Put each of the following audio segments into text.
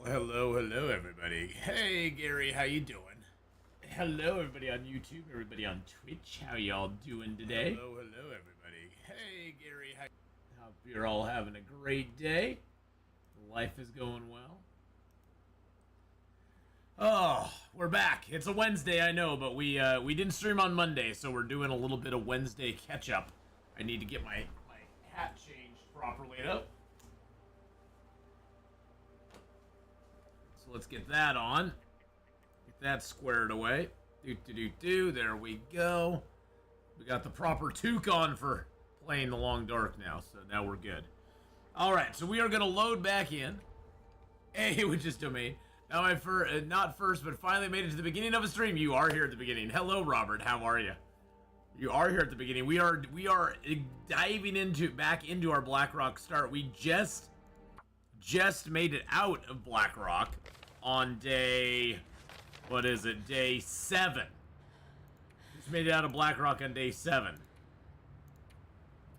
Hello, everybody. Hey, Gary, how you doing? Hello, everybody on YouTube, everybody on Twitch. How y'all doing today? Hello, everybody. Hey, Gary, hope you're all having a great day. Life is going well. Oh, we're back. It's a Wednesday, I know, but we didn't stream on Monday, so we're doing a little bit of Wednesday catch-up. I need to get my hat changed properly, though. So let's get that on. Get that squared away. There we go. We got the proper toque on for playing the Long Dark now, so now we're good. Alright, so we are going to load back in. Hey, which is domain. Now not first, but finally made it to the beginning of a stream. You are here at the beginning. Hello, Robert. How are you? You are here at the beginning. We are diving back into our Blackrock start. We just made it out of Blackrock on day, what is it, day 7. Just made it out of Blackrock on day 7.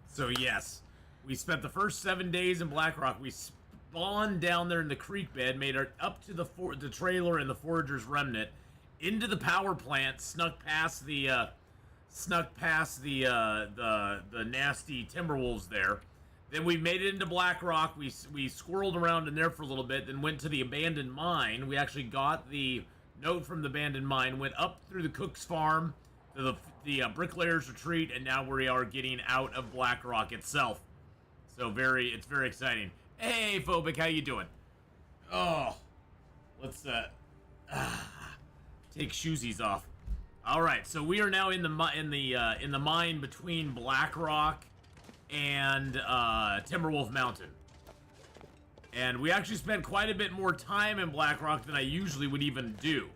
So yes, we spent the first 7 days in Blackrock. We spawned down there in the creek bed, made it up to the trailer and the Forager's Remnant, into the power plant, snuck past the nasty Timberwolves there. Then we made it into Blackrock. We squirreled around in there for a little bit, then went to the abandoned mine. We actually got the note from the abandoned mine, went up through the Cook's farm to the Bricklayer's Retreat, and now we are getting out of Blackrock itself. So it's very exciting. Hey, Phobic, how you doing? Oh, let's take shoesies off. All right, so we are now in the mine between Blackrock and Timberwolf Mountain. And we actually spent quite a bit more time in Blackrock than I usually would even do.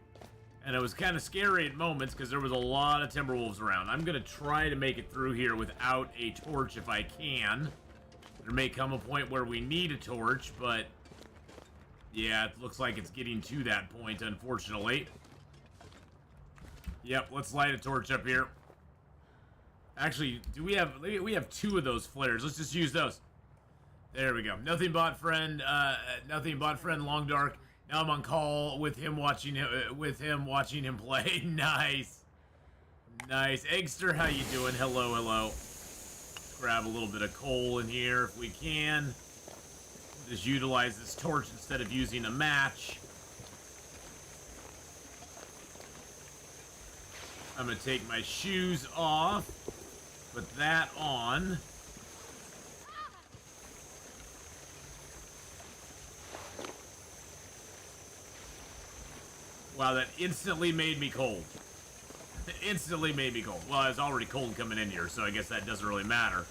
And it was kind of scary at moments because there was a lot of Timberwolves around. I'm going to try to make it through here without a torch if I can. There may come a point where we need a torch, but yeah, it looks like it's getting to that point, unfortunately. Yep, let's light a torch up here. Actually, we have 2 of those flares. Let's just use those. There we go. Nothing bot friend Long Dark. Now I'm on call with him watching him play. Nice. Nice. Eggster, how you doing? Hello. Grab a little bit of coal in here if we can. Just utilize this torch instead of using a match. I'm gonna take my shoes off. Put that on. Wow, that instantly made me cold. Instantly made me cold. Well, it's already cold coming in here, so I guess that doesn't really matter.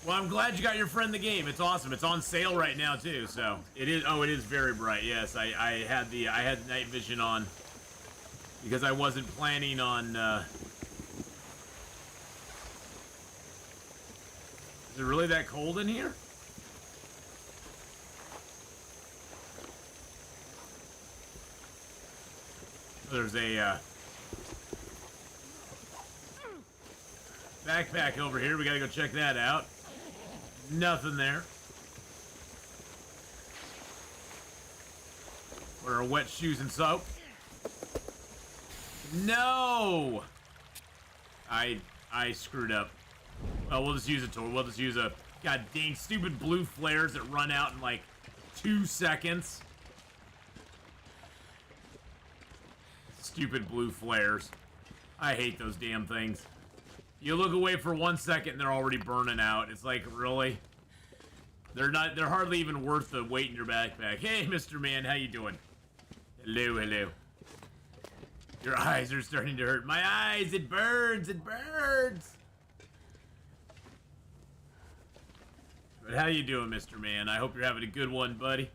Well, I'm glad you got your friend the game. It's awesome. It's on sale right now too, so it is. Oh, it is very bright. Yes, I had night vision on because I wasn't planning on. Is it really that cold in here? There's a backpack over here. We gotta go check that out. Nothing there. Wear our wet shoes and soap. No! I screwed up. Well, we'll just use a tool. We'll just use a god dang stupid blue flares that run out in like 2 seconds. Stupid blue flares. I hate those damn things. You look away for 1 second and they're already burning out. It's like, really? They're hardly even worth the weight in your backpack. Hey, Mr. Man, how you doing? Hello. Your eyes are starting to hurt. My eyes, it burns. But how you doing, Mr. Man? I hope you're having a good one, buddy.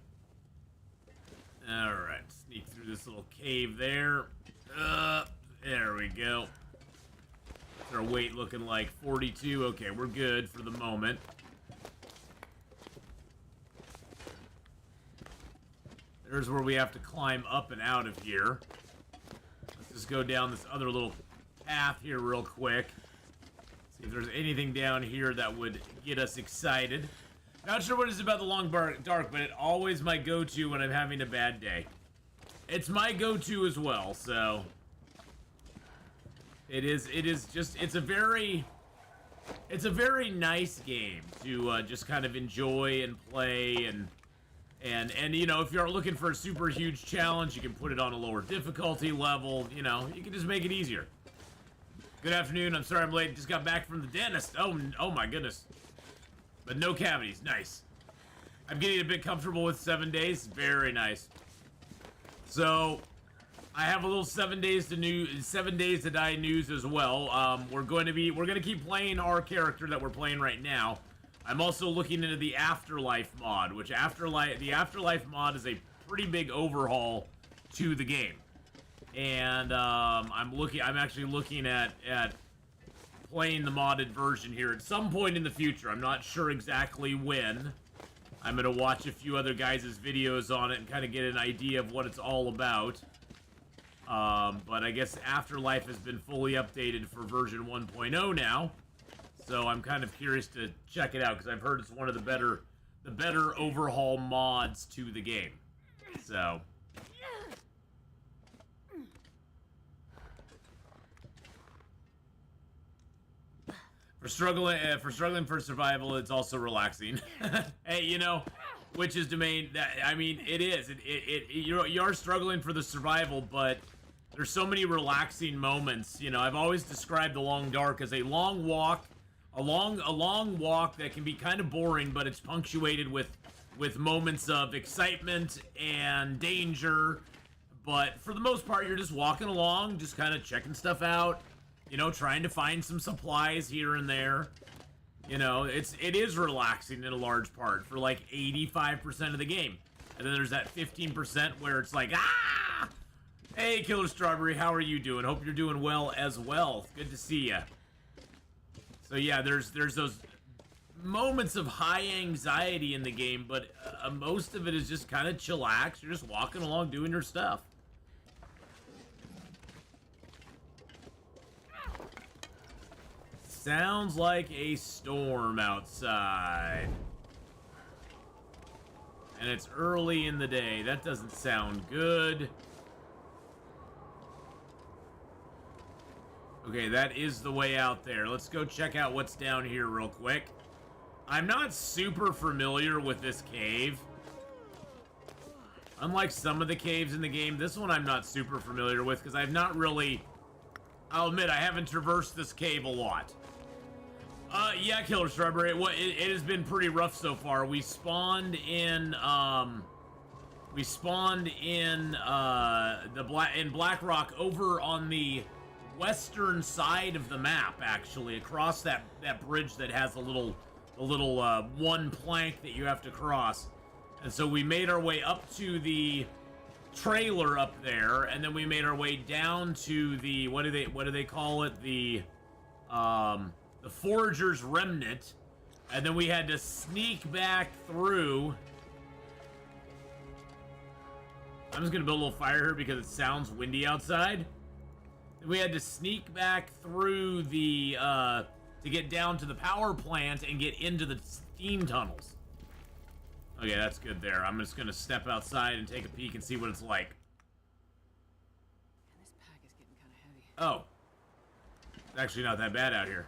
Alright, sneak through this little cave there. There we go. What's our weight looking like? 42. Okay, we're good for the moment. There's where we have to climb up and out of here. Let's just go down this other little path here real quick. See if there's anything down here that would get us excited. Not sure what it is about the long dark, but it's always my go-to when I'm having a bad day. It's my go-to as well, so... It is just, it's a very nice game to just kind of enjoy and play, and you know, if you're looking for a super huge challenge, you can put it on a lower difficulty level, you know, you can just make it easier. Good afternoon, I'm sorry I'm late, just got back from the dentist. Oh my goodness. But no cavities, nice. I'm getting a bit comfortable with 7 days, very nice. So, I have a little 7 days to die news as well. We're gonna keep playing our character that we're playing right now. I'm also looking into the Afterlife mod, which the Afterlife mod is a pretty big overhaul to the game. And I'm actually looking at playing the modded version here at some point in the future. I'm not sure exactly when. I'm gonna watch a few other guys' videos on it and kind of get an idea of what it's all about. But I guess Afterlife has been fully updated for version 1.0 now, so I'm kind of curious to check it out because I've heard it's one of the better overhaul mods to the game. So, for struggling for survival, it's also relaxing. Hey, you know, Witch's Domain. I mean, it is. You are struggling for the survival, but there's so many relaxing moments. You know, I've always described the Long Dark as a long walk, a long walk that can be kind of boring, but it's punctuated with moments of excitement and danger. But for the most part, you're just walking along, just kind of checking stuff out. You know, trying to find some supplies here and there. You know, it is relaxing in a large part for like 85% of the game. And then there's that 15% where it's like, ah! Hey, Killer Strawberry, how are you doing? Hope you're doing well as well. Good to see ya. So yeah, there's those moments of high anxiety in the game, but most of it is just kind of chillax. You're just walking along doing your stuff. Sounds like a storm outside. And it's early in the day. That doesn't sound good. Okay, that is the way out there. Let's go check out what's down here real quick. I'm not super familiar with this cave. Unlike some of the caves in the game, this one I'm not super familiar with because I've not really... I'll admit, I haven't traversed this cave a lot. Yeah, Killer Strawberry, it has been pretty rough so far. We spawned in Blackrock over on the western side of the map, actually, across that bridge that has a little one plank that you have to cross. And so we made our way up to the trailer up there, and then we made our way down to the what do they call it? The Forager's Remnant, and then we had to sneak back through. I'm just gonna build a little fire here because it sounds windy outside. We had to sneak back through the to get down to the power plant and get into the steam tunnels. Okay, that's good there. I'm just gonna step outside and take a peek and see what it's like. And this pack is getting kind of heavy. Oh, it's actually not that bad out here,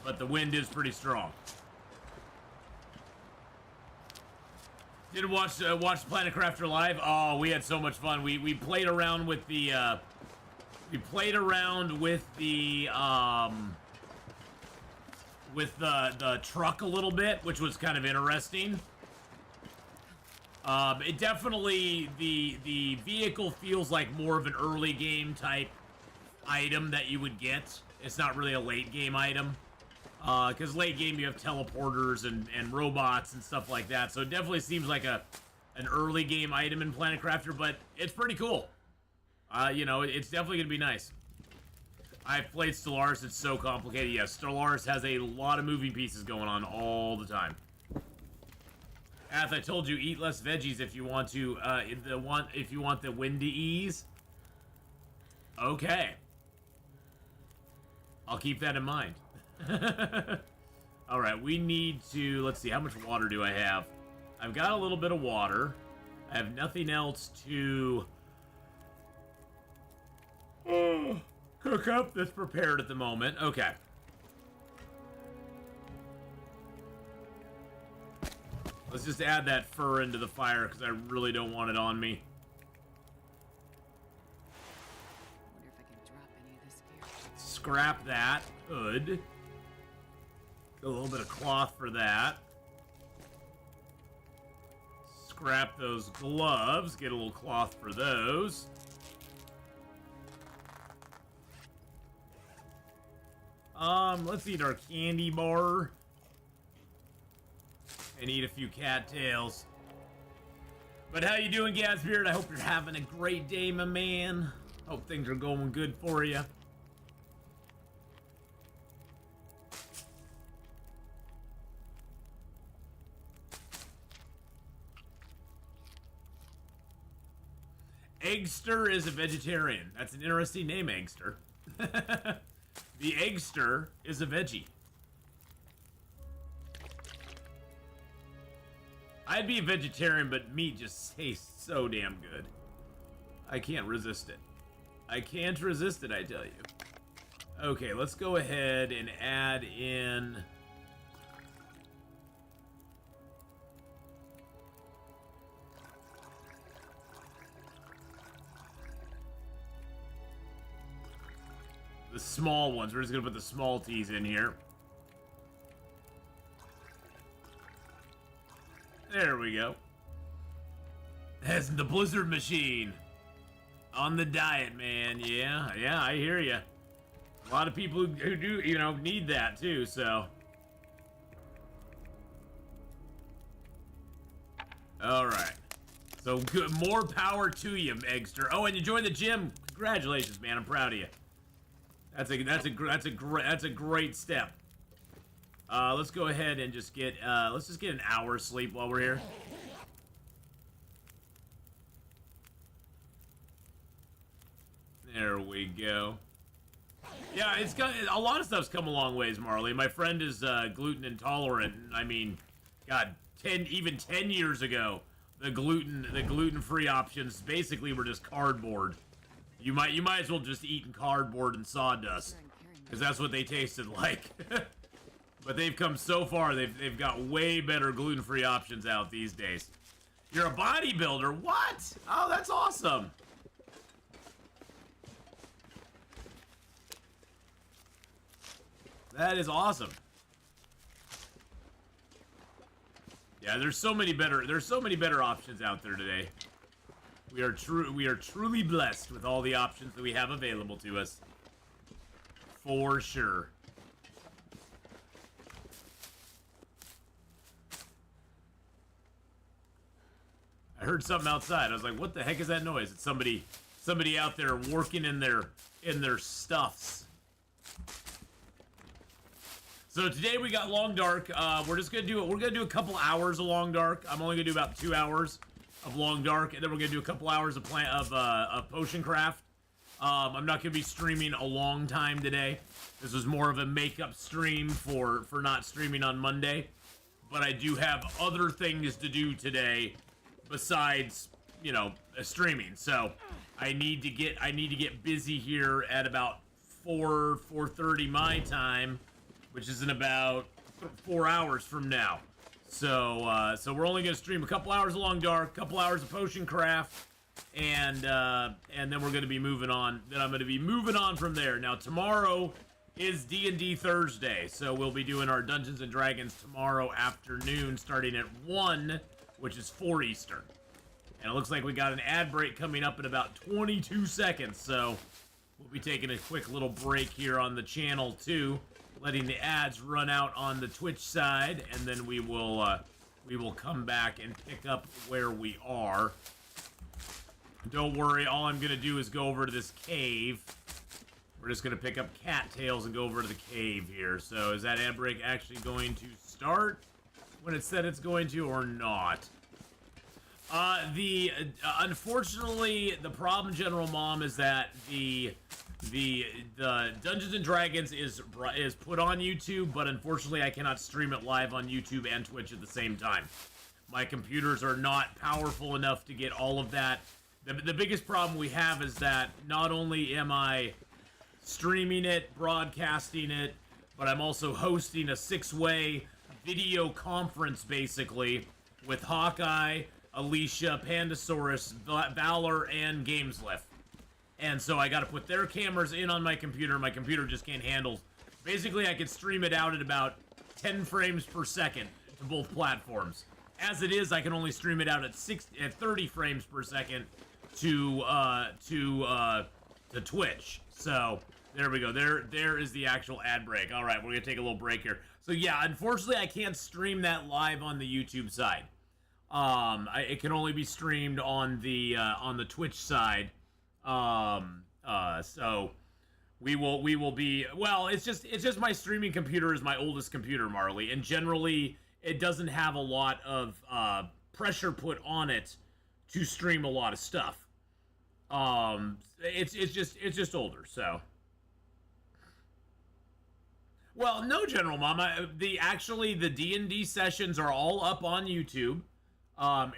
but the wind is pretty strong. Did watch Planet Crafter live. Oh, we had so much fun. We played around with the the truck a little bit, which was kind of interesting. It definitely, the vehicle feels like more of an early game type item that you would get. It's not really a late game item. Because late game you have teleporters and robots and stuff like that. So it definitely seems like an early game item in Planet Crafter, but it's pretty cool. You know, it's definitely going to be nice. I've played Stellaris, it's so complicated. Yes, Stellaris has a lot of moving pieces going on all the time. Ath, I told you, eat less veggies if you want to, if you want the wind to ease. Okay. I'll keep that in mind. Alright, we need to... Let's see, how much water do I have? I've got a little bit of water. I have nothing else to... cook up that's prepared at the moment. Okay. Let's just add that fur into the fire because I really don't want it on me. Wonder if I can drop any of this gear. Scrap that. Good. A little bit of cloth for that. Scrap those gloves. Get a little cloth for those. Let's eat our candy bar. And eat a few cattails. But how you doing, Gasbeard? I hope you're having a great day, my man. Hope things are going good for you. Eggster is a vegetarian. That's an interesting name, Eggster. The Eggster is a veggie. I'd be a vegetarian, but meat just tastes so damn good. I can't resist it. I can't resist it, I tell you. Okay, let's go ahead and add in... the small ones. We're just gonna put the small teas in here. There we go. That's the Blizzard machine. On the diet, man. Yeah, I hear you. A lot of people who do, you know, need that too, so. Alright. So good, more power to you, Eggster. Oh, and you joined the gym. Congratulations, man. I'm proud of you. That's a great step. Let's go ahead and just get let's just get an hour's sleep while we're here. There we go. Yeah, it's got a lot of stuff's come a long ways, Marley. My friend is gluten intolerant. I mean, God, even 10 years ago, the gluten-free options basically were just cardboard. You might as well just eat cardboard and sawdust, because that's what they tasted like. But they've come so far. They've got way better gluten-free options out these days. You're a bodybuilder? What? Oh, that's awesome. That is awesome. Yeah, there's so many better options out there today. We are truly blessed with all the options that we have available to us. For sure. I heard something outside. I was like, "What the heck is that noise?" It's somebody out there working in their stuffs. So today we got Long Dark. We're just gonna do it. We're gonna do a couple hours of Long Dark. I'm only gonna do about 2 hours of Long Dark, and then we're gonna do a couple hours of potion craft. I'm not gonna be streaming a long time today. This was more of a makeup stream for not streaming on Monday, but I do have other things to do today besides, you know, streaming. So I need to get busy here at about 4:30 my time, which is in about 4 hours from now. So we're only gonna stream a couple hours of Long Dark, a couple hours of potion craft, and then we're gonna be moving on. Then I'm gonna be moving on from there. Now tomorrow is D&D Thursday, so we'll be doing our Dungeons and Dragons tomorrow afternoon, starting at 1, which is 4 Eastern. And it looks like we got an ad break coming up in about 22 seconds, so we'll be taking a quick little break here on the channel too, letting the ads run out on the Twitch side, and then we will come back and pick up where we are. Don't worry, all I'm gonna do is go over to this cave. We're just gonna pick up cattails and go over to the cave here. So is that ad break actually going to start when it said it's going to, or not? Unfortunately, the problem, General Mom, is that the The Dungeons and Dragons is put on YouTube, but unfortunately I cannot stream it live on YouTube and Twitch at the same time. My computers are not powerful enough to get all of that. The biggest problem we have is that not only am I streaming it, broadcasting it, but I'm also hosting a 6-way video conference, basically, with Hawkeye, Alicia, Pandasaurus, Valor, and Gameslift. And so I gotta put their cameras in on my computer. My computer just can't handle. Basically, I can stream it out at about 10 frames per second to both platforms. As it is, I can only stream it out at 30 frames per second to Twitch. So there we go. There is the actual ad break. All right, we're gonna take a little break here. So yeah, unfortunately, I can't stream that live on the YouTube side. It can only be streamed on the Twitch side. So we will be, well, it's just my streaming computer is my oldest computer, Marley, and generally it doesn't have a lot of pressure put on it to stream a lot of stuff. It's just older, so. Well, no, General Mama, the D&D sessions are all up on YouTube.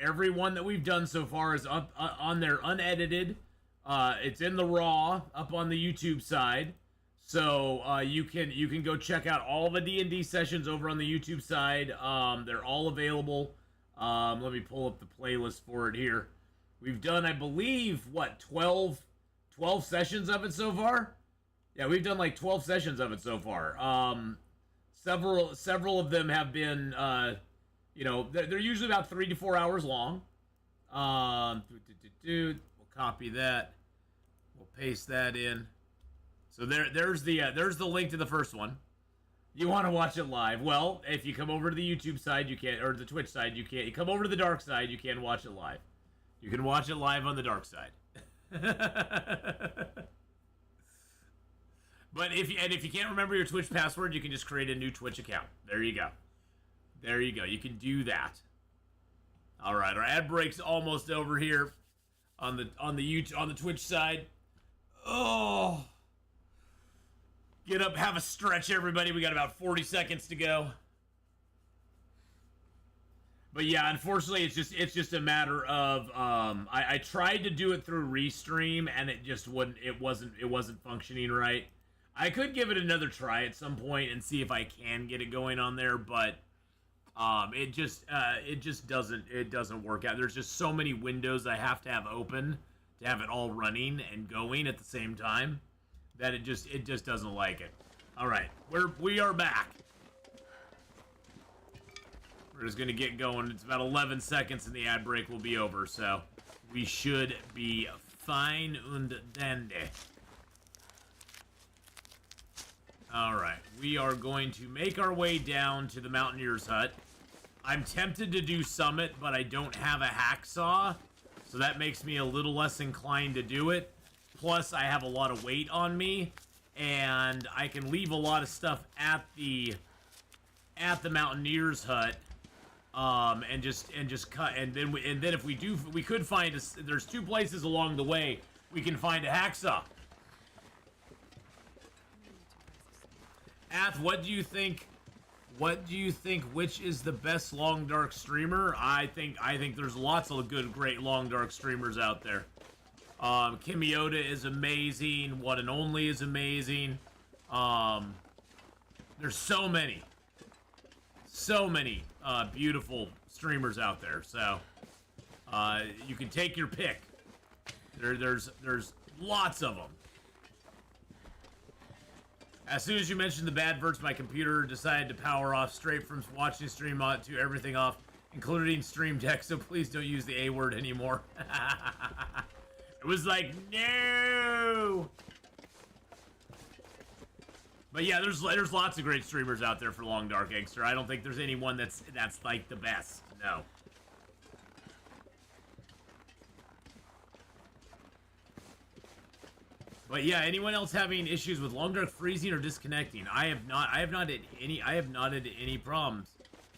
Every one that we've done so far is up on there unedited. It's in the raw up on the YouTube side, so you can go check out all the D&D sessions over on the YouTube side. They're all available. Let me pull up the playlist for it here. We've done, I believe, what, 12 sessions of it so far? Yeah, we've done like 12 sessions of it so far. Several of them have been, they're usually about 3 to 4 hours long. We'll copy that. We'll paste that in. So there's the link to the first one. You want to watch it live? Well, if you come over to the YouTube side, you can, or the Twitch side, you can't. You come over to the dark side, you can watch it live. You can watch it live on the dark side. But if you can't remember your Twitch password, you can just create a new Twitch account. There you go. There you go. You can do that. All right, our ad break's almost over here on the Twitch side. Oh, get up, have a stretch, everybody. We got about 40 seconds to go. But yeah, unfortunately, it's just a matter of I tried to do it through Restream and it just wasn't functioning right. I could give it another try at some point and see if I can get it going on there, but it just doesn't work out. There's just so many windows I have to have open to have it all running and going at the same time that it just doesn't like it. All right, we are back. We're just gonna get going. It's about 11 seconds and the ad break will be over, so we should be fine und dandy. Alright, we are going to make our way down to the Mountaineer's Hut. I'm tempted to do Summit, but I don't have a hacksaw, so that makes me a little less inclined to do it. Plus, I have a lot of weight on me, and I can leave a lot of stuff at the Mountaineer's Hut, and just cut. And then if we could find there's 2 places along the way we can find a hacksaw. Ath, what do you think? Which is the best long dark streamer? I think there's lots of great long dark streamers out there. Kimiota is amazing. One and Only is amazing. There's so many beautiful streamers out there. So you can take your pick. There's lots of them. As soon as you mentioned the bad verts, my computer decided to power off straight from watching stream on to everything off, including Stream Deck, so please don't use the A word anymore. It was like, no! But yeah, there's lots of great streamers out there for Long Dark Eggster. I don't think there's anyone that's like the best. No. But yeah, anyone else having issues with Long Dark freezing or disconnecting? I have not had any problems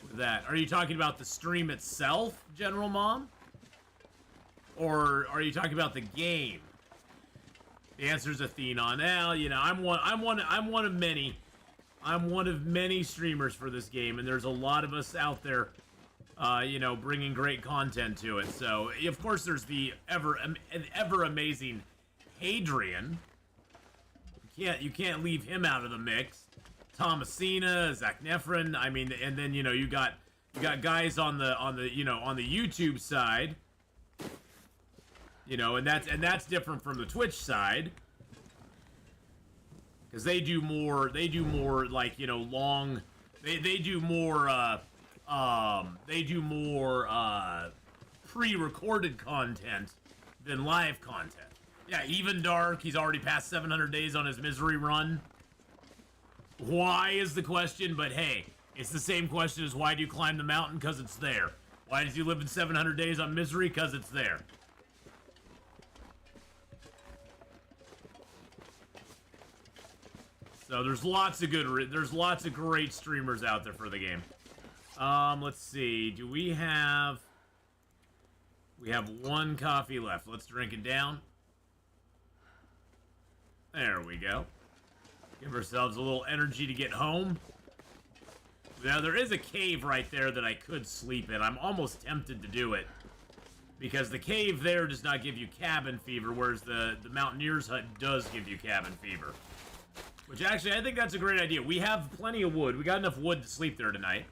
with that. Are you talking about the stream itself, General Mom? Or are you talking about the game? The answer is Atheenon. Well, you know, I'm one of many. I'm one of many streamers for this game, and there's a lot of us out there, you know, bringing great content to it. So, of course, there's the ever amazing Hadrian. You can't leave him out of the mix. Thomasina, Zach Nefron. I mean, and then you know you got guys on the YouTube side. You know, and that's different from the Twitch side. Because they do more like, you know, long, they do more pre-recorded content than live content. Yeah, Even Dark, he's already passed 700 days on his misery run. Why is the question, but hey, it's the same question as why do you climb the mountain? Because it's there. Why does he live in 700 days on misery? Because it's there. So there's lots of great streamers out there for the game. Let's see. We have one coffee left. Let's drink it down. There we go. Give ourselves a little energy to get home. Now there is a cave right there that I could sleep in. I'm almost tempted to do it. Because the cave there does not give you cabin fever, whereas the Mountaineer's hut does give you cabin fever. Which actually, I think that's a great idea. We have plenty of wood. We got enough wood to sleep there tonight.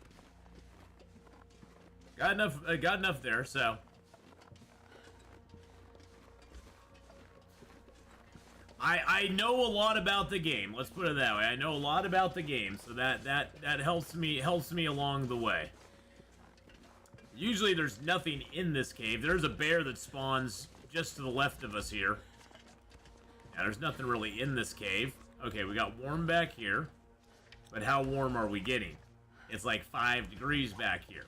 Got enough there, so. I know a lot about the game. Let's put it that way. I know a lot about the game, so that helps me along the way. Usually there's nothing in this cave. There's a bear that spawns just to the left of us here. Yeah, there's nothing really in this cave. Okay, we got warm back here. But how warm are we getting? It's like 5 degrees back here.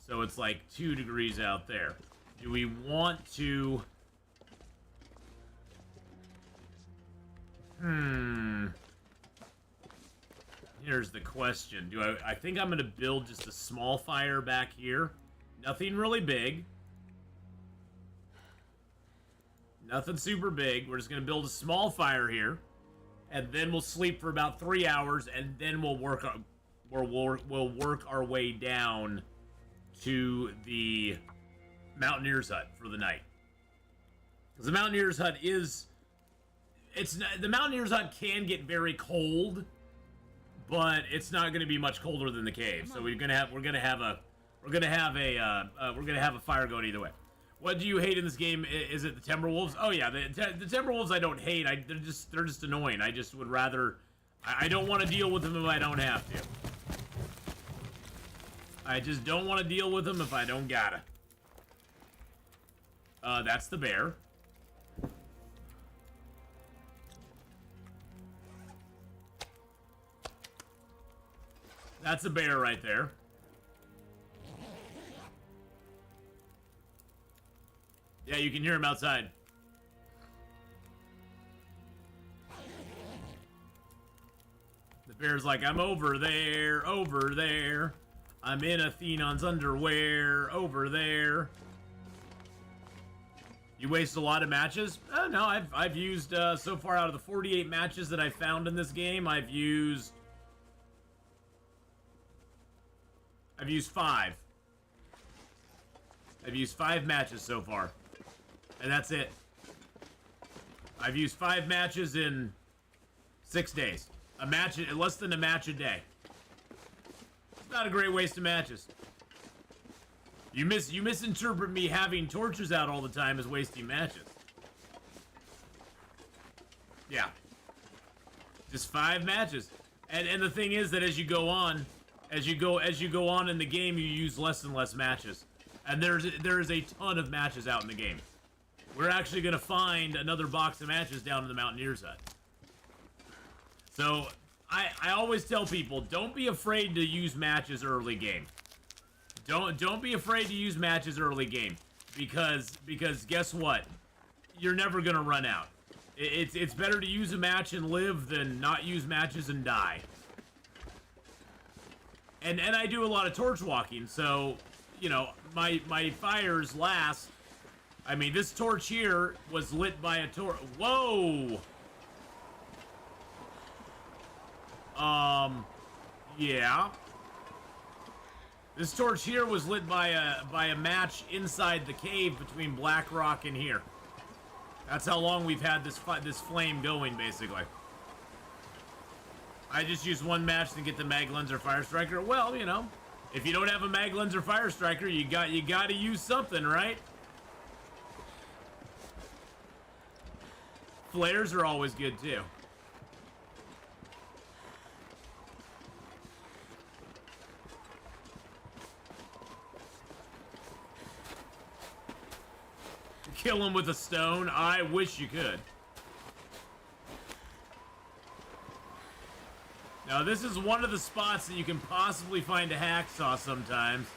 So it's like 2 degrees out there. Do we want to... Here's the question. I think I'm going to build just a small fire back here. Nothing really big. Nothing super big. We're just going to build a small fire here. And then we'll sleep for about 3 hours, and then we'll work our way down to the Mountaineer's hut for the night. Because the Mountaineer's hut is... the Mountaineer's hut can get very cold, but it's not going to be much colder than the cave. So we're gonna have a fire going either way. What do you hate in this game? Is it the Timberwolves? Oh yeah, the Timberwolves I don't hate. They're just annoying. I just would rather. I don't want to deal with them if I don't have to. I just don't want to deal with them if I don't gotta. That's the bear. That's a bear right there. Yeah, you can hear him outside. The bear's like, I'm over there, over there. I'm in Atheenon's underwear, over there. You waste a lot of matches? No, I've used, so far out of the 48 matches that I found in this game, I've used 5. I've used 5 matches so far. And that's it. I've used 5 matches in 6 days. Less than a match a day. It's not a great waste of matches. You misinterpret me having torches out all the time as wasting matches. Yeah. Just 5 matches. And the thing is that as you go on in the game, you use less and less matches. And there is a ton of matches out in the game. We're actually going to find another box of matches down in the Mountaineer's hut. So, I always tell people, don't be afraid to use matches early game. Don't be afraid to use matches early game. Because guess what? You're never going to run out. It's better to use a match and live than not use matches and die. And I do a lot of torch walking, so, you know, my fires last. I mean, this torch here was lit by a torch. Whoa! Yeah. This torch here was lit by a match inside the cave between Blackrock and here. That's how long we've had this flame going, basically. I just used one match to get the mag lens or fire striker. Well, you know, if you don't have a mag lens or fire striker, you got to use something, right? Flares are always good too. Kill him with a stone? I wish you could. Now, this is one of the spots that you can possibly find a hacksaw sometimes.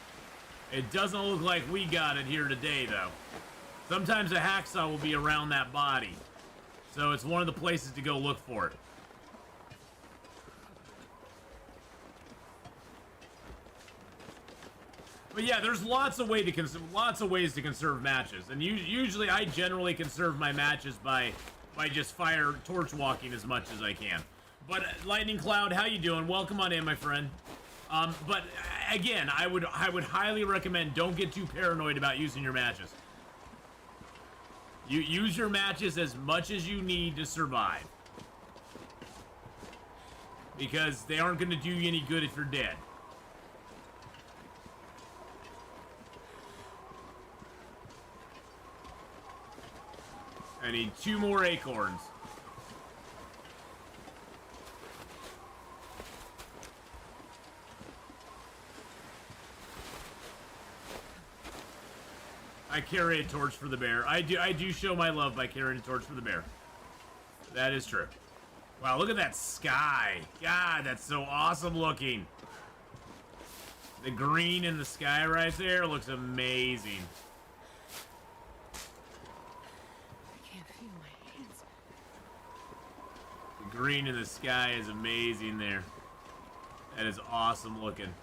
It doesn't look like we got it here today, though. Sometimes a hacksaw will be around that body. So it's one of the places to go look for it. But yeah, there's lots of ways to conserve matches, and usually I generally conserve my matches by just torch walking as much as I can. But Lightning Cloud, how you doing? Welcome on in, my friend. But again, I would highly recommend don't get too paranoid about using your matches. You use your matches as much as you need to survive, because they aren't going to do you any good if you're dead. I need 2 more acorns. I carry a torch for the bear. I do show my love by carrying a torch for the bear. That is true. Wow, look at that sky. God, that's so awesome looking. The green in the sky right there looks amazing. Green in the sky is amazing there. That is awesome looking.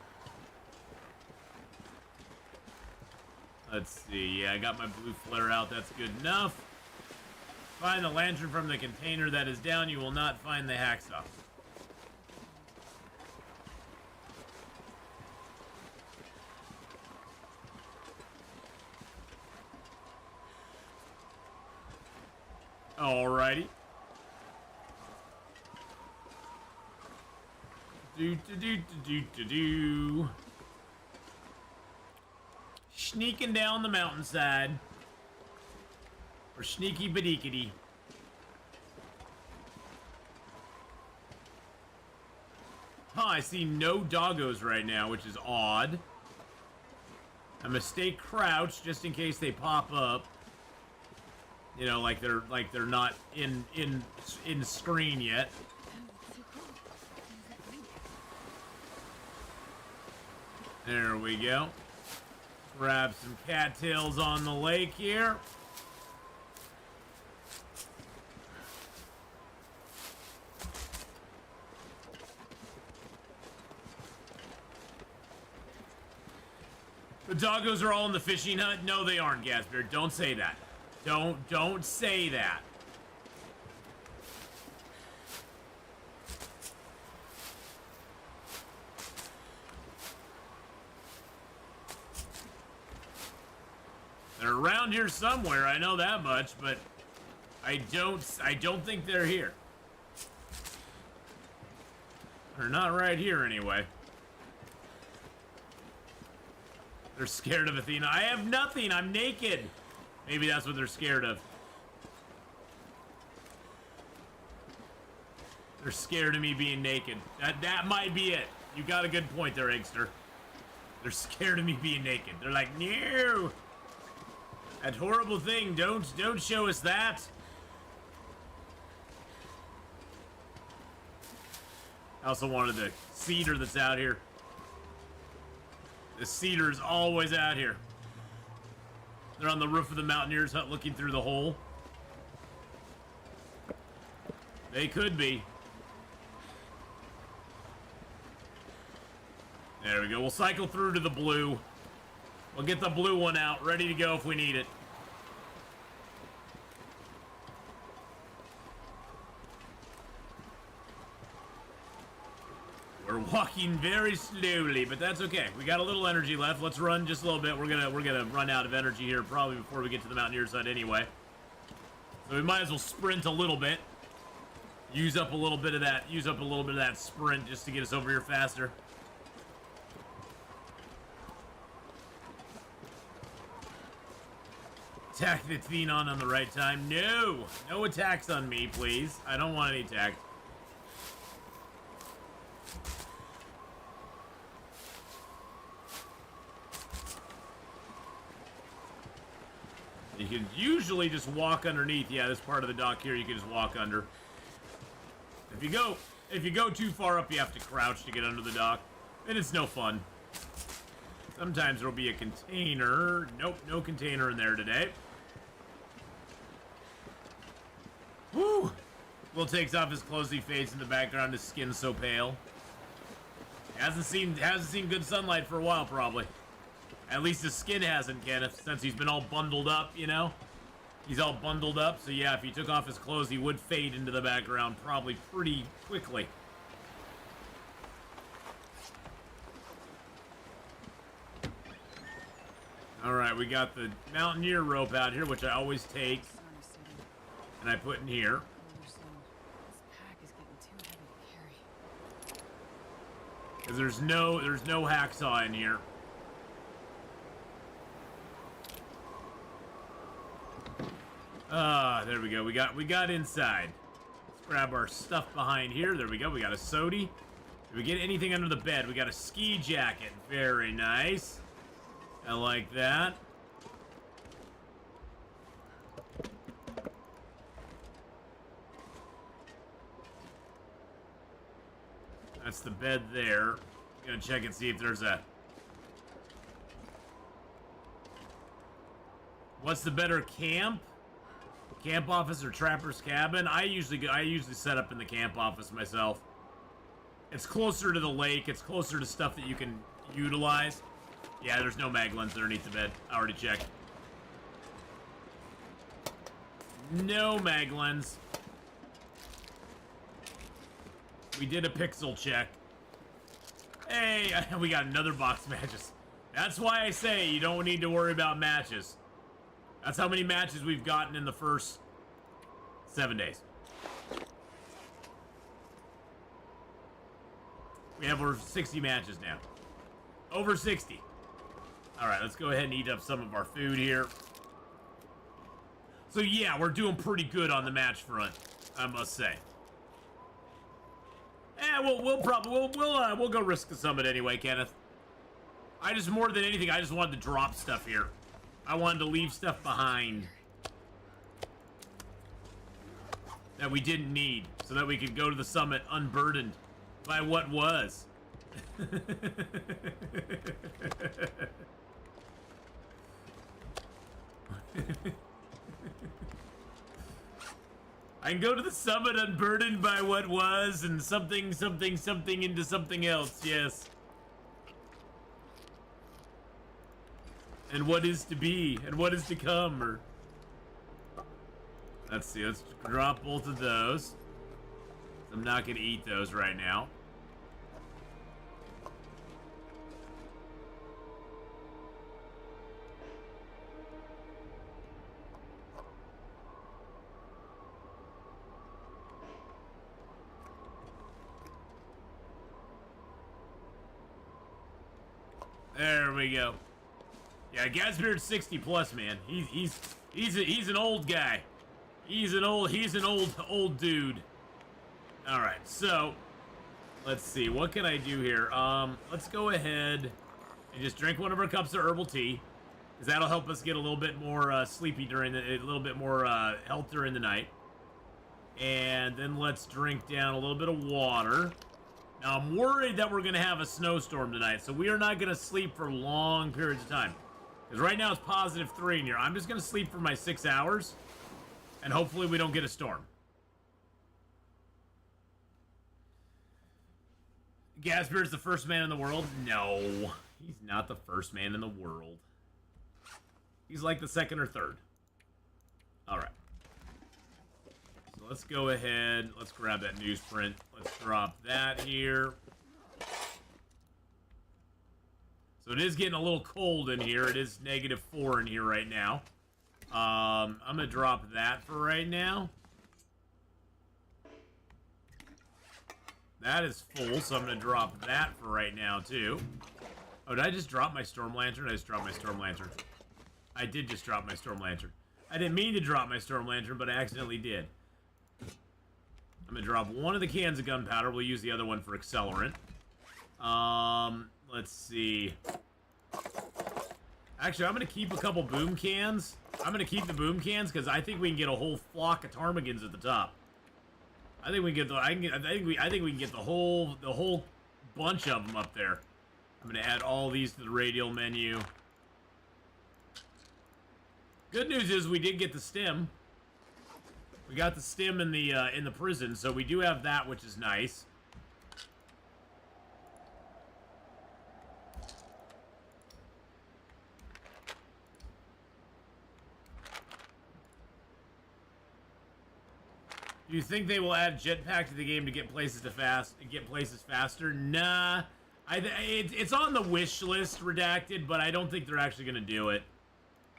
Let's see. Yeah, I got my blue flare out. That's good enough. Find the lantern from the container that is down. You will not find the hacksaw. Alrighty. Do. Sneaking down the mountainside. Or sneaky badikity. Huh, I see no doggos right now, which is odd. I'm gonna stay crouched just in case they pop up. You know, like they're not in screen yet. There we go. Grab some cattails on the lake here. The doggos are all in the fishing hut? No, they aren't, Gasbeard. Don't say that. Don't say that. They're around here somewhere, I know that much, but I don't think they're here. They're not right here anyway. They're scared of Athena. I have nothing, I'm naked. Maybe that's what they're scared of. They're scared of me being naked. That might be it. You got a good point there, Eggster. They're scared of me being naked. They're like, no! That horrible thing, don't show us that. I also wanted the cedar that's out here. The cedar is always out here. They're on the roof of the Mountaineer's hut looking through the hole. They could be. There we go. We'll cycle through to the blue. We'll get the blue one out, ready to go if we need it. We're walking very slowly, but that's okay. We got a little energy left. Let's run just a little bit. We're gonna run out of energy here probably before we get to the Mountaineer side anyway. So we might as well sprint a little bit. Use up a little bit of that sprint just to get us over here faster. Attack the Atheenon on the right time. No! No attacks on me, please. I don't want any attacks. You can usually just walk underneath. Yeah, this part of the dock here you can just walk under. If you go too far up, you have to crouch to get under the dock. Then it's no fun. Sometimes there'll be a container. Nope, no container in there today. Woo! Will takes off his clothes, he fades in the background, his skin's so pale. Hasn't seen good sunlight for a while, probably. At least his skin hasn't, Kenneth, since he's been all bundled up, you know? He's all bundled up, so yeah, if he took off his clothes, he would fade into the background probably pretty quickly. Alright, we got the Mountaineer rope out here, which I always take. And I put in here. Because there's no hacksaw in here. There we go. We got inside. Let's grab our stuff behind here. There we go. We got a sody. Did we get anything under the bed? We got a ski jacket. Very nice. I like that. That's the bed there. Gonna check and see if there's a... What's the better camp? Camp office or trapper's cabin? I usually set up in the camp office myself. It's closer to the lake. It's closer to stuff that you can utilize. Yeah, there's no mag lens underneath the bed. I already checked. No mag lens. We did a pixel check. Hey, we got another box of matches. That's why I say you don't need to worry about matches. That's how many matches we've gotten in the first 7 days. We have over 60 matches now. Over 60. Alright, let's go ahead and eat up some of our food here. So yeah, we're doing pretty good on the match front, I must say. We'll go risk the summit anyway, Kenneth. More than anything, I just wanted to drop stuff here. I wanted to leave stuff behind that we didn't need, so that we could go to the summit unburdened by what was. I can go to the summit unburdened by what was and something into something else, yes. And what is to be, and what is to come, or... Let's see, let's drop both of those. I'm not gonna eat those right now. There we go. Yeah, Gasbeard's 60 plus, man. He's an old guy. He's an old dude. All right, so let's see. What can I do here? Let's go ahead and just drink one of our cups of herbal tea, because that'll help us get a little bit more sleepy a little bit more health during the night. And then let's drink down a little bit of water. Now, I'm worried that we're going to have a snowstorm tonight, so we are not going to sleep for long periods of time. Because right now it's +3 in here. I'm just going to sleep for my 6 hours, and hopefully we don't get a storm. Gasbeard's the first man in the world? No, he's not the first man in the world. He's like the second or third. All right. Let's go ahead. Let's grab that newsprint. Let's drop that here. So it is getting a little cold in here. It is -4 in here right now. I'm going to drop that for right now. That is full, so I'm going to drop that for right now, too. Oh, did I just drop my Storm Lantern? I just dropped my Storm Lantern. I did just drop my Storm Lantern. I didn't mean to drop my Storm Lantern, but I accidentally did. I'm going to drop one of the cans of gunpowder. We'll use the other one for accelerant. Let's see. Actually, I'm going to keep a couple boom cans. I'm going to keep the boom cans because I think we can get a whole flock of ptarmigans at the top. I think we can get the. I think we can get the whole bunch of them up there. I'm going to add all these to the radial menu. Good news is we did get the stem. We got the stem in the prison, so we do have that, which is nice. Do you think they will add jetpack to the game to get places faster? Nah, it's on the wish list, redacted, but I don't think they're actually gonna do it.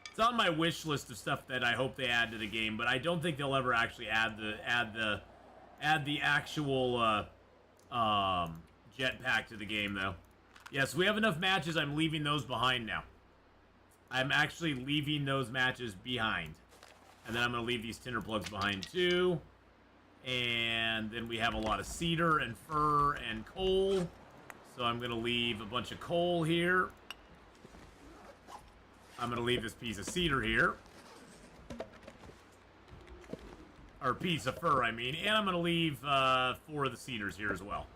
It's on my wish list of stuff that I hope they add to the game, but I don't think they'll ever actually add the actual jetpack to the game, though. Yes, we have enough matches. I'm leaving those behind now. I'm actually leaving those matches behind, and then I'm gonna leave these tinder plugs behind too. And then we have a lot of cedar and fir and coal. So I'm going to leave a bunch of coal here. I'm going to leave this piece of cedar here. Or piece of fir, I mean. And I'm going to leave 4 of the cedars here as well.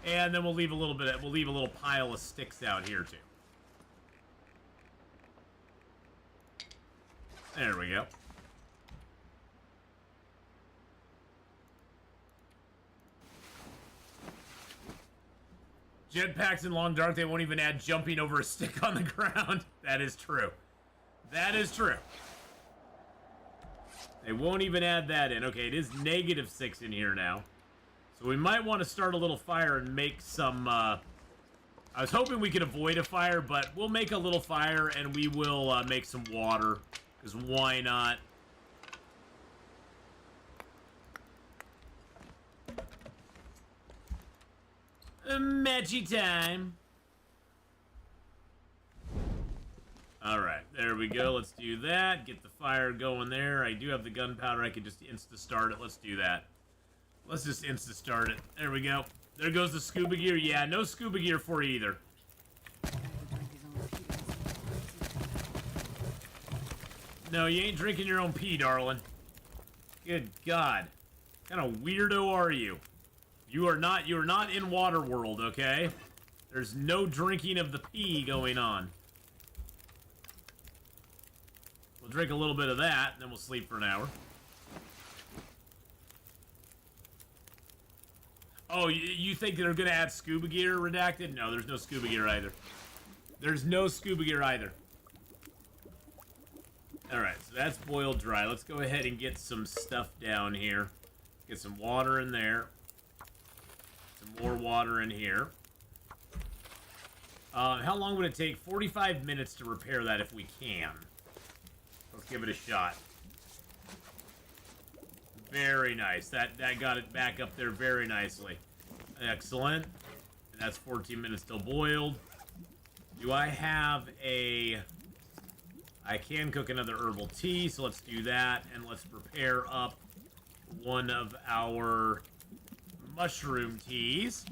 And then we'll leave a little pile of sticks out here too. There we go. Jetpacks in Long Dark, they won't even add jumping over a stick on the ground. That is true. That is true. They won't even add that in. Okay, it is -6 in here now. So we might want to start a little fire and make some, I was hoping we could avoid a fire, but we'll make a little fire and we will make some water. Because why not? Matchy time. Alright, there we go. Let's do that. Get the fire going there. I do have the gunpowder. I could just insta-start it. Let's do that. Let's just insta-start it. There we go. There goes the scuba gear. Yeah, no scuba gear for you either. No, you ain't drinking your own pee, darling. Good God. What kind of weirdo are you? You are not in Waterworld, okay? There's no drinking of the pee going on. We'll drink a little bit of that, and then we'll sleep for an hour. Oh, you think they're gonna add scuba gear, redacted? No, there's no scuba gear either. There's no scuba gear either. Alright, so that's boiled dry. Let's go ahead and get some stuff down here. Get some water in there. Some more water in here. How long would it take? 45 minutes to repair that if we can. Let's give it a shot. Very nice. That got it back up there very nicely. Excellent. And that's 14 minutes till boiled. Do I have a... I can cook another herbal tea, so let's do that. And let's prepare up one of our mushroom teas.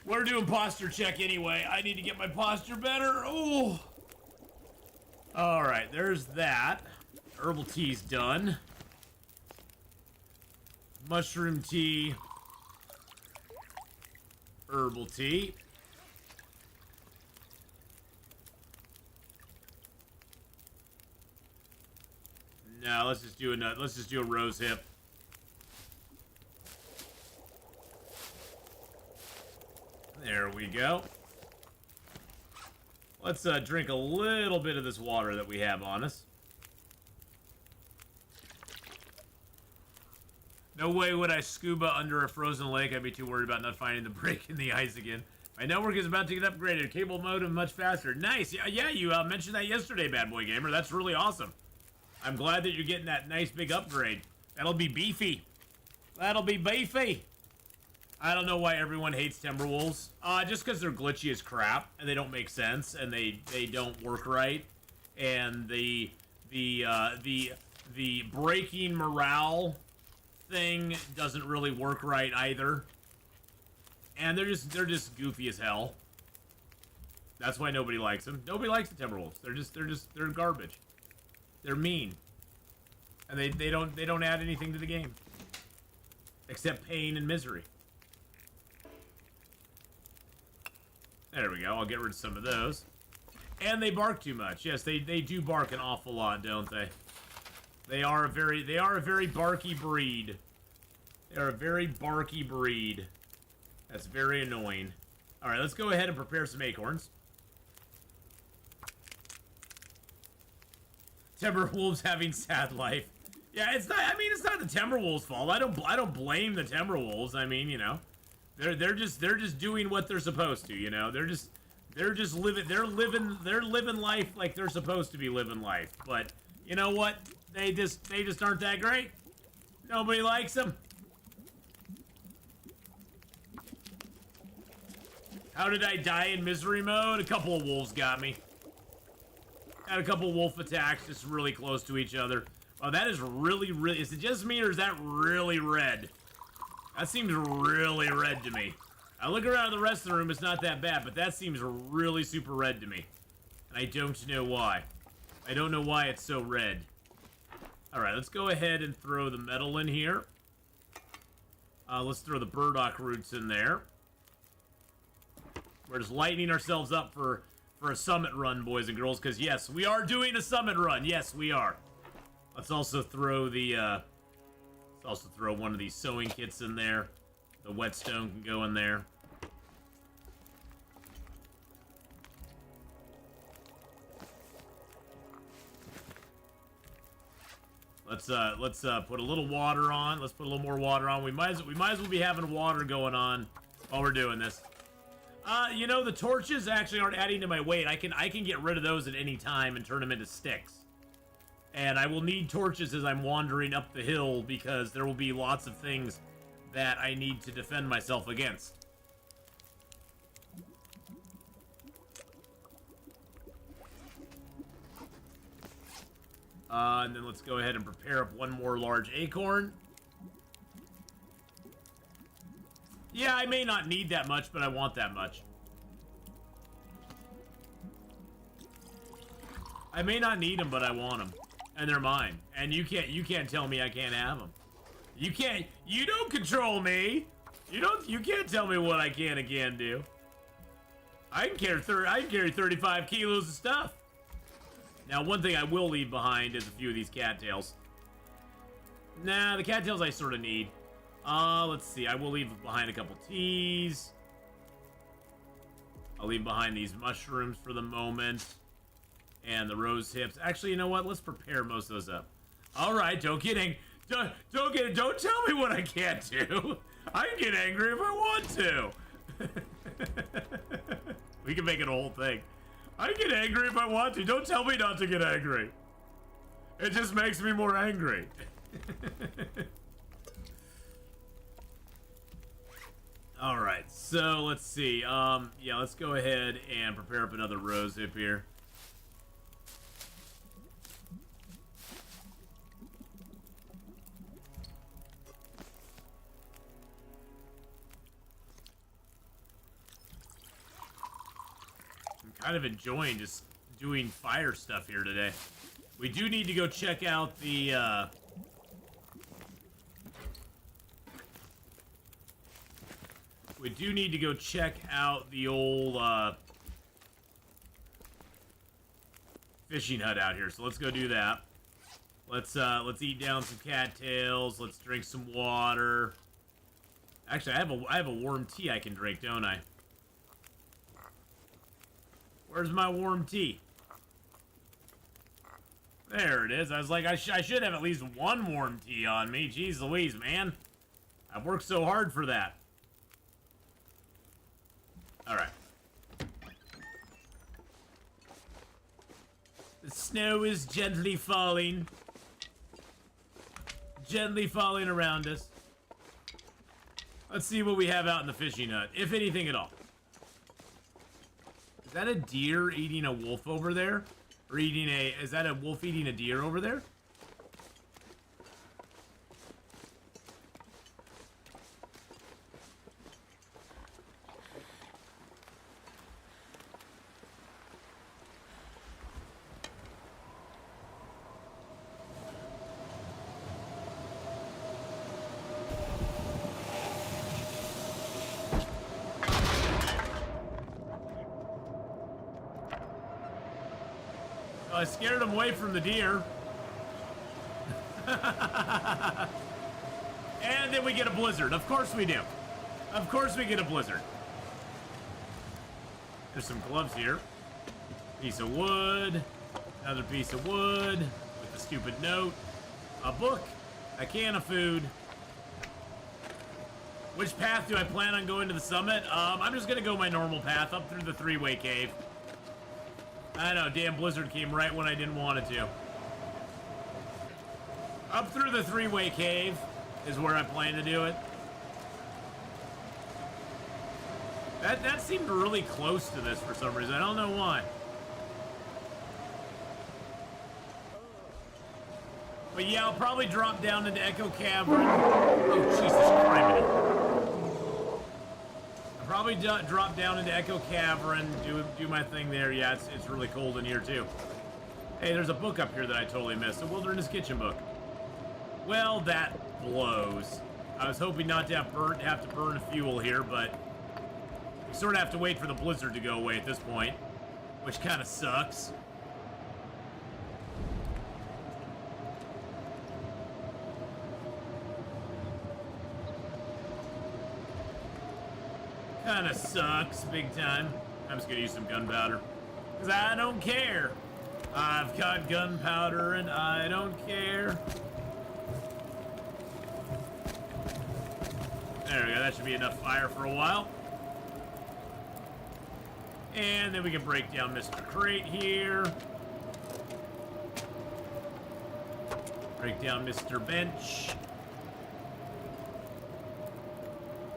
We're doing posture check anyway. I need to get my posture better. Oh. Alright, there's that. Herbal tea's done. Mushroom tea. Herbal tea. No, let's just do a rose hip. There we go. Let's drink a little bit of this water that we have on us. No way would I scuba under a frozen lake. I'd be too worried about not finding the break in the ice again. My network is about to get upgraded. Cable modem much faster. Nice. Yeah, you mentioned that yesterday, Bad Boy Gamer. That's really awesome. I'm glad that you're getting that nice big upgrade. That'll be beefy. That'll be beefy. I don't know why everyone hates Timberwolves. Just because they're glitchy as crap and they don't make sense and they don't work right, and the breaking morale thing doesn't really work right either. And they're just goofy as hell. That's why nobody likes them. Nobody likes the Timberwolves. They're garbage. They're mean. And they don't add anything to the game. Except pain and misery. There we go. I'll get rid of some of those. And they bark too much. Yes, they do bark an awful lot, don't they? They are a very barky breed. They are a very barky breed. That's very annoying. Alright, let's go ahead and prepare some acorns. Timberwolves having sad life. Yeah, it's not. I mean, it's not the Timberwolves' fault. I don't blame the Timberwolves. I mean, you know, they're just doing what they're supposed to. You know, they're just living life like they're supposed to be living life. But you know what? They just aren't that great. Nobody likes them. How did I die in misery mode? A couple of wolves got me. Had a couple wolf attacks just really close to each other. Oh, that is really, is it just me or is that really red? That seems really red to me. I look around the rest of the room, it's not that bad, but that seems really super red to me. And I don't know why. I don't know why it's so red. Alright, let's go ahead and throw the metal in here. Let's throw the burdock roots in there. We're just lightening ourselves up for a summit run, boys and girls, because yes, we are doing a summit run. Yes, we are. Let's also throw the, let's also throw one of these sewing kits in there. The whetstone can go in there. Let's put a little water on. Let's put a little more water on. We might as well be having water going on while we're doing this. You know, the torches actually aren't adding to my weight. I can get rid of those at any time and turn them into sticks. And I will need torches as I'm wandering up the hill because there will be lots of things that I need to defend myself against. And then let's go ahead and prepare up one more large acorn. Yeah, I may not need that much, but I want that much. I may not need them, but I want them. And they're mine. And you can't tell me I can't have them. You don't control me. You can't tell me what I can and can't do. I can carry 35 kilos of stuff. Now, one thing I will leave behind is a few of these cattails. Nah, the cattails I sort of need. Let's see. I will leave behind a couple teas. I'll leave behind these mushrooms for the moment. And the rose hips. Actually, you know what? Let's prepare most of those up. All right, don't tell me what I can't do. I can get angry if I want to. We can make it a whole thing. I can get angry if I want to. Don't tell me not to get angry. It just makes me more angry. All right, so let's see. Yeah, let's go ahead and prepare up another rose hip here. Kind of enjoying just doing fire stuff here today. We do need to go check out the we do need to go check out the old fishing hut out here. So let's go do that. Let's eat down some cattails. Let's drink some water. Actually, I have a warm tea I can drink, don't I? Where's my warm tea? There it is. I was like, I should have at least one warm tea on me. Jeez Louise, man. I've worked so hard for that. Alright. Snow is gently falling. Gently falling around us. Let's see what we have out in the fishing hut, if anything at all. Is that a deer eating a wolf over there? Or eating a... Is that a wolf eating a deer over there? I scared him away from the deer. And then we get a blizzard. Of course we do. Of course we get a blizzard. There's some gloves here. Piece of wood. Another piece of wood. With a stupid note. A book. A can of food. Which path do I plan on going to the summit? I'm just gonna go my normal path up through the three-way cave. I know, damn blizzard came right when I didn't want it to. Up through the three-way cave is where I plan to do it. That seemed really close to this for some reason. I don't know why. But yeah, I'll probably drop down into Echo Cavern. Oh, Jesus Christ. Probably drop down into Echo Cavern, do my thing there. Yeah, it's really cold in here too. Hey, there's a book up here that I totally missed. A Wilderness Kitchen book. Well, that blows. I was hoping not to have to burn fuel here, but we sort of have to wait for the blizzard to go away at this point, which kind of sucks. Kinda sucks, big time. I'm just gonna use some gunpowder. Because I don't care. I've got gunpowder and I don't care. There we go, that should be enough fire for a while. And then we can break down Mr. Crate here. Break down Mr. Bench.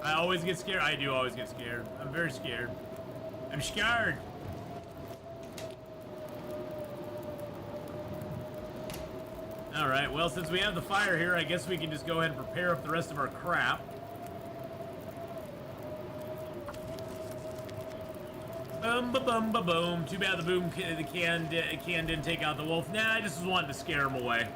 I always get scared. I do always get scared. I'm very scared. I'm scared. Alright, well, since we have the fire here, I guess we can just go ahead and prepare up the rest of our crap. Boom, ba boom, ba boom. Too bad the can didn't take out the wolf. Nah, I just was wanting to scare him away.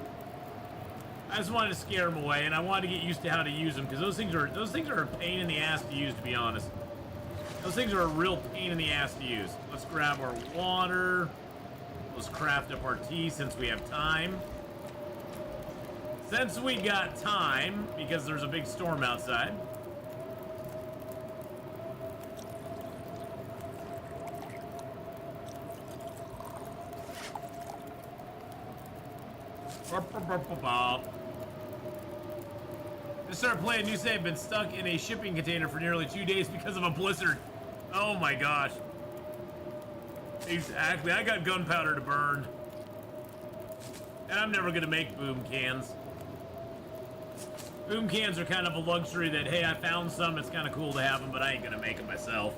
I just wanted to scare them away, and I wanted to get used to how to use them, because those things are a pain in the ass to use, to be honest. Those things are a real pain in the ass to use. Let's grab our water. Let's craft up our tea since we have time. Since we got time, because there's a big storm outside. Just started playing new save. Been stuck in a shipping container for nearly 2 days because of a blizzard. Oh my gosh. Exactly. I got gunpowder to burn. And I'm never gonna make boom cans. Boom cans are kind of a luxury that, hey, I found some, it's kind of cool to have them, but I ain't gonna make them myself.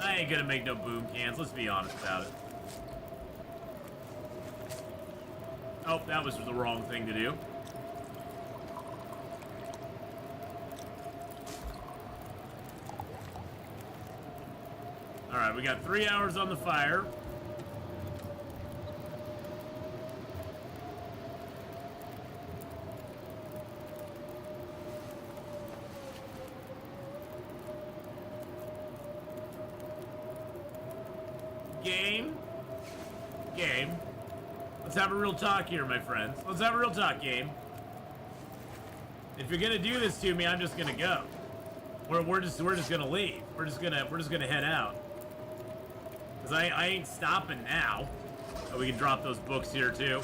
I ain't gonna make no boom cans, let's be honest about it. Oh, that was the wrong thing to do. Alright, we got 3 hours on the fire. Game. Let's have a real talk here, my friends. Let's have a real talk, game. If you're gonna do this to me, I'm just gonna go. We're just gonna leave. We're just gonna head out. Cause I ain't stopping now. So we can drop those books here too.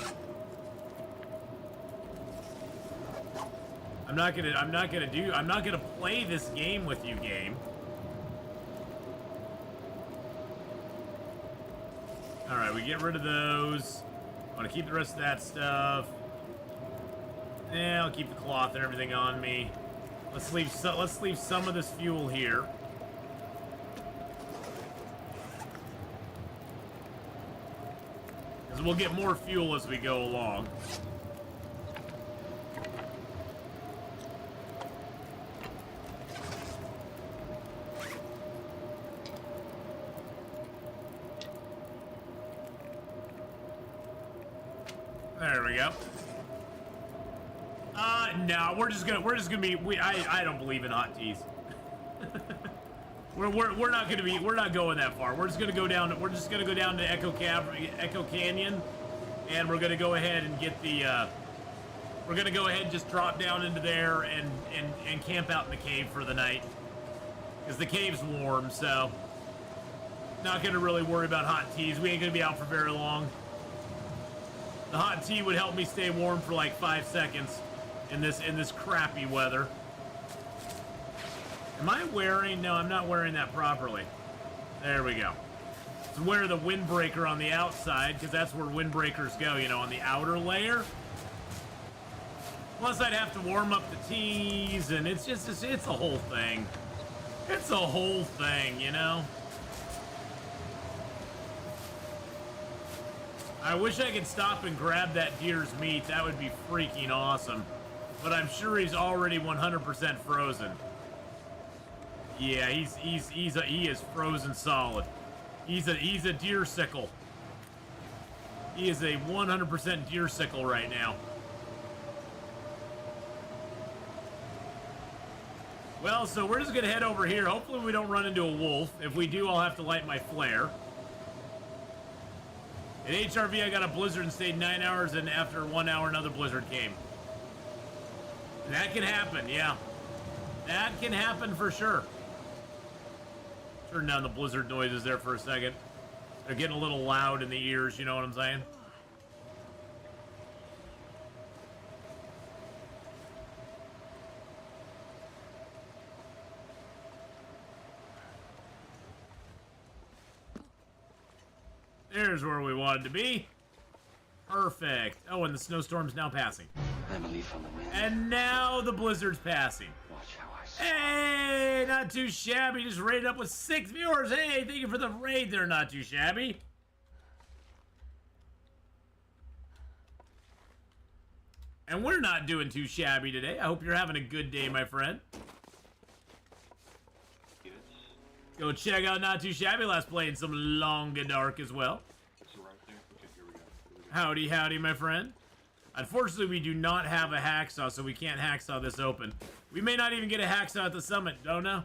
I'm not gonna play this game with you, game. Alright, we get rid of those. I want to keep the rest of that stuff. Yeah, I'll keep the cloth and everything on me. Let's leave some of this fuel here. Because we'll get more fuel as we go along. There we go. No, we're just gonna be. I don't believe in hot teas. we're not going that far. We're just gonna go down. We're just gonna go down to Echo Canyon, and we're gonna go ahead and get the. We're gonna go ahead and just drop down into there and camp out in the cave for the night, because the cave's warm. So, not gonna really worry about hot teas. We ain't gonna be out for very long. The hot tea would help me stay warm for like 5 seconds in this crappy weather. Am I wearing? No, I'm not wearing that properly. There we go. So wear the windbreaker on the outside, because that's where windbreakers go, you know, on the outer layer. Plus, I'd have to warm up the teas, and it's a whole thing. It's a whole thing, you know. I wish I could stop and grab that deer's meat. That would be freaking awesome. But I'm sure he's already 100% frozen. Yeah, he is frozen solid. He's a deer sickle. He is a 100% deer sickle right now. Well, so we're just gonna head over here. Hopefully we don't run into a wolf. If we do, I'll have to light my flare. At HRV, I got a blizzard and stayed 9 hours, and after 1 hour, another blizzard came. That can happen, yeah. That can happen for sure. Turn down the blizzard noises there for a second. They're getting a little loud in the ears, you know what I'm saying? There's where we wanted to be. Perfect. Oh, and the snowstorm's now passing. I'm a leaf on the wind. And now the blizzard's passing. Watch how I Hey, not too shabby. Just raided up with 6 viewers. Hey, thank you for the raid there, not too shabby. And we're not doing too shabby today. I hope you're having a good day, my friend. Go check out Not Too Shabby. Last playing some Longer Dark as well. Howdy, howdy, my friend. Unfortunately, we do not have a hacksaw, so we can't hacksaw this open. We may not even get a hacksaw at the summit. Don't know.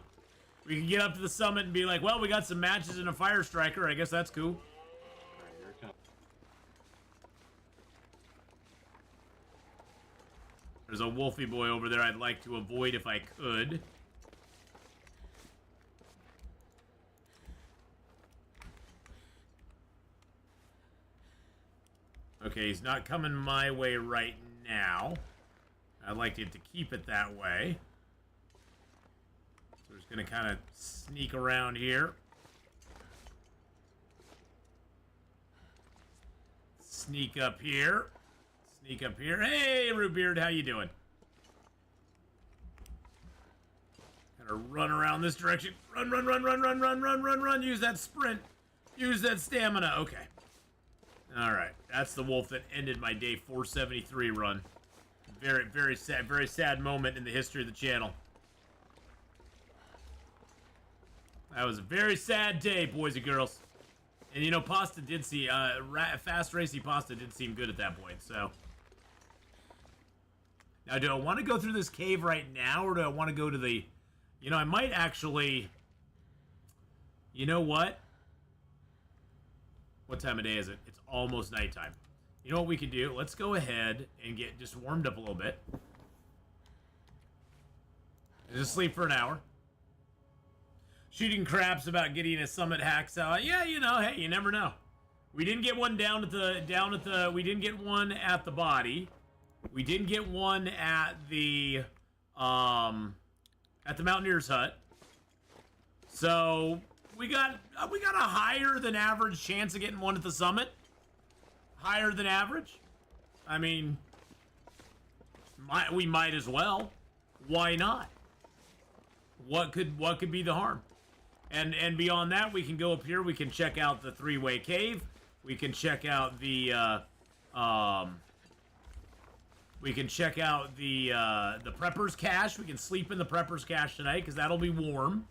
We can get up to the summit and be like, well, we got some matches and a fire striker. I guess that's cool. There's a wolfy boy over there I'd like to avoid if I could. Okay, he's not coming my way right now. I'd like it to keep it that way. So we're just going to kind of sneak around here. Sneak up here. Sneak up here. Hey, Rootbeard, how you doing? Gotta run around this direction. Run, run, run, run, run, run, run, run, run. Use that sprint. Use that stamina. Okay. Alright. That's the wolf that ended my day 473 run. Very sad moment in the history of the channel. That was a very sad day, boys and girls. And you know, Pasta did see, Fast Racy Pasta did seem good at that point, so. Now, do I want to go through this cave right now, or do I want to go to the... You know, I might actually... You know what? What time of day is it? It's almost nighttime. You know what we can do? Let's go ahead and get just warmed up a little bit. Just sleep for an hour. Shooting craps about getting a summit hacksaw. Yeah, you know, hey, you never know. We didn't get one we didn't get one at the body. We didn't get one at the Mountaineer's Hut. So we got a higher than average chance of getting one at the summit. higher than average? I mean, we might as well. Why not? What could be the harm? And beyond that, we can go up here. We can check out the three-way cave. We can check out the prepper's cache. We can sleep in the prepper's cache tonight because that'll be warm.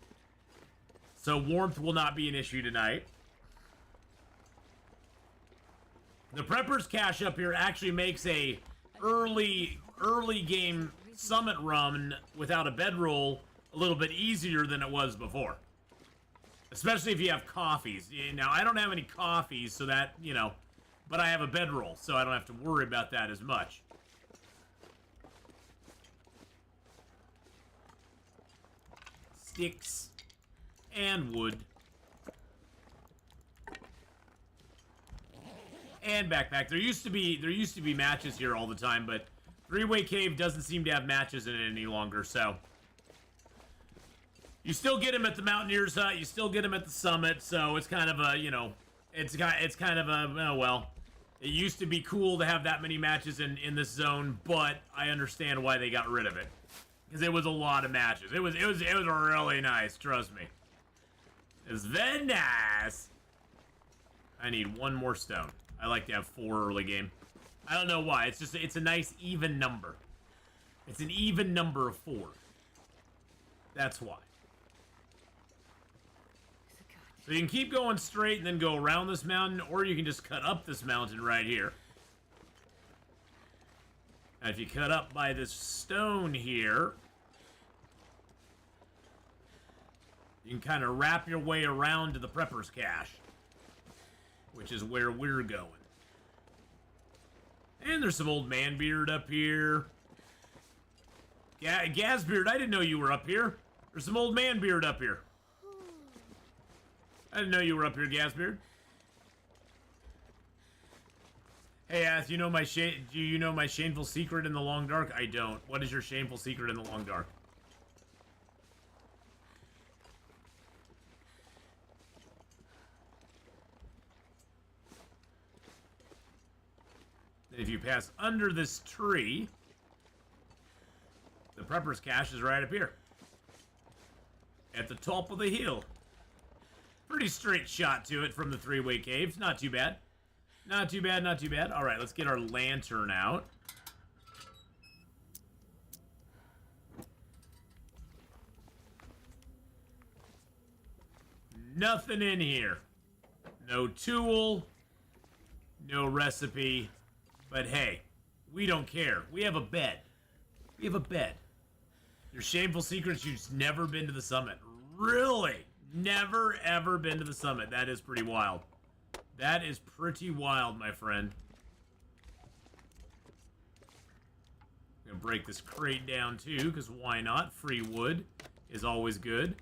So warmth will not be an issue tonight. The prepper's cache up here actually makes a early game summit run without a bedroll a little bit easier than it was before. Especially if you have coffees. Now, I don't have any coffees, so that, you know, but I have a bedroll, so I don't have to worry about that as much. Sticks and wood. And backpack. There used to be matches here all the time, but three-way cave doesn't seem to have matches in it any longer, so you still get them at the Mountaineers Hut, you still get them at the Summit, so it's kind of a, you know, it's kind of a, oh, well, it used to be cool to have that many matches in this zone, but I understand why they got rid of it. Because it was a lot of matches. It was really nice, trust me. It was very nice. I need one more stone. I like to have 4 early game. I don't know why. It's a nice even number. It's an even number of 4. That's why. So you can keep going straight and then go around this mountain, or you can just cut up this mountain right here. Now if you cut up by this stone here, you can kind of wrap your way around to the prepper's cache, which is where we're going. And there's some old man beard up here. Gazbeard, I didn't know you were up here. There's some old man beard up here. I didn't know you were up here, Gazbeard. Hey, Ath, do you know my shameful secret in the long dark? I don't. What is your shameful secret in the long dark? If you pass under this tree, the prepper's cache is right up here. At the top of the hill. Pretty straight shot to it from the three-way caves. Not too bad. Not too bad, not too bad. Alright, let's get our lantern out. Nothing in here. No tool. No recipe. But hey, we don't care. We have a bed. We have a bed. Your shameful secret's you've never been to the summit. Really? Never, ever been to the summit. That is pretty wild. That is pretty wild, my friend. I'm going to break this crate down, too, because why not? Free wood is always good.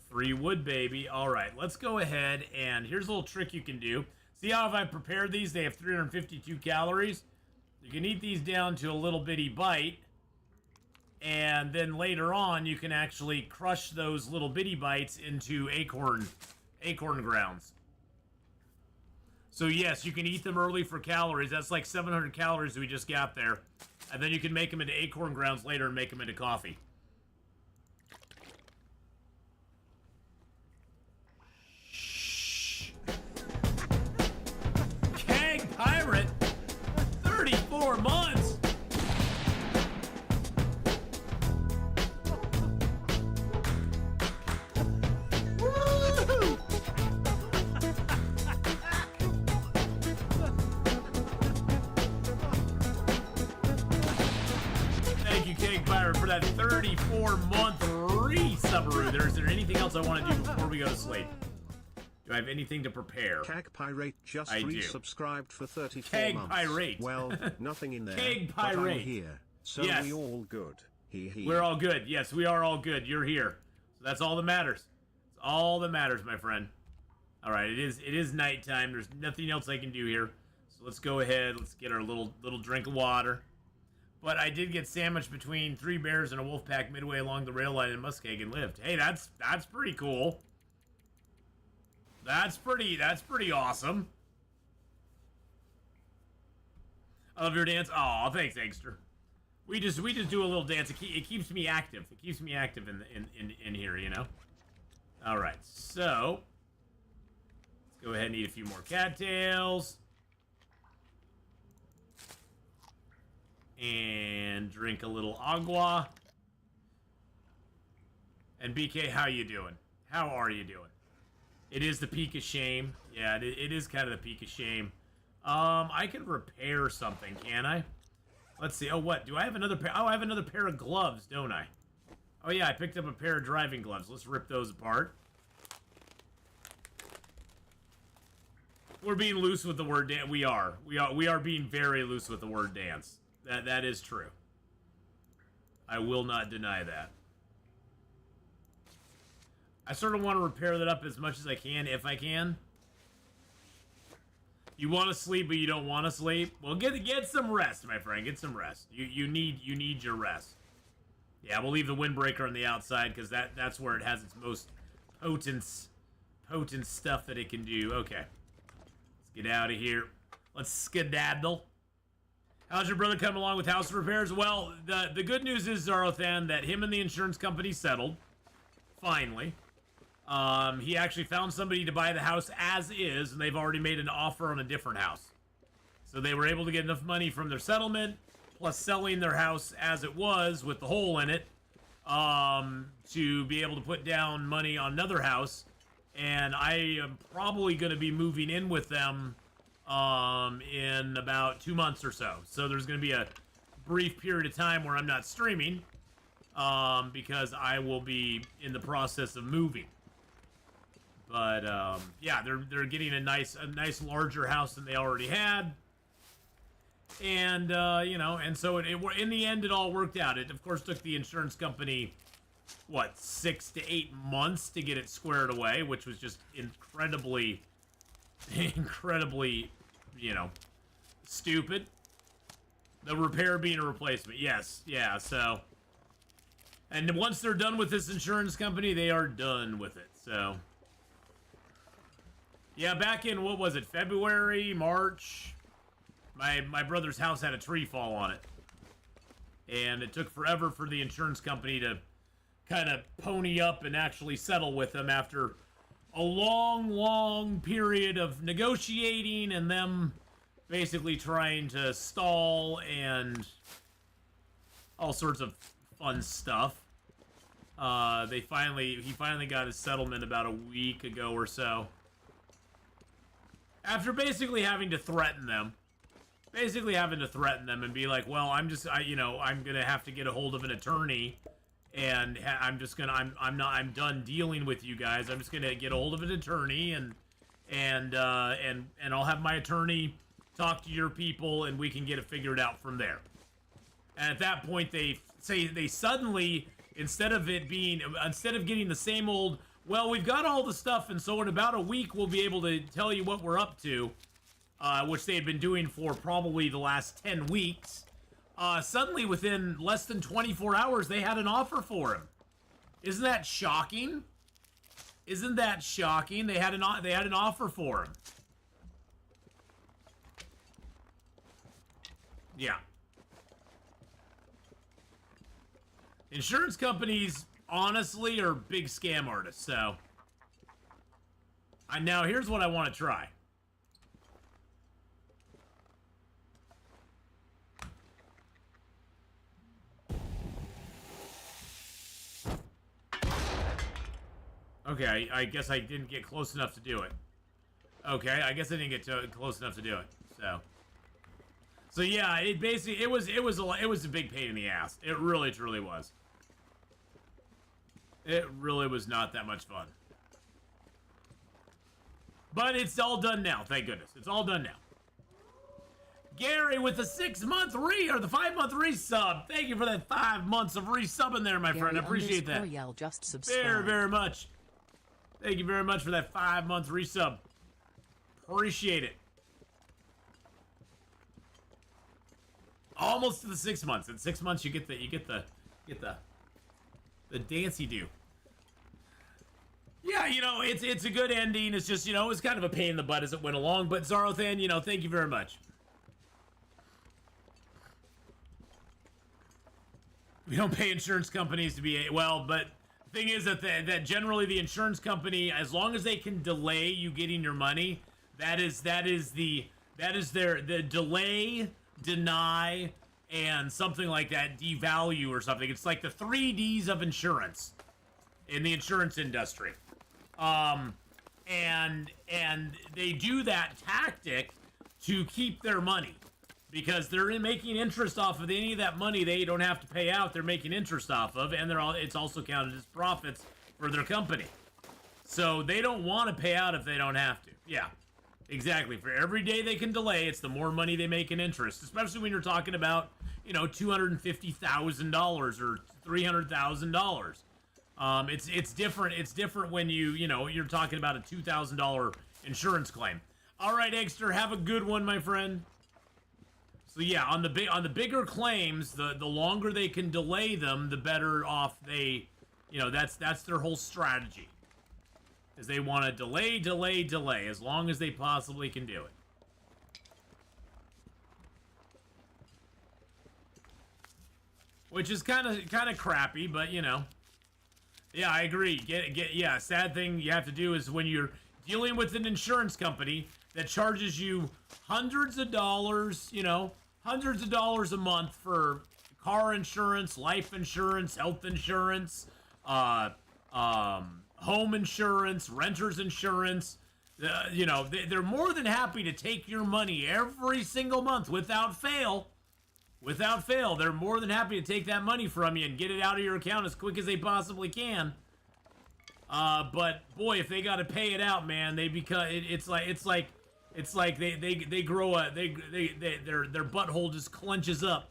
Free wood, baby. All right, let's go ahead, and here's a little trick you can do. See how if I prepared these, they have 352 calories? You can eat these down to a little bitty bite, and then later on, you can actually crush those little bitty bites into acorn grounds. So yes, you can eat them early for calories. That's like 700 calories we just got there. And then you can make them into acorn grounds later and make them into coffee. Shh. Keg Pirate? 34 months? For that 34-month resubberoo. Is there anything else I want to do before we go to sleep? Do I have anything to prepare? Keg Pirate just resubscribed for 34 Keg months. Pirate. Well, nothing in there. Keg But I'm Pirate. here. So yes. we all good. We're all good. Yes, we are all good. You're here. So that's all that matters. It's all that matters, my friend. All right, it is nighttime. There's nothing else I can do here. So let's go ahead. Let's get our little drink of water. But I did get sandwiched between 3 bears and a wolf pack midway along the rail line in Muskeg and lived. Hey, that's pretty cool. That's pretty awesome. I love your dance. Oh, thanks, Angster. We just do a little dance. It keeps me active. It keeps me active in here, you know. All right, so let's go ahead and eat a few more cattails and drink a little agua. And BK, how you doing? How are you doing? It is the peak of shame. Yeah, it is kind of the peak of shame. I can repair something, can I? Let's see. Oh, what? Do I have another pair? Oh, I have another pair of gloves, don't I? Oh, yeah, I picked up a pair of driving gloves. Let's rip those apart. We're being loose with the word dance. We are being very loose with the word dance. That is true. I will not deny that. I sort of want to repair that up as much as I can, if I can. You want to sleep, but you don't want to sleep? Well, get some rest, my friend. Get some rest. You need your rest. Yeah, we'll leave the windbreaker on the outside because that's where it has its most potent stuff that it can do. Okay, let's get out of here. Let's skedaddle. How's your brother coming along with house repairs? Well, the good news is, Zarothan, that him and the insurance company settled. Finally. He actually found somebody to buy the house as is, and they've already made an offer on a different house. So they were able to get enough money from their settlement, plus selling their house as it was with the hole in it, to be able to put down money on another house. And I am probably going to be moving in with them in about 2 months or so. So there's going to be a brief period of time where I'm not streaming, because I will be in the process of moving. But yeah, they're getting a nice larger house than they already had, and you know, and so in the end it all worked out. It of course took the insurance company what 6 to 8 months to get it squared away, which was just incredibly, you know, stupid. The repair being a replacement, yes, yeah. So, and once they're done with this insurance company, they are done with it. So. Yeah, back in, what was it, February, March, my brother's house had a tree fall on it. And it took forever for the insurance company to kind of pony up and actually settle with them after a long period of negotiating and them basically trying to stall and all sorts of fun stuff. He finally got his settlement about a week ago or so. After basically having to threaten them and be like, well, I'm gonna have to get a hold of an attorney, and I'm done dealing with you guys. I'm just gonna get a hold of an attorney, and I'll have my attorney talk to your people, and we can get it figured out from there. And at that point, they suddenly, instead of getting the same old, well, we've got all the stuff, and so in about a week we'll be able to tell you what we're up to, which they had been doing for probably the last 10 weeks. Suddenly, within less than 24 hours, they had an offer for him. Isn't that shocking? Isn't that shocking? They had an offer for him. Yeah. Insurance companies, honestly, are big scam artists, so. Now, here's what I want to try. Okay, I guess I didn't get close enough to do it. Okay, I guess I didn't get close enough to do it, so. So yeah, it basically, it was a big pain in the ass. It really, truly was. It really was not that much fun. But it's all done now, thank goodness. It's all done now. Gary with the 6-month or the 5-month resub. Thank you for that 5 months of resubbing there, my friend. I appreciate that. Just subscribe. Very, very much. Thank you very much for that 5-month resub. Appreciate it. Almost to the 6 months. In 6 months, you get the dancey do. Yeah, you know, it's a good ending. It's just, you know, it was kind of a pain in the butt as it went along. But Zarothan, you know, thank you very much. We don't pay insurance companies to be well, but the thing is that that generally the insurance company, as long as they can delay you getting your money, that is their the delay, deny, and something like that, devalue or something. It's like the 3Ds of insurance in the insurance industry. And they do that tactic to keep their money because they're making interest off of any of that money they don't have to pay out. They're making interest off of, and it's also counted as profits for their company. So they don't want to pay out if they don't have to. Yeah, exactly. For every day they can delay, it's the more money they make in interest, especially when you're talking about, $250,000 or $300,000. It's different. It's different when you're talking about a $2,000 insurance claim. All right, Eggster, have a good one, my friend. So yeah, on the bigger claims, the longer they can delay them, the better off they, that's their whole strategy. Is they want to delay as long as they possibly can do it. Which is kind of crappy, but yeah, I agree. Yeah, sad thing you have to do is when you're dealing with an insurance company that charges you hundreds of dollars a month for car insurance, life insurance, health insurance, home insurance, renter's insurance. They're more than happy to take your money every single month without fail. Without fail, they're more than happy to take that money from you and get it out of your account as quick as they possibly can. But boy, if they got to pay it out, man, they become it's like they grow their butthole just clenches up.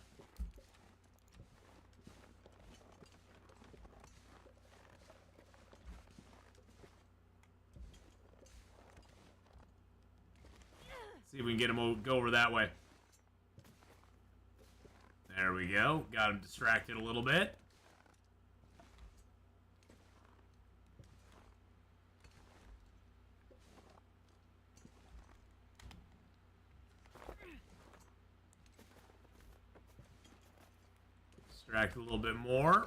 See if we can get him go over that way. There we go. Got him distracted a little bit. Distract a little bit more.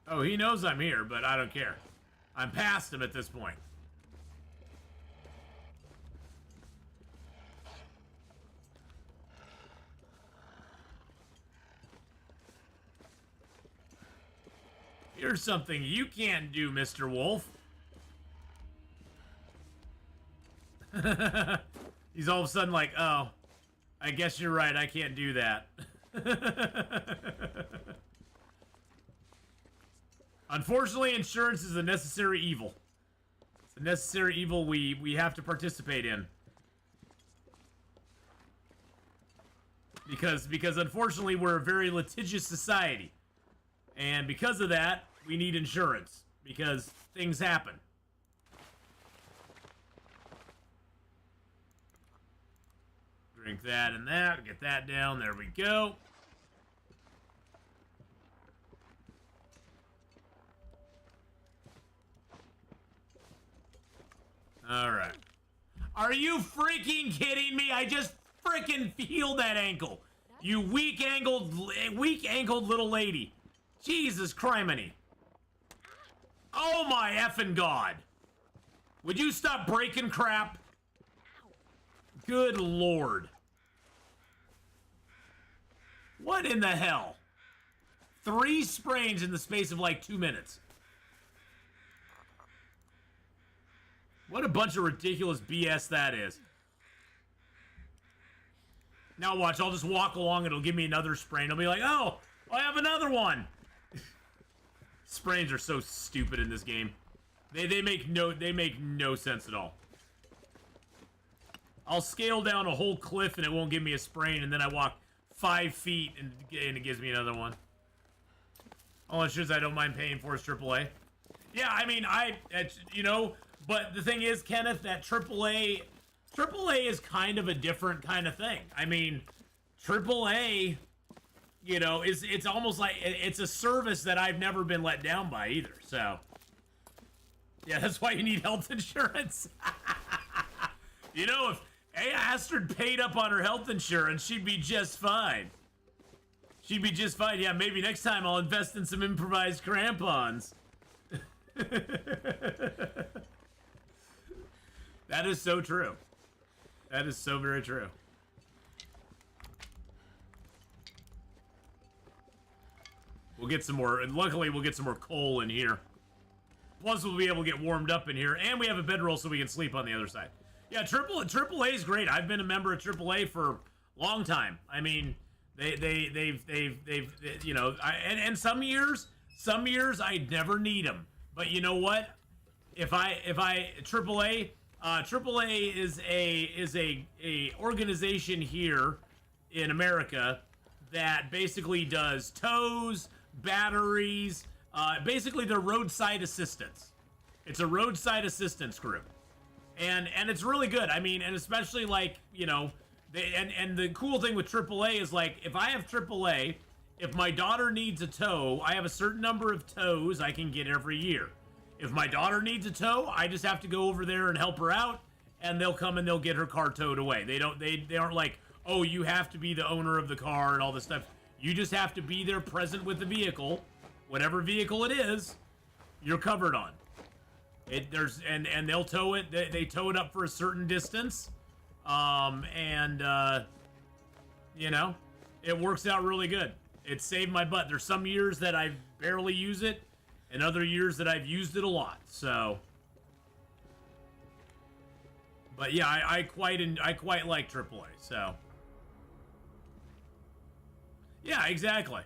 Oh, he knows I'm here, but I don't care. I'm past him at this point. Here's something you can't do, Mr. Wolf. He's all of a sudden like, oh, I guess you're right, I can't do that. Unfortunately, insurance is a necessary evil. It's a necessary evil we have to participate in. Because unfortunately, we're a very litigious society. And because of that, we need insurance. Because things happen. Drink that and that. Get that down. There we go. Alright. Are you freaking kidding me? I just freaking feel that ankle. You weak-ankled little lady. Jesus criminy. Oh my effing God. Would you stop breaking crap? Good Lord. What in the hell? 3 sprains in the space of like 2 minutes. What a bunch of ridiculous BS that is. Now watch, I'll just walk along and it'll give me another sprain. I'll be like, oh, I have another one. Sprains are so stupid in this game. They make no sense at all. I'll scale down a whole cliff and it won't give me a sprain, and then I walk 5 feet and it gives me another one. All it shows I don't mind paying for is AAA. Yeah, I mean, but the thing is, Kenneth, that AAA is kind of a different kind of thing. I mean, AAA, you know, it's almost like it's a service that I've never been let down by either. So, yeah, that's why you need health insurance. You know, if Astrid paid up on her health insurance, she'd be just fine. She'd be just fine. Yeah, maybe next time I'll invest in some improvised crampons. That is so true. That is so very true. We'll get some more, and luckily we'll get some more coal in here. Plus we'll be able to get warmed up in here, and we have a bedroll so we can sleep on the other side. Yeah, AAA is great. I've been a member of AAA for a long time. I mean, they've you know, and some years I never need them. But you know what? If AAA is a organization here in America that basically does tows, batteries, basically they're roadside assistance. It's a roadside assistance group. And it's really good. I mean, and especially like, you know, and the cool thing with AAA is like, if I have AAA, if my daughter needs a tow, I have a certain number of tows I can get every year. If my daughter needs a tow, I just have to go over there and help her out, and they'll come and they'll get her car towed away. They aren't like, oh, you have to be the owner of the car and all this stuff. You just have to be there present with the vehicle, whatever vehicle it is, you're covered on. And they'll tow it. They tow it up for a certain distance, you know, it works out really good. It saved my butt. There's some years that I barely use it, and other years that I've used it a lot. So, but yeah, I quite like AAA. So, yeah, exactly.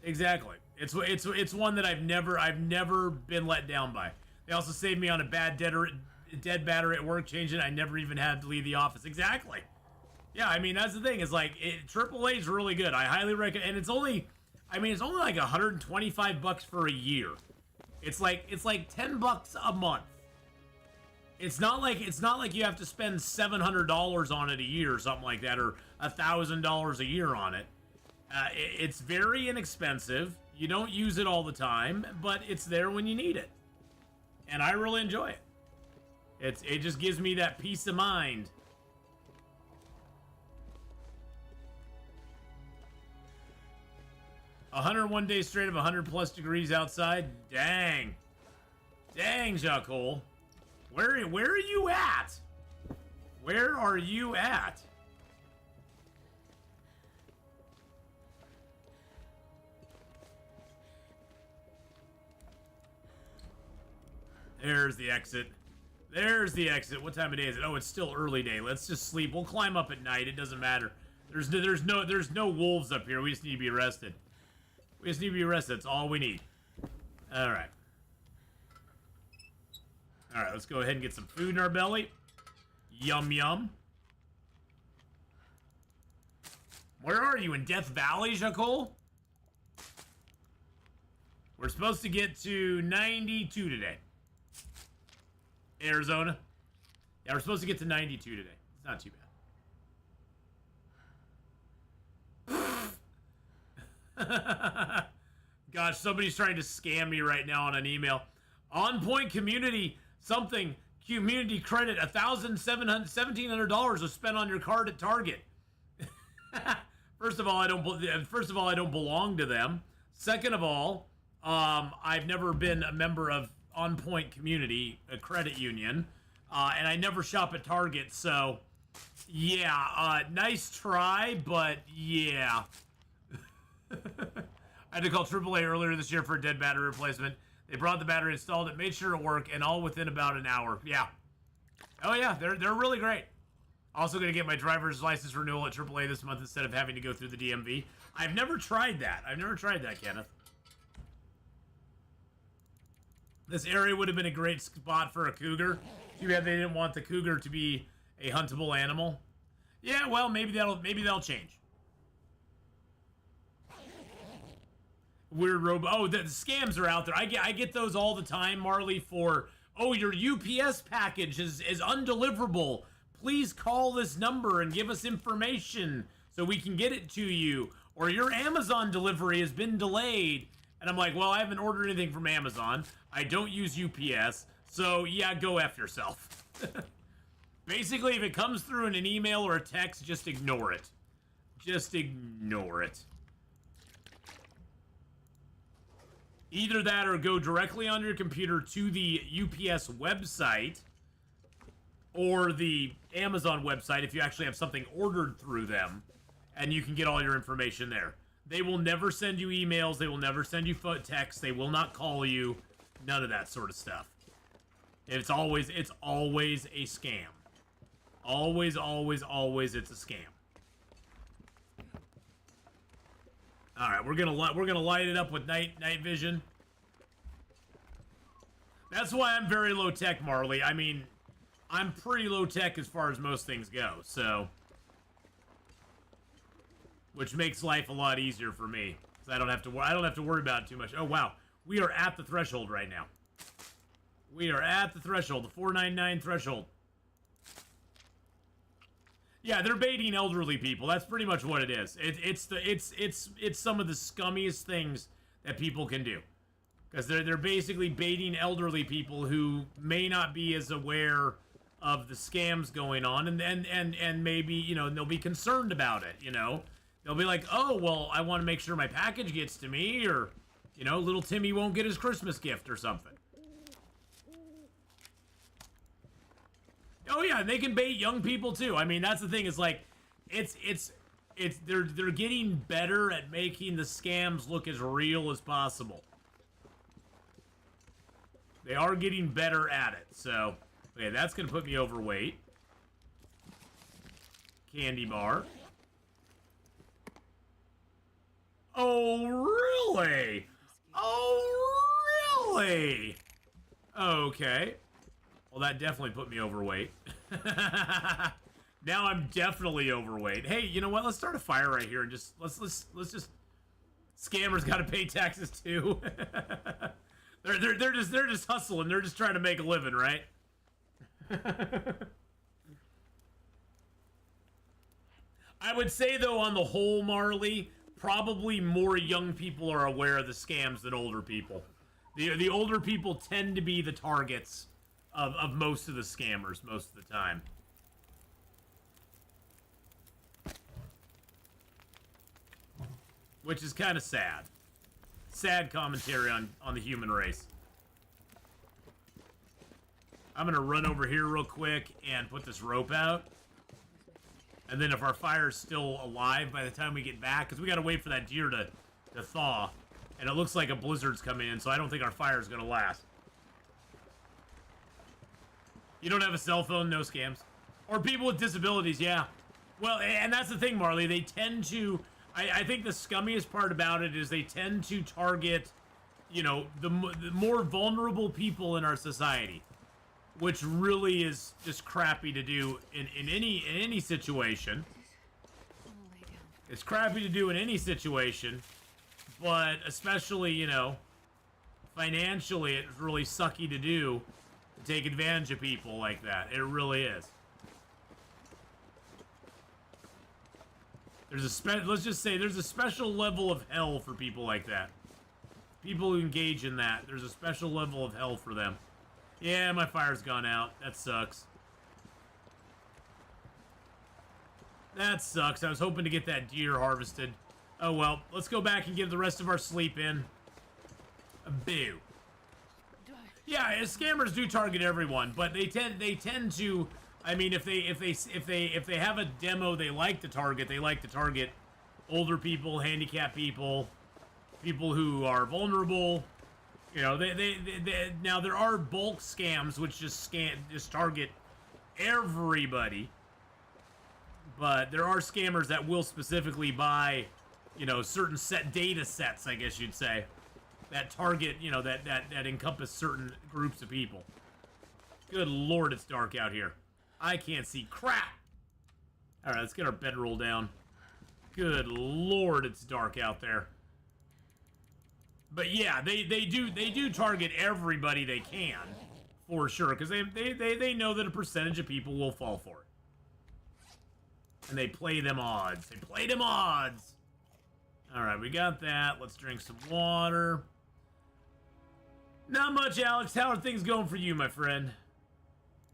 It's one that I've never been let down by. They also saved me on a bad dead battery at work, changing it. I never even had to leave the office. Exactly. Yeah, I mean, that's the thing. Is like, AAA is really good. I highly recommend, and it's only like $125 for a year. It's like $10 a month. It's not like you have to spend $700 on it a year or something like that, or $1,000 a year on it. It's very inexpensive. You don't use it all the time, but it's there when you need it. And I really enjoy it. It just gives me that peace of mind. A 101 days straight of 100+ degrees outside. Dang, Jacole. Where are you at? Where are you at? There's the exit. There's the exit. What time of day is it? Oh, it's still early day. Let's just sleep. We'll climb up at night. It doesn't matter. There's no wolves up here. We just need to be arrested. That's all we need. All right. All right, let's go ahead and get some food in our belly. Yum, yum. Where are you, in Death Valley, Jacole? We're supposed to get to 92 today. Arizona. Yeah, we're supposed to get to 92 today. It's not too bad. Gosh, somebody's trying to scam me right now on an email. On Point Community, community credit, $1,700 was spent on your card at Target. First of all, I don't belong to them. Second of all, I've never been a member of On Point Community, a credit union, and I never shop at Target. So, yeah, nice try, but yeah. I had to call AAA earlier this year for a dead battery replacement. They brought the battery, installed it, made sure it worked, and all within about an hour. Yeah. Oh yeah, they're really great. Also going to get my driver's license renewal at AAA this month instead of having to go through the DMV. I've never tried that. Kenneth. This area would have been a great spot for a cougar. Too bad they didn't want the cougar to be a huntable animal. Yeah, well, maybe that'll change. Weird oh, the scams are out there. I get those all the time, Marley, for, oh, your UPS package is undeliverable. Please call this number and give us information so we can get it to you. Or your Amazon delivery has been delayed. And I'm like, well, I haven't ordered anything from Amazon. I don't use UPS. So, yeah, go F yourself. Basically, if it comes through in an email or a text, just ignore it. Just ignore it. Either that or go directly on your computer to the UPS website or the Amazon website if you actually have something ordered through them, and you can get all your information there. They will never send you emails. They will never send you texts. They will not call you. None of that sort of stuff. It's always a scam. Always, always, always, it's a scam. All right, we're gonna light it up with night vision. That's why I'm very low tech, Marley. I mean, I'm pretty low tech as far as most things go, so, which makes life a lot easier for me, because I don't have to worry about it too much. Oh wow, we are at the threshold right now. We are at the threshold, the 499 threshold. Yeah, they're baiting elderly people. That's pretty much what it is. It's some of the scummiest things that people can do, because they're basically baiting elderly people who may not be as aware of the scams going on, and maybe, you know, they'll be concerned about it. You know, they'll be like, oh well, I want to make sure my package gets to me, or, you know, little Timmy won't get his Christmas gift or something. Oh yeah, they can bait young people too. I mean, that's the thing. Is like, they're getting better at making the scams look as real as possible. They are getting better at it. So, okay, that's gonna put me overweight. Candy bar. Oh really? Oh really? Okay. Well, that definitely put me overweight. Now I'm definitely overweight. Hey, you know what? Let's start a fire right here and just let's just. Scammers got to pay taxes too. they're just hustling. They're just trying to make a living, right? I would say though, on the whole, Marley, probably more young people are aware of the scams than older people. The older people tend to be the targets of most of the scammers most of the time. Which is kind of sad. Sad commentary on the human race. I'm going to run over here real quick and put this rope out. And then if our fire's still alive by the time we get back, because we got to wait for that deer to thaw. And it looks like a blizzard's coming in, so I don't think our fire's going to last. You don't have a cell phone, no scams. Or people with disabilities, yeah. Well, and that's the thing, Marley. They tend to... I think the scummiest part about it is they tend to target, you know, the more vulnerable people in our society. Which really is just crappy to do in any situation. It's crappy to do in any situation. But especially, you know, financially, it's really sucky to do. To take advantage of people like that. It really is. Let's just say there's a special level of hell for people like that. People who engage in that, there's a special level of hell for them. Yeah, my fire's gone out. That sucks. That sucks. I was hoping to get that deer harvested. Oh well, let's go back and get the rest of our sleep in. Boo. Yeah, scammers do target everyone, but they tend to. I mean, if they have a demo they like to target, they like to target older people, handicapped people, people who are vulnerable. You know, now there are bulk scams which just target everybody, but there are scammers that will specifically buy, you know, certain data sets, I guess you'd say. That target, you know, that encompass certain groups of people. Good lord, it's dark out here. I can't see crap. All right, let's get our bedroll down. Good lord, it's dark out there. But yeah, they do target everybody they can, for sure, because they know that a percentage of people will fall for it. And they play them odds. They play them odds. All right, we got that. Let's drink some water. Not much, Alex. How are things going for you, my friend?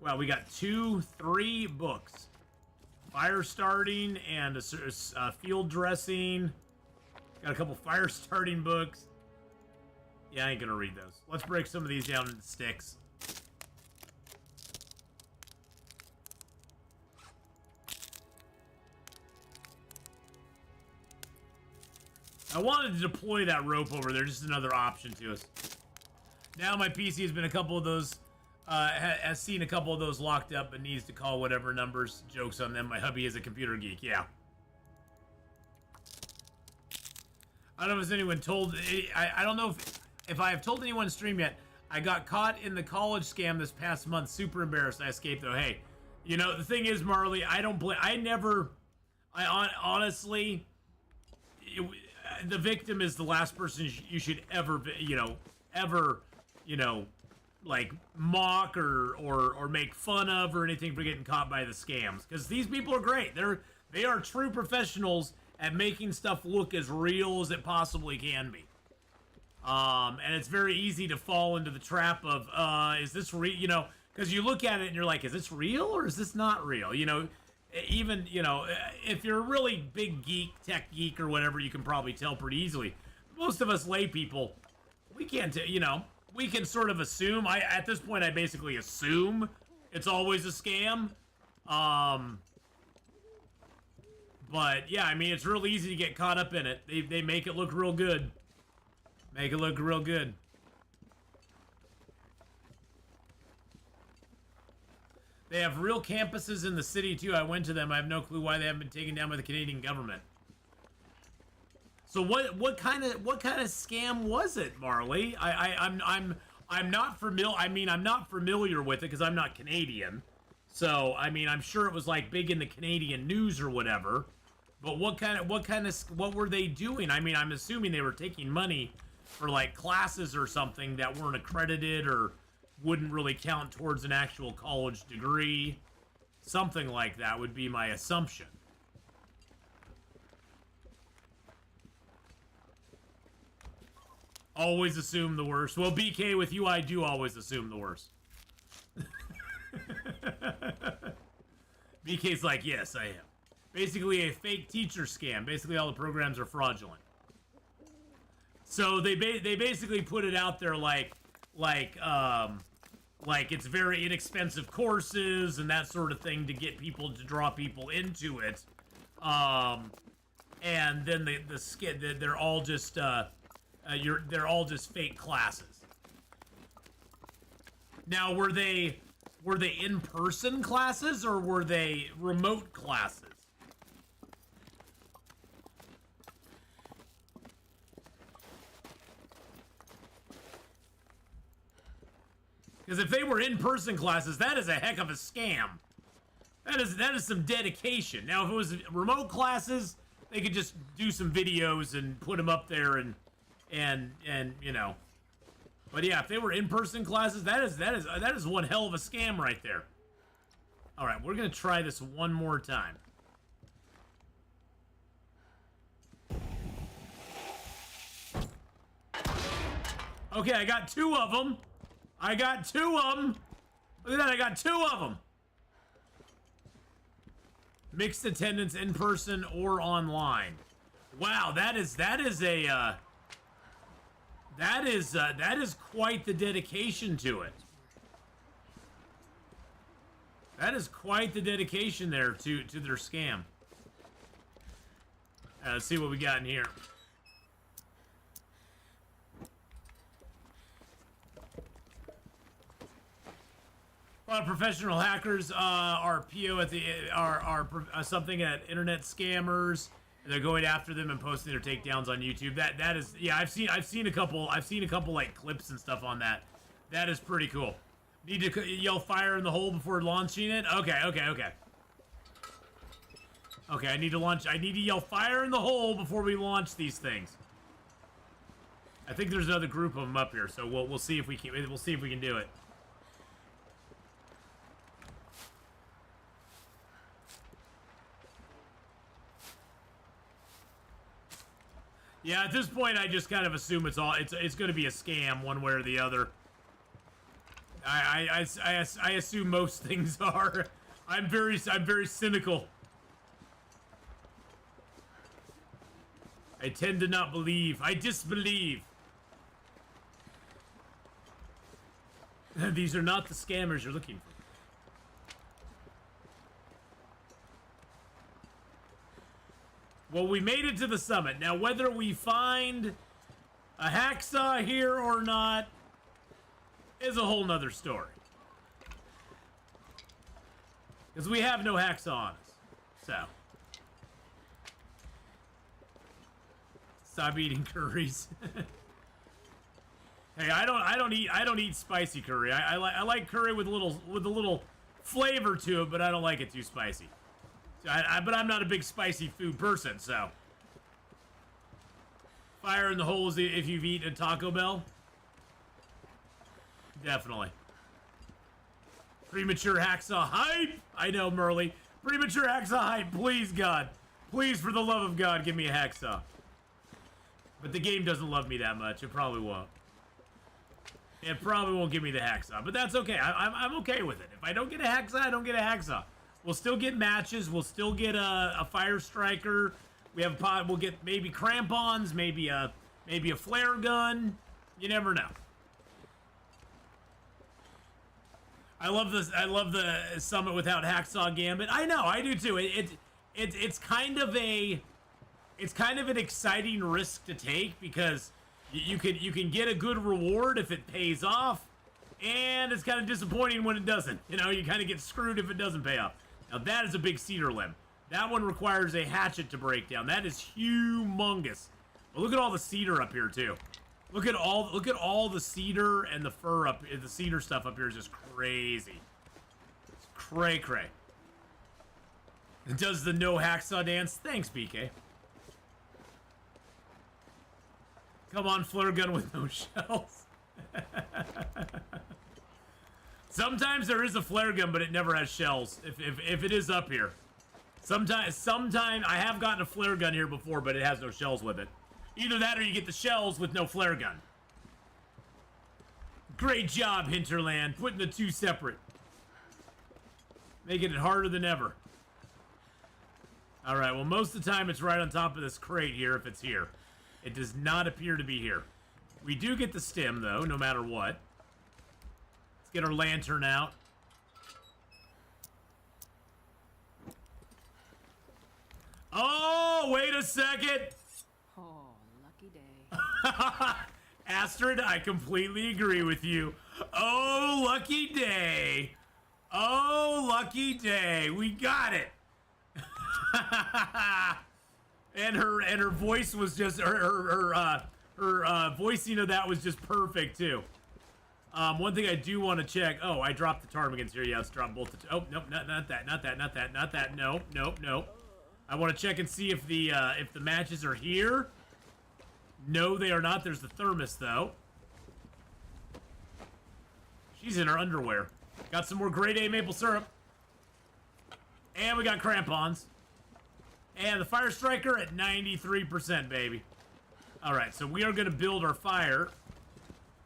Well, we got 3 books. Fire starting and a field dressing. Got a couple fire starting books. Yeah, I ain't gonna read those. Let's break some of these down into sticks. I wanted to deploy that rope over there, just another option to us. Now my PC has been a couple of those, has seen a couple of those locked up and needs to call whatever numbers. Jokes on them. My hubby is a computer geek. Yeah. I don't know if anyone told. I don't know if I have told anyone in stream yet. I got caught in the college scam this past month. Super embarrassed. I escaped though. Hey, you know the thing is, Marley, I don't blame. Honestly, the victim is the last person you should ever, like mock or make fun of or anything for getting caught by the scams. Because these people are great. They are true professionals at making stuff look as real as it possibly can be. And it's very easy to fall into the trap of, is this real? You know, because you look at it and you're like, is this real or is this not real? You know, even, if you're a really big geek, tech geek or whatever, you can probably tell pretty easily. Most of us lay people, we can't, we can sort of assume. At this point, I basically assume it's always a scam. But yeah, I mean, it's real easy to get caught up in it. They make it look real good. Make it look real good. They have real campuses in the city too. I went to them. I have no clue why they haven't been taken down by the Canadian government. So what kind of scam was it, Marley? I'm not familiar. I mean, I'm not familiar with it because I'm not Canadian. So I mean, I'm sure it was like big in the Canadian news or whatever. But what were they doing? I mean, I'm assuming they were taking money for like classes or something that weren't accredited or wouldn't really count towards an actual college degree. Something like that would be my assumption. Always assume the worst. Well, BK, with you, I do always assume the worst. BK's like, yes, I am. Basically a fake teacher scam. Basically all the programs are fraudulent. So they basically put it out there like it's very inexpensive courses and that sort of thing to get people to draw people into it. And then they're all just they're all just fake classes. Now, were they in-person classes or were they remote classes? Because if they were in-person classes, that is a heck of a scam. That is some dedication. Now, if it was remote classes, they could just do some videos and put them up there and you know. But yeah, if they were in-person classes, that is one hell of a scam right there. All right, we're gonna try this one more time. Okay, I got 2 of them. I got 2 of them. Look at that, I got 2 of them. Mixed attendance in person or online. Wow, that is quite the dedication to it. That is quite the dedication there to their scam. Let's see what we got in here. A lot of professional hackers are PO at are something at internet scammers. They're going after them and posting their takedowns on YouTube. That is, yeah, I've seen a couple like clips and stuff on that. That is pretty cool. Need to yell fire in the hole before launching it. Okay. Okay, I need to yell fire in the hole before we launch these things. I think there's another group of them up here, so we'll see if we can do it. Yeah, at this point, I just kind of assume it's going to be a scam one way or the other. I assume most things are. I'm very cynical. I tend to not believe. I disbelieve. These are not the scammers you're looking for. Well, we made it to the summit. Now, whether we find a hacksaw here or not is a whole nother story. Because we have no hacksaw on us. So. Stop eating curries. Hey, I don't eat spicy curry. I like curry with a little flavor to it, but I don't like it too spicy. But I'm not a big spicy food person, so. Fire in the holes if you've eaten a Taco Bell. Definitely. Premature hacksaw hype! I know, Merly. Premature hacksaw hype, please, God. Please, for the love of God, give me a hacksaw. But the game doesn't love me that much. It probably won't. It probably won't give me the hacksaw, but that's okay. I'm okay with it. If I don't get a hacksaw, I don't get a hacksaw. We'll still get matches. We'll still get a fire striker. We'll get maybe crampons, maybe a flare gun. You never know. I love this. I love the summit without hacksaw gambit. I know, I do too. It's kind of an exciting risk to take because you can get a good reward if it pays off, and it's kind of disappointing when it doesn't. You know, you kind of get screwed if it doesn't pay off. Now that is a big cedar limb. That one requires a hatchet to break down. That is humongous. But look at all the cedar up here too. Look at all the cedar and the fir up. The cedar stuff up here is just crazy. It's cray. It does the no hacksaw dance. Thanks, BK. Come on, flare gun with no shells. Sometimes there is a flare gun, but it never has shells. If it is up here. Sometimes I have gotten a flare gun here before, but it has no shells with it. Either that or you get the shells with no flare gun. Great job, Hinterland. Putting the two separate. Making it harder than ever. Alright, well, most of the time it's right on top of this crate here if it's here. It does not appear to be here. We do get the stem, though, no matter what. Let's get our lantern out. Oh, wait a second! Oh, lucky day. Astrid, I completely agree with you. Oh, lucky day. Oh, lucky day. We got it. and her voice was just her voicing of that was just perfect too. One thing I do want to check. Oh, I dropped the ptarmigans here. Yes, drop both the. Oh, nope, not that. Nope. I want to check and see if the matches are here. No, they are not. There's the thermos though. She's in her underwear. Got some more grade A maple syrup. And we got crampons. And the fire striker at 93%, baby. Alright, so we are going to build our fire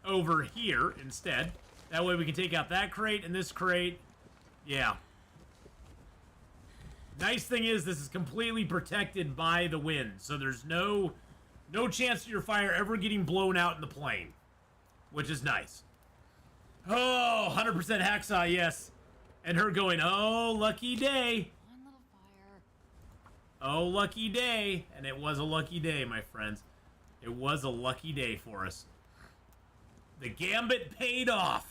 over here instead. That way we can take out that crate and this crate. Yeah. Nice thing is this is completely protected by the wind. So there's no chance of your fire ever getting blown out in the plane. Which is nice. Oh, 100% hacksaw, yes. And her going, oh, lucky day. One little fire. Oh, lucky day. And it was a lucky day, my friends. It was a lucky day for us. The gambit paid off.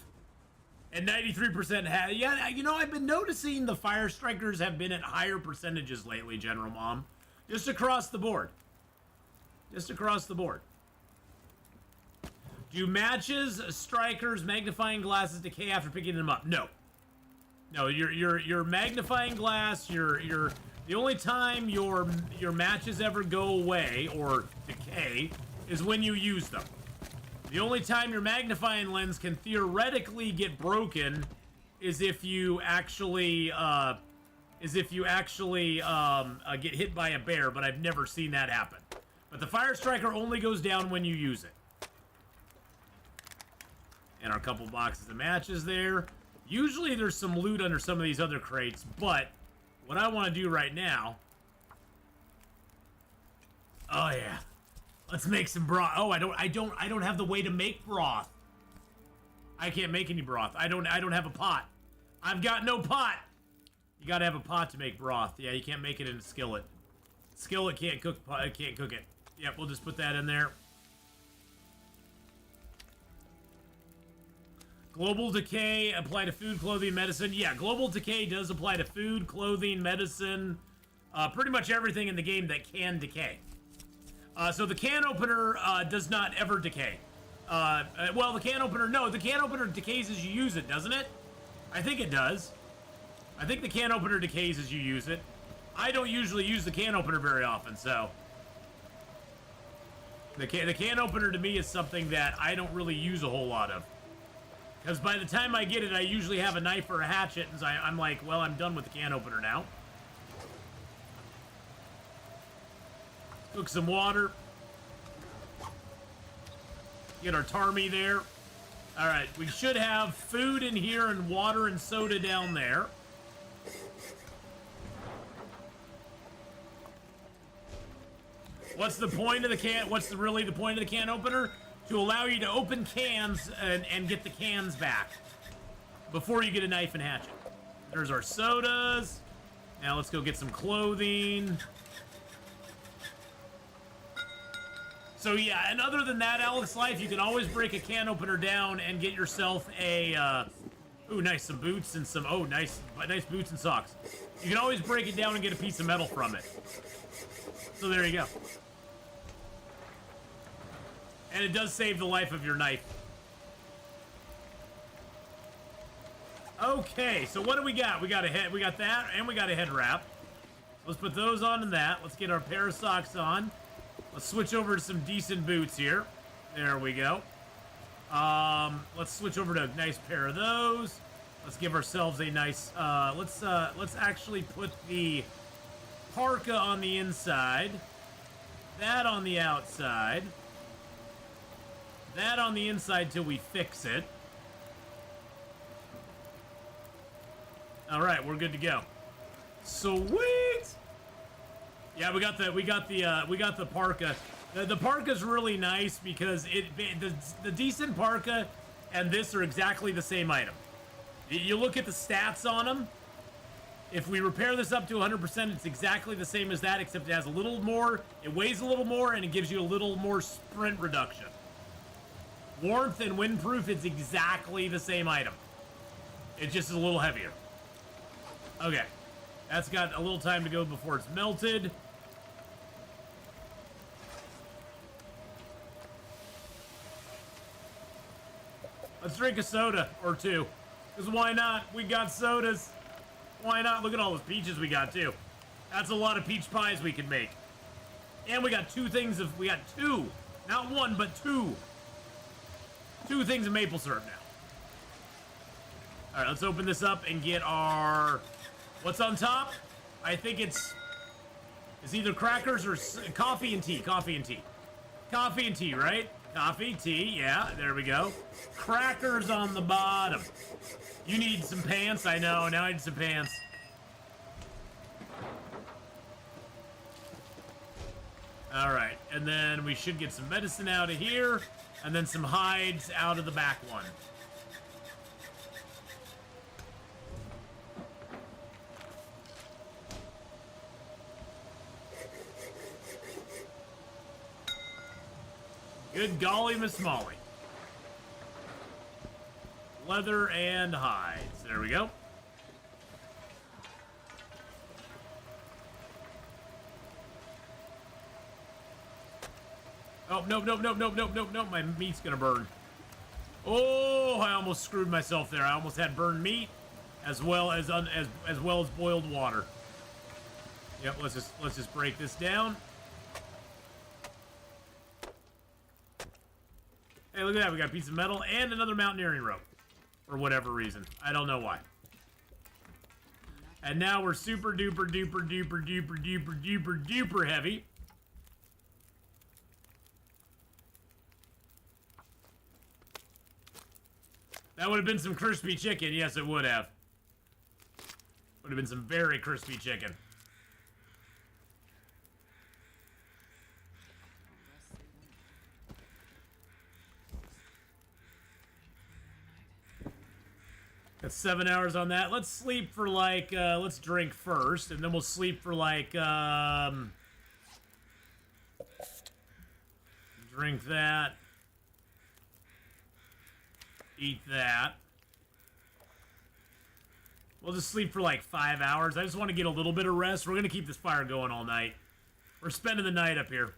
And 93% yeah, you know, I've been noticing the fire strikers have been at higher percentages lately, General Mom. Just across the board. Just across the board. Do matches, strikers, magnifying glasses decay after picking them up? No. No, your magnifying glass, the only time your matches ever go away or decay is when you use them. The only time your magnifying lens can theoretically get broken is if you actually get hit by a bear, but I've never seen that happen. But the fire striker only goes down when you use it. And our couple boxes of matches there. Usually there's some loot under some of these other crates, but what I want to do right now... Oh yeah. Let's make some broth. Oh, I don't have the way to make broth. I can't make any broth. I don't have a pot. I've got no pot. You gotta have a pot to make broth. Yeah, you can't make it in a skillet. Skillet can't cook it. Yep, we'll just put that in there. Global decay apply to food, clothing, medicine. Yeah, global decay does apply to food, clothing, medicine, pretty much everything in the game that can decay. So the can opener does not ever decay. Well, the can opener, no, the can opener decays as you use it, doesn't it? I think it does. I think the can opener decays as you use it. I don't usually use the can opener very often, so... The can opener to me is something that I don't really use a whole lot of. Because by the time I get it, I usually have a knife or a hatchet, and so I'm like, well, I'm done with the can opener now. Cook some water. Get our tarmy there. Alright, we should have food in here and water and soda down there. What's the point of the can? What's really the point of the can opener? To allow you to open cans and get the cans back before you get a knife and hatchet. There's our sodas. Now let's go get some clothing. So yeah, and other than that, Alex Life, you can always break a can opener down and get yourself a, ooh, nice, some boots and some, oh, nice boots and socks. You can always break it down and get a piece of metal from it. So there you go. And it does save the life of your knife. Okay, so what do we got? We got that, and we got a head wrap. Let's put those on and that. Let's get our pair of socks on. Let's switch over to some decent boots here. There we go. Let's switch over to a nice pair of those. Let's give ourselves a nice, let's actually put the parka on the inside. That on the outside. That on the inside till we fix it. All right, we're good to go. Sweet. Yeah, we got the parka. The parka's really nice because the decent parka and this are exactly the same item. You look at the stats on them. If we repair this up to 100%, it's exactly the same as that, except it has a little more, it weighs a little more, and it gives you a little more sprint reduction. Warmth and windproof, it's exactly the same item. It just is a little heavier. Okay. That's got a little time to go before it's melted. Let's drink a soda or two. Because why not? We got sodas. Why not? Look at all those peaches we got, too. That's a lot of peach pies we can make. And we got we got two. Not one, but two. Two things of maple syrup now. All right, let's open this up and get our... What's on top? I think it's either crackers or coffee and tea. Coffee and tea. Coffee and tea, right? Coffee, tea, yeah, there we go. Crackers on the bottom. You need some pants? I know, now I need some pants. Alright, and then we should get some medicine out of here, and then some hides out of the back one. Good golly, Miss Molly. Leather and hides. There we go. Oh, no. My meat's gonna burn. Oh, I almost screwed myself there. I almost had burned meat as well as boiled water. Yep, let's just break this down. Hey, look at that. We got a piece of metal and another mountaineering rope. For whatever reason. I don't know why. And now we're super duper duper duper duper duper duper duper heavy. That would have been some crispy chicken. Yes, it would have. Would have been some very crispy chicken. Got 7 hours on that. Let's sleep for like, let's drink first, and then we'll sleep for like, drink that. Eat that. We'll just sleep for like 5 hours. I just want to get a little bit of rest. We're going to keep this fire going all night. We're spending the night up here.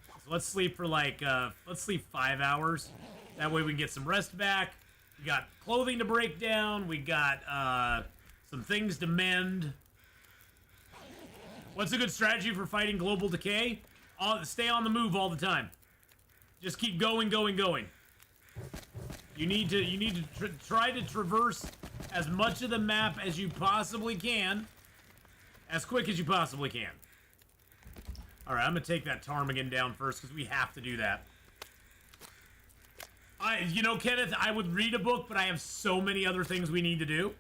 So let's sleep for like, let's sleep 5 hours. That way we can get some rest back. We got clothing to break down. We got some things to mend. What's a good strategy for fighting global decay? Stay on the move all the time. Just keep going, going, going. You need to try to traverse as much of the map as you possibly can, as quick as you possibly can. All right, I'm gonna take that ptarmigan down first because we have to do that. You know, Kenneth, I would read a book, but I have so many other things we need to do.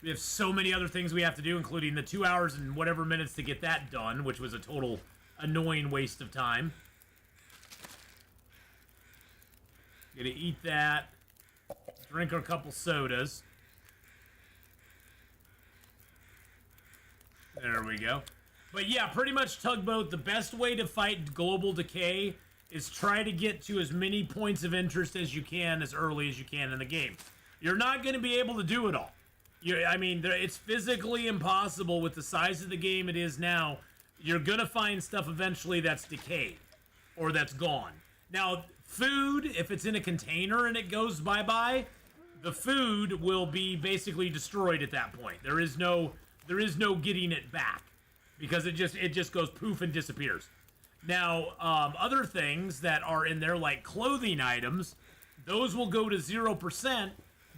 We have so many other things we have to do, including the 2 hours and whatever minutes to get that done, which was a total annoying waste of time. Gonna eat that. Drink a couple sodas. There we go. But yeah, pretty much Tugboat, the best way to fight global decay is try to get to as many points of interest as you can as early as you can in the game. You're not going to be able to do it all. I mean, it's physically impossible with the size of the game it is now. You're going to find stuff eventually that's decayed or that's gone. Now, food, if it's in a container and it goes bye-bye, the food will be basically destroyed at that point. There is no getting it back because it just goes poof and disappears. Now, other things that are in there, like clothing items, those will go to 0%,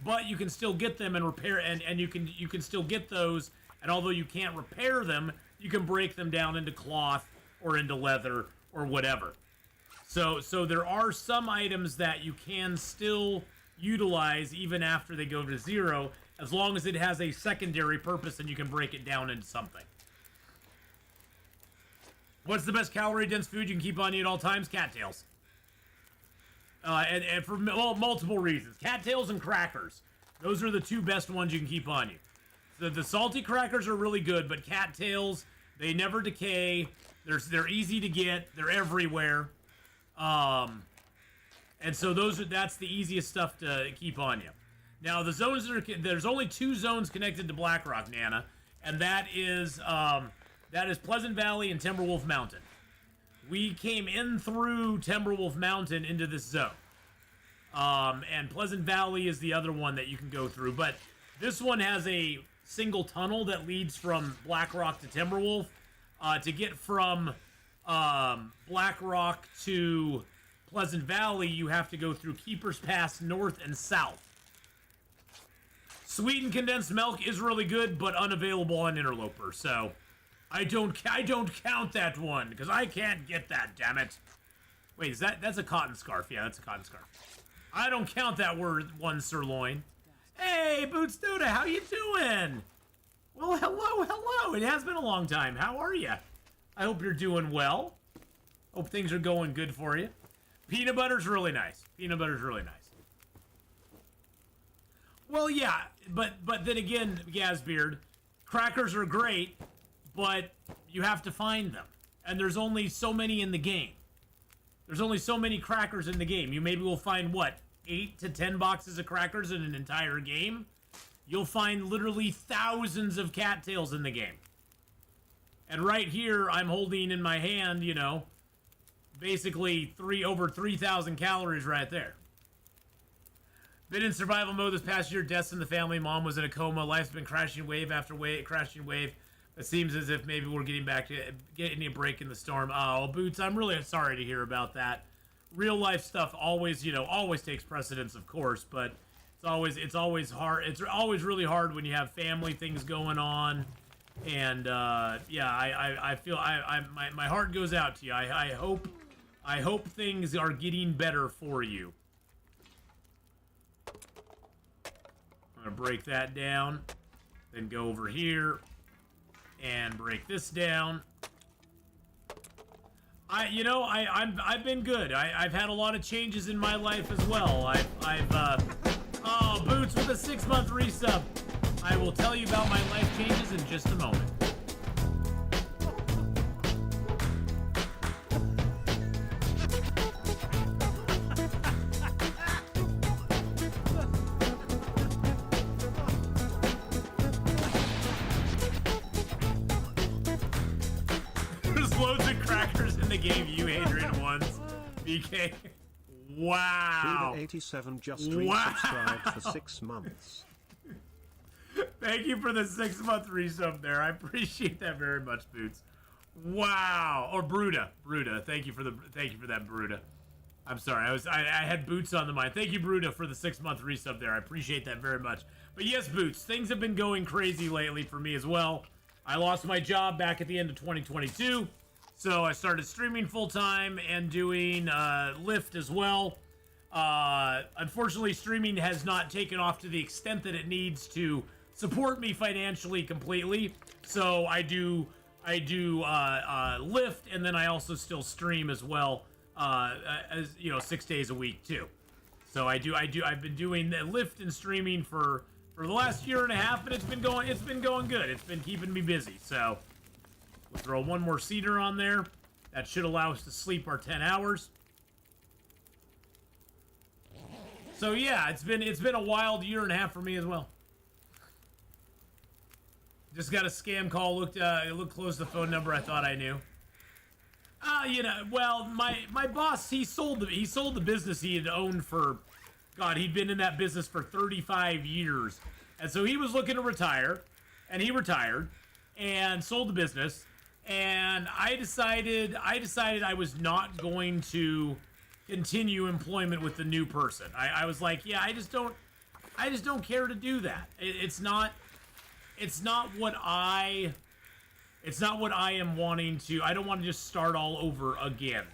but you can still get them and repair, and you can still get those, and although you can't repair them, you can break them down into cloth or into leather or whatever. So there are some items that you can still utilize even after they go to 0, as long as it has a secondary purpose and you can break it down into something. What's the best calorie-dense food you can keep on you at all times? Cattails. And for multiple reasons. Cattails and crackers. Those are the two best ones you can keep on you. The salty crackers are really good, but cattails, they never decay. They're easy to get. They're everywhere. And so that's the easiest stuff to keep on you. Now, the zones there's only 2 zones connected to Blackrock, Nana, and that is Pleasant Valley and Timberwolf Mountain. We came in through Timberwolf Mountain into this zone. And Pleasant Valley is the other one that you can go through. But this one has a single tunnel that leads from Blackrock to Timberwolf. To get from Blackrock to Pleasant Valley, you have to go through Keeper's Pass north and south. Sweetened condensed milk is really good, but unavailable on Interloper, so I don't count that one, because I can't get that, damn it. Wait, that's a cotton scarf. Yeah, that's a cotton scarf. I don't count that one, sirloin. Hey, Boots Duda, how you doing? Well, hello. It has been a long time. How are you? I hope you're doing well. Hope things are going good for you. Peanut butter's really nice. Peanut butter's really nice. Well, yeah, but then again, Gazbeard, crackers are great, but you have to find them. And there's only so many in the game. There's only so many crackers in the game. You maybe will find, what, 8 to 10 boxes of crackers in an entire game? You'll find literally thousands of cattails in the game. And right here, I'm holding in my hand, you know, basically over 3,000 calories right there. Been in survival mode this past year. Deaths in the family. Mom was in a coma. Life's been crashing wave after wave, crashing wave. It seems as if maybe we're getting a break in the storm. Oh, Boots, I'm really sorry to hear about that. Real life stuff always takes precedence, of course, but it's always hard. It's always really hard when you have family things going on. And yeah, I feel my heart goes out to you. I hope things are getting better for you. gonna break that down. Then go over here and break this down. I've been good. I've had a lot of changes in my life as well. Oh, Boots with a 6-month resub. I will tell you about my life changes in just a moment. There's loads of crackers in the game, you Adrian ones. BK. Wow. 87 just resubscribed for 6 months. Thank you for the 6-month resub there. I appreciate that very much, Boots. Wow. Or Bruda. Thank you for that, Bruda. I'm sorry. I had Boots on the mind. Thank you, Bruda, for the 6-month resub there. I appreciate that very much. But yes, Boots, things have been going crazy lately for me as well. I lost my job back at the end of 2022. So I started streaming full-time and doing Lyft as well. Unfortunately, streaming has not taken off to the extent that it needs to support me financially completely. So I do Lyft, and then I also still stream as well, as 6 days a week too. So I've been doing Lyft and streaming for the last year and a half, and it's been going good. It's been keeping me busy. So we'll throw one more cedar on there. That should allow us to sleep our 10 hours. So yeah, it's been a wild year and a half for me as well. Just got a scam call. Looked close to the phone number I thought I knew. Well, my boss, he sold the business he had owned for, God, he'd been in that business for 35 years. And so he was looking to retire, and he retired and sold the business. And I decided I was not going to continue employment with the new person. I was like, yeah, I just don't care to do that. It's not what I am wanting to. I don't want to just start all over again.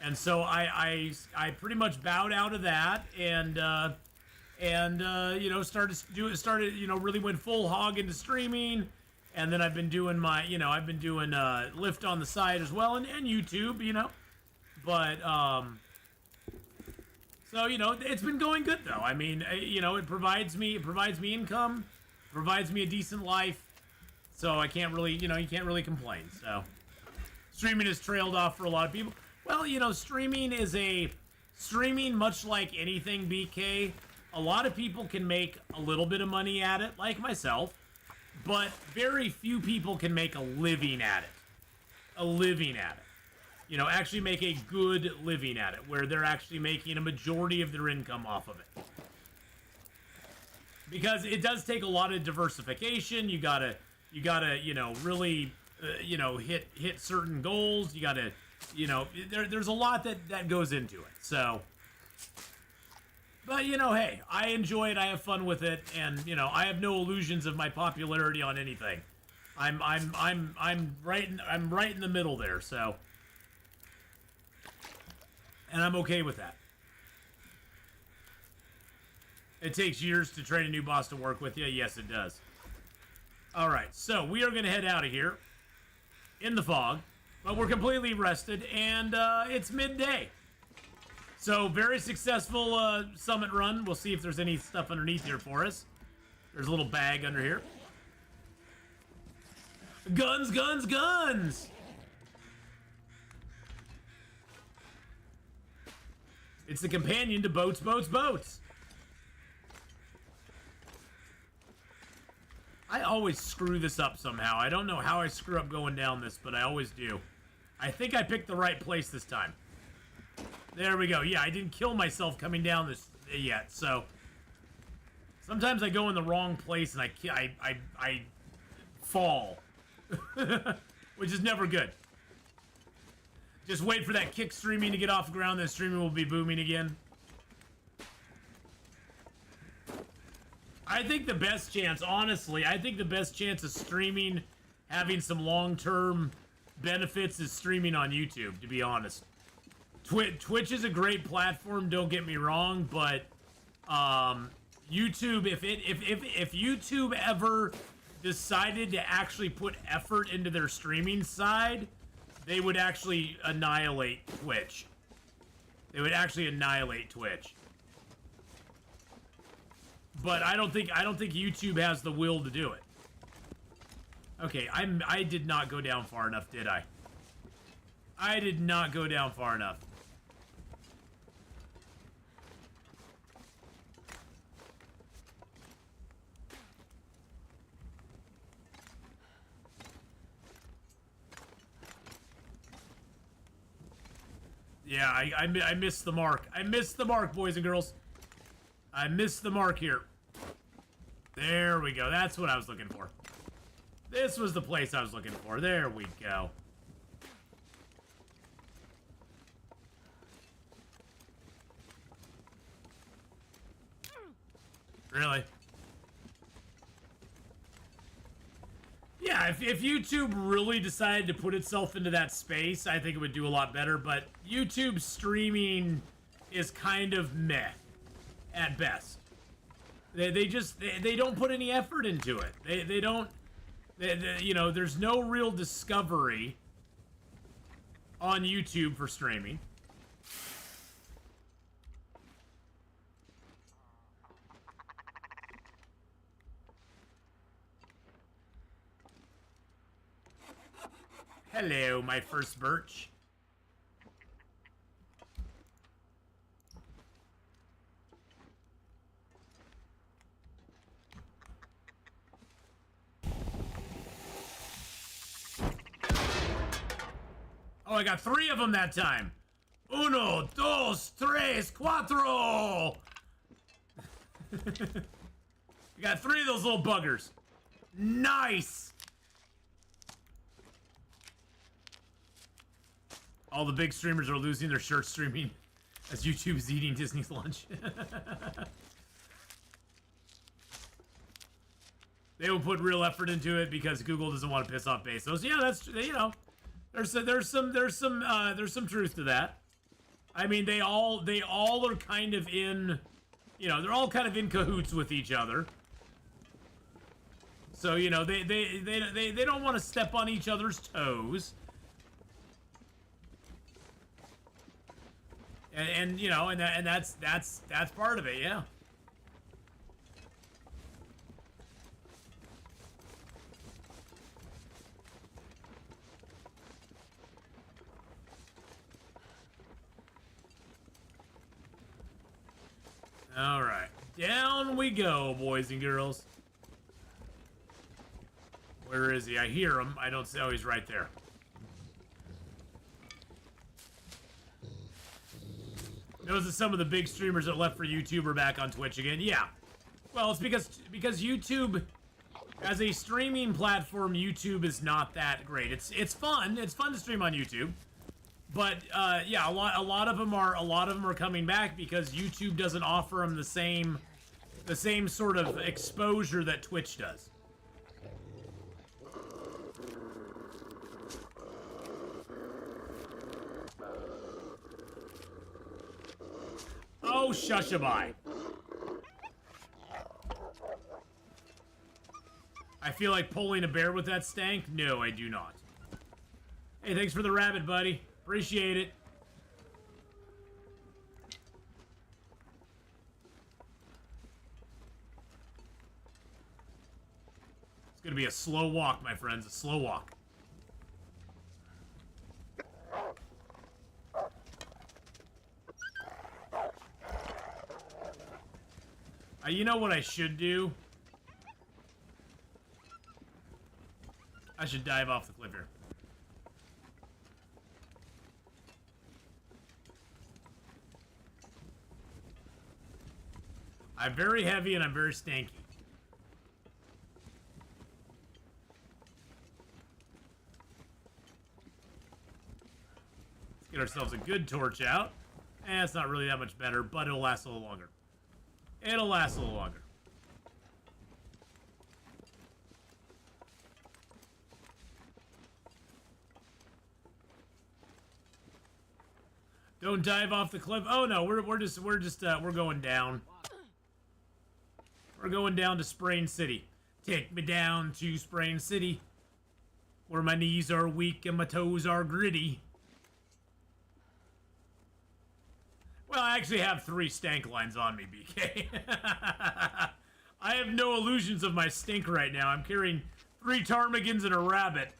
And so I pretty much bowed out of that and really went full hog into streaming. And then I've been doing Lyft on the side as well, and YouTube, but so it's been going good though. I mean, it provides me income, provides me a decent life, so I can't really you can't really complain. So streaming has trailed off for a lot of people. Well, streaming much like anything, BK. A lot of people can make a little bit of money at it, like myself. But very few people can make a living at it. Actually make a good living at it, where they're actually making a majority of their income off of it. Because it does take a lot of diversification. You gotta, really, hit certain goals. You gotta, there's a lot that goes into it. So. But hey, I enjoy it. I have fun with it, and I have no illusions of my popularity on anything. I'm right in the middle there. So, and I'm okay with that. It takes years to train a new boss to work with you. Yes, it does. All right, so we are gonna head out of here in the fog, but we're completely rested, and it's midday. So, very successful summit run. We'll see if there's any stuff underneath here for us. There's a little bag under here. Guns, guns, guns! It's the companion to boats, boats, boats. I always screw this up somehow. I don't know how I screw up going down this, but I always do. I think I picked the right place this time. There we go. Yeah, I didn't kill myself coming down this yet, so sometimes I go in the wrong place and I fall, which is never good. Just wait for that kick streaming to get off the ground, then streaming will be booming again. I think the best chance, honestly, I think the best chance of streaming having some long-term benefits is streaming on YouTube, to be honest. Twitch is a great platform, don't get me wrong, but YouTube, if YouTube ever decided to actually put effort into their streaming side, they would actually annihilate Twitch. They would actually annihilate Twitch. But I don't think YouTube has the will to do it. Okay, I did not go down far enough, did I? I did not go down far enough. Yeah, I missed the mark. I missed the mark, boys and girls. I missed the mark here. There we go. That's what I was looking for. This was the place I was looking for. There we go. Really? Yeah, if YouTube really decided to put itself into that space, I think it would do a lot better, but YouTube streaming is kind of meh at best. They don't put any effort into it. They don't, you know, there's no real discovery on YouTube for streaming. Hello, my first birch. Oh, I got 3 of them that time. Uno, dos, tres, cuatro. You got 3 of those little buggers. Nice. All the big streamers are losing their shirts streaming as YouTube's eating Disney's lunch. They will put real effort into it because Google doesn't want to piss off Bezos. Yeah, that's, you know, there's some truth to that. I mean, they all are kind of in, you know, they're all kind of in cahoots with each other. So, you know, they don't want to step on each other's toes. And you know, and that's part of it, yeah. All right, down we go, boys and girls. Where is he? I hear him. I don't see. Oh, he's right there. Notice that some of the big streamers that left for YouTube are back on Twitch again. Yeah. Well, it's because YouTube, as a streaming platform, YouTube is not that great. It's fun. It's fun to stream on YouTube. But yeah, a lot of them are coming back because YouTube doesn't offer them the same sort of exposure that Twitch does. Oh, shushaby. I feel like pulling a bear with that stank? No, I do not. Hey, thanks for the rabbit, buddy. Appreciate it. It's gonna be a slow walk, my friends. A slow walk. You know what I should do? I should dive off the cliff here. I'm very heavy and I'm very stanky. Let's get ourselves a good torch out. Eh, it's not really that much better, but it'll last a little longer. It'll last a little longer. Don't dive off the cliff. Oh no, we're going down. We're going down to Sprain City. Take me down to Sprain City, where my knees are weak and my toes are gritty. Well, I actually have 3 stank lines on me, BK. I have no illusions of my stink right now. I'm carrying 3 ptarmigans and a rabbit.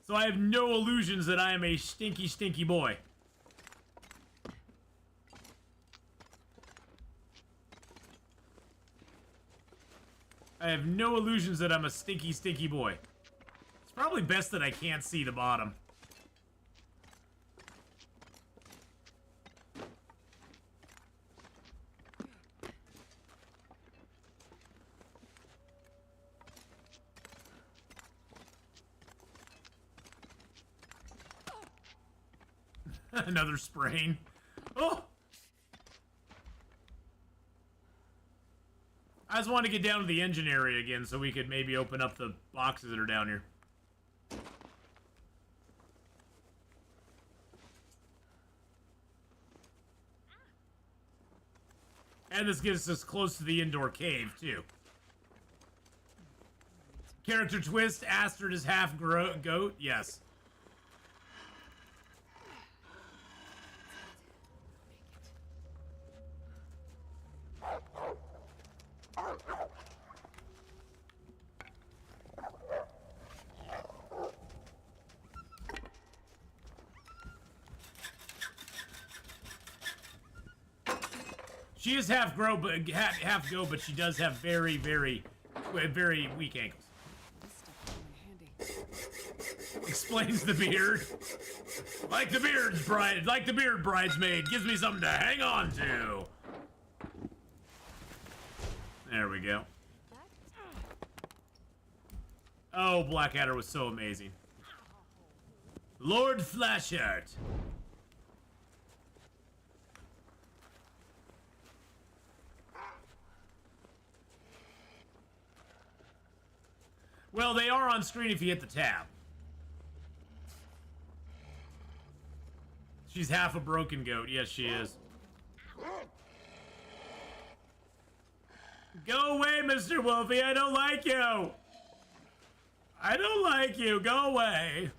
So I have no illusions that I am a stinky, stinky boy. I have no illusions that I'm a stinky, stinky boy. It's probably best that I can't see the bottom. Another sprain. Oh! I just want to get down to the engine area again so we could maybe open up the boxes that are down here. And this gets us close to the indoor cave, too. Character twist, Astrid is half goat, yes. She is half goat, but she does have very, very, very weak ankles. This stuff came in handy. Explains the beard. Like the beard bridesmaid. Gives me something to hang on to. There we go. Oh, Blackadder was so amazing. Lord Flashheart. Well, they are on screen if you hit the tab. She's half a broken goat. Yes, she is. Go away, Mr. Wolfie. I don't like you. I don't like you. Go away.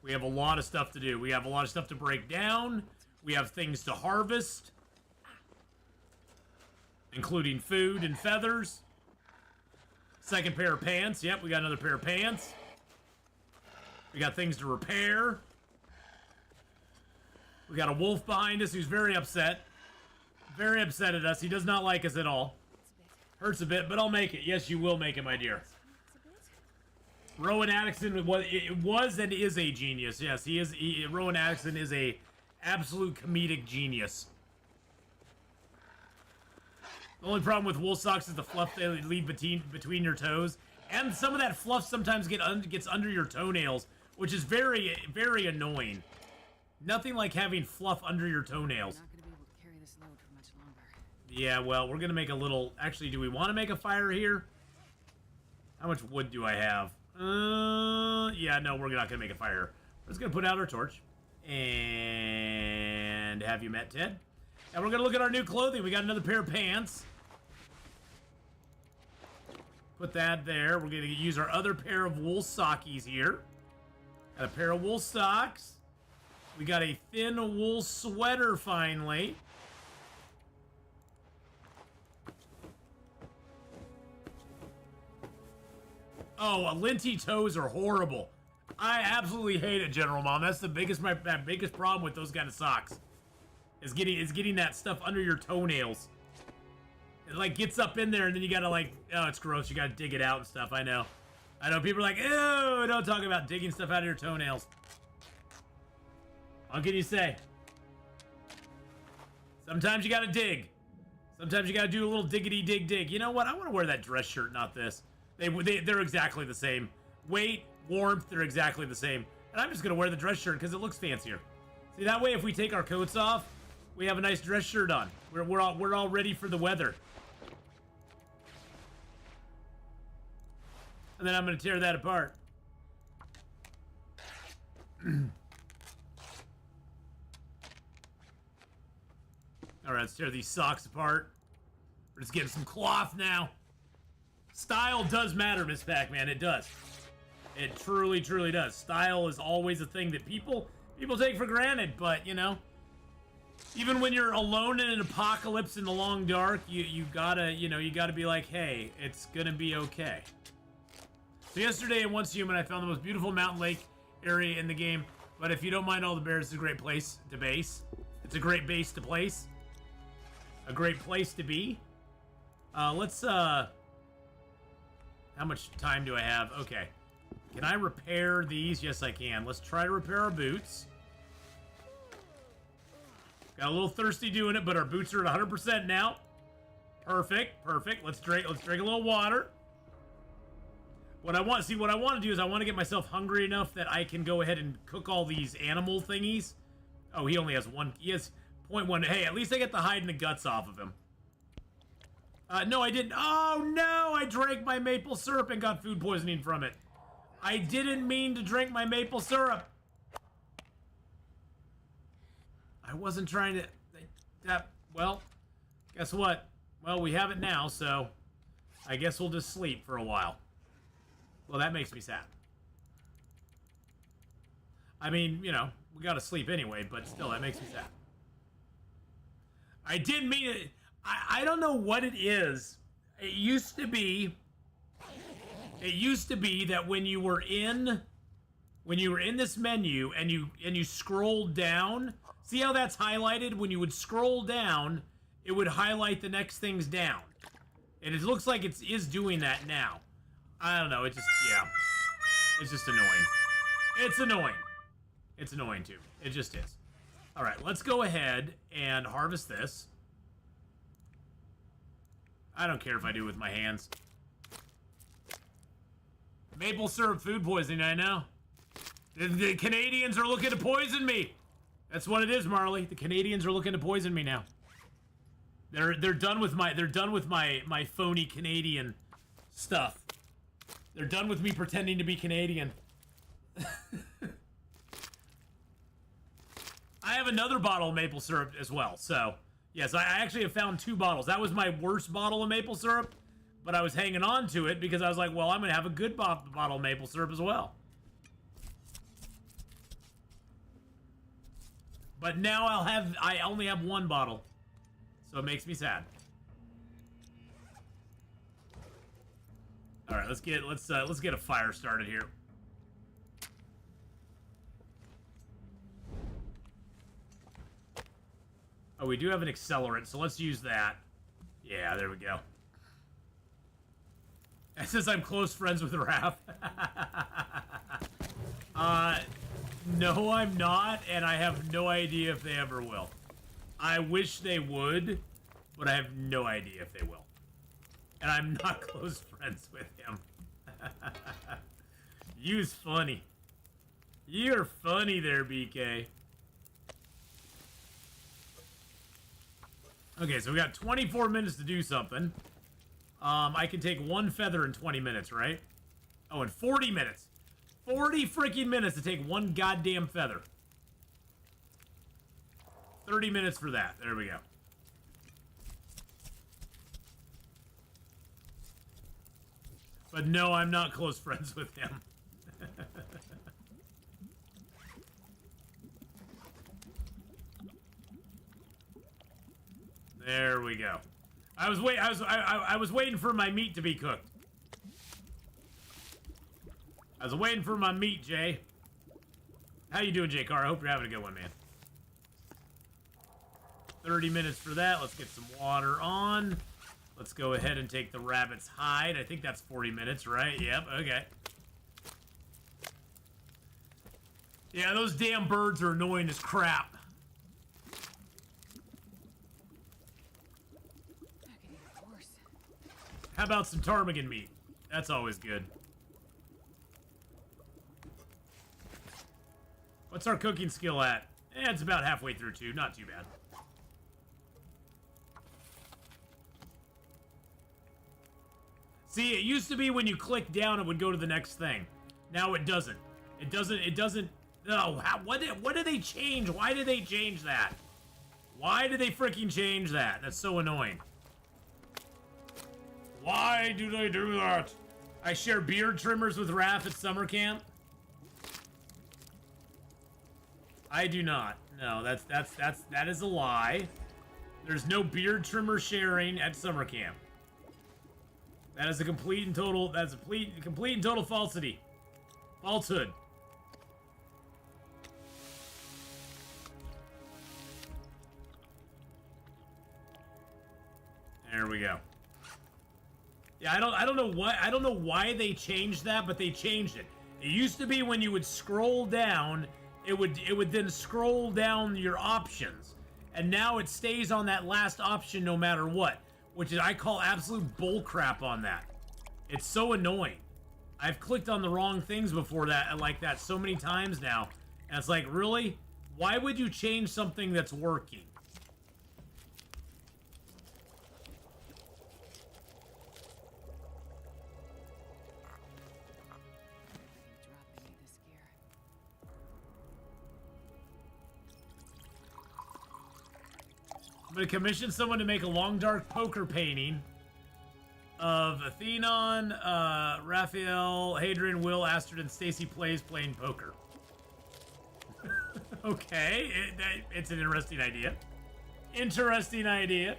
We have a lot of stuff to do. We have a lot of stuff to break down. We have things to harvest, including food and feathers. Second pair of pants. Yep, we got another pair of pants. We got things to repair. We got a wolf behind us who's very upset. Very upset at us. He does not like us at all. Hurts a bit, but I'll make it. Yes, you will make it, my dear. Rowan Atkinson was and is a genius. Yes, he is. Rowan Atkinson is a absolute comedic genius. The only problem with wool socks is the fluff they leave between your toes, and some of that fluff sometimes gets under your toenails, which is very, very annoying. Nothing like having fluff under your toenails. Not gonna be able to carry this load for much longer. Yeah, well, we're gonna make a little. Actually, do we want to make a fire here? How much wood do I have? Yeah, no, we're not gonna make a fire. We're just gonna put out our torch. And have you met Ted? And we're gonna look at our new clothing. We got another pair of pants. Put that there. We're gonna use our other pair of wool sockies here. Got a pair of wool socks. We got a thin wool sweater finally. Oh, linty toes are horrible. I absolutely hate it, General Mom. That's the biggest problem with those kind of socks. Is getting that stuff under your toenails. It like gets up in there and then you gotta like, oh, it's gross. You gotta dig it out and stuff. I know. People are like, ew, don't talk about digging stuff out of your toenails. What can you say? Sometimes you gotta dig. Sometimes you gotta do a little diggity dig. You know what? I want to wear that dress shirt, not this. They're exactly the same. Weight, warmth, they're exactly the same. And I'm just gonna wear the dress shirt because it looks fancier. See, that way if we take our coats off, we have a nice dress shirt on. We're all ready for the weather. And then I'm gonna tear that apart. All right, let's tear these socks apart. We're just getting some cloth now. Style does matter, Miss Pac-Man. It does. It truly, truly does. Style is always a thing that people take for granted, but you know, even when you're alone in an apocalypse in the long dark, you gotta be like, hey, it's gonna be okay. So yesterday in Once Human, I found the most beautiful mountain lake area in the game. But if you don't mind all the bears, it's a great place to base. It's a great base to place. A great place to be. How much time do I have? Okay. Can I repair these? Yes, I can. Let's try to repair our boots. Got a little thirsty doing it, but our boots are at 100% now. Perfect, perfect. Let's drink a little water. What I want to do is I want to get myself hungry enough that I can go ahead and cook all these animal thingies. Oh, he only has one. He has 0.1. Hey, at least I get the hide and the guts off of him. No, I didn't. Oh, no, I drank my maple syrup and got food poisoning from it. I didn't mean to drink my maple syrup. I wasn't trying to... well, guess what? Well, we have it now, so I guess we'll just sleep for a while. Well, that makes me sad. I mean, you know, we gotta sleep anyway, but still, that makes me sad. I didn't mean it. I don't know what it is. It used to be that when you were in this menu and you scrolled down, see how that's highlighted? When you would scroll down, it would highlight the next things down. And it looks like it is doing that now. I don't know, it just, yeah. It's just annoying. It's annoying. It's annoying too. It just is. Alright, let's go ahead and harvest this. I don't care if I do it with my hands. Maple syrup food poisoning, I know. The Canadians are looking to poison me. That's what it is, Marley. The Canadians are looking to poison me now. They're done with my phony Canadian stuff. They're done with me pretending to be Canadian. I have another bottle of maple syrup as well, so yes, I actually have found 2 bottles. That was my worst bottle of maple syrup, but I was hanging on to it because I was like, well, I'm gonna have a good bottle of maple syrup as well. But now I only have 1 bottle, so it makes me sad. All right, let's get a fire started here. Oh, we do have an accelerant, so let's use that. Yeah, there we go. It says I'm close friends with Raph. No, I'm not, and I have no idea if they ever will. I wish they would, but I have no idea if they will. And I'm not close friends with him. You's funny. You're funny there, BK. Okay, so we got 24 minutes to do something. I can take 1 feather in 20 minutes, right? Oh, in 40 minutes. 40 freaking minutes to take 1 goddamn feather. 30 minutes for that. There we go. But no, I'm not close friends with him. There we go. I was waiting for my meat to be cooked. I was waiting for my meat, Jay. How you doing, Jay Carr? I hope you're having a good one, man. 30 minutes for that. Let's get some water on. Let's go ahead and take the rabbit's hide. I think that's 40 minutes, right? Yep, okay. Yeah, those damn birds are annoying as crap. How about some ptarmigan meat? That's always good. What's our cooking skill at? It's about halfway through, too. Not too bad. See, it used to be when you click down, it would go to the next thing. Now it doesn't. It doesn't No, what did they change? Why did they change that? Why did they freaking change that? That's so annoying. Why do they do that? I share beard trimmers with Raph at summer camp. I do not. No, that is a lie. There's no beard trimmer sharing at summer camp. That is a complete and total. That's a complete and total falsity. Falsehood. There we go. Yeah, I don't know why they changed that, but they changed it. It used to be when you would scroll down, it would then scroll down your options. And now it stays on that last option no matter what, which is I call absolute bullcrap on that. It's so annoying. I've clicked on the wrong things before that like that so many times now. And it's like, really? Why would you change something that's working? Drop any this gear. I'm going to commission someone to make a long dark poker painting of Atheenon, Raphael, Hadrian, Will, Astrid, and Stacy Plays playing poker. Okay, it's an interesting idea. Interesting idea.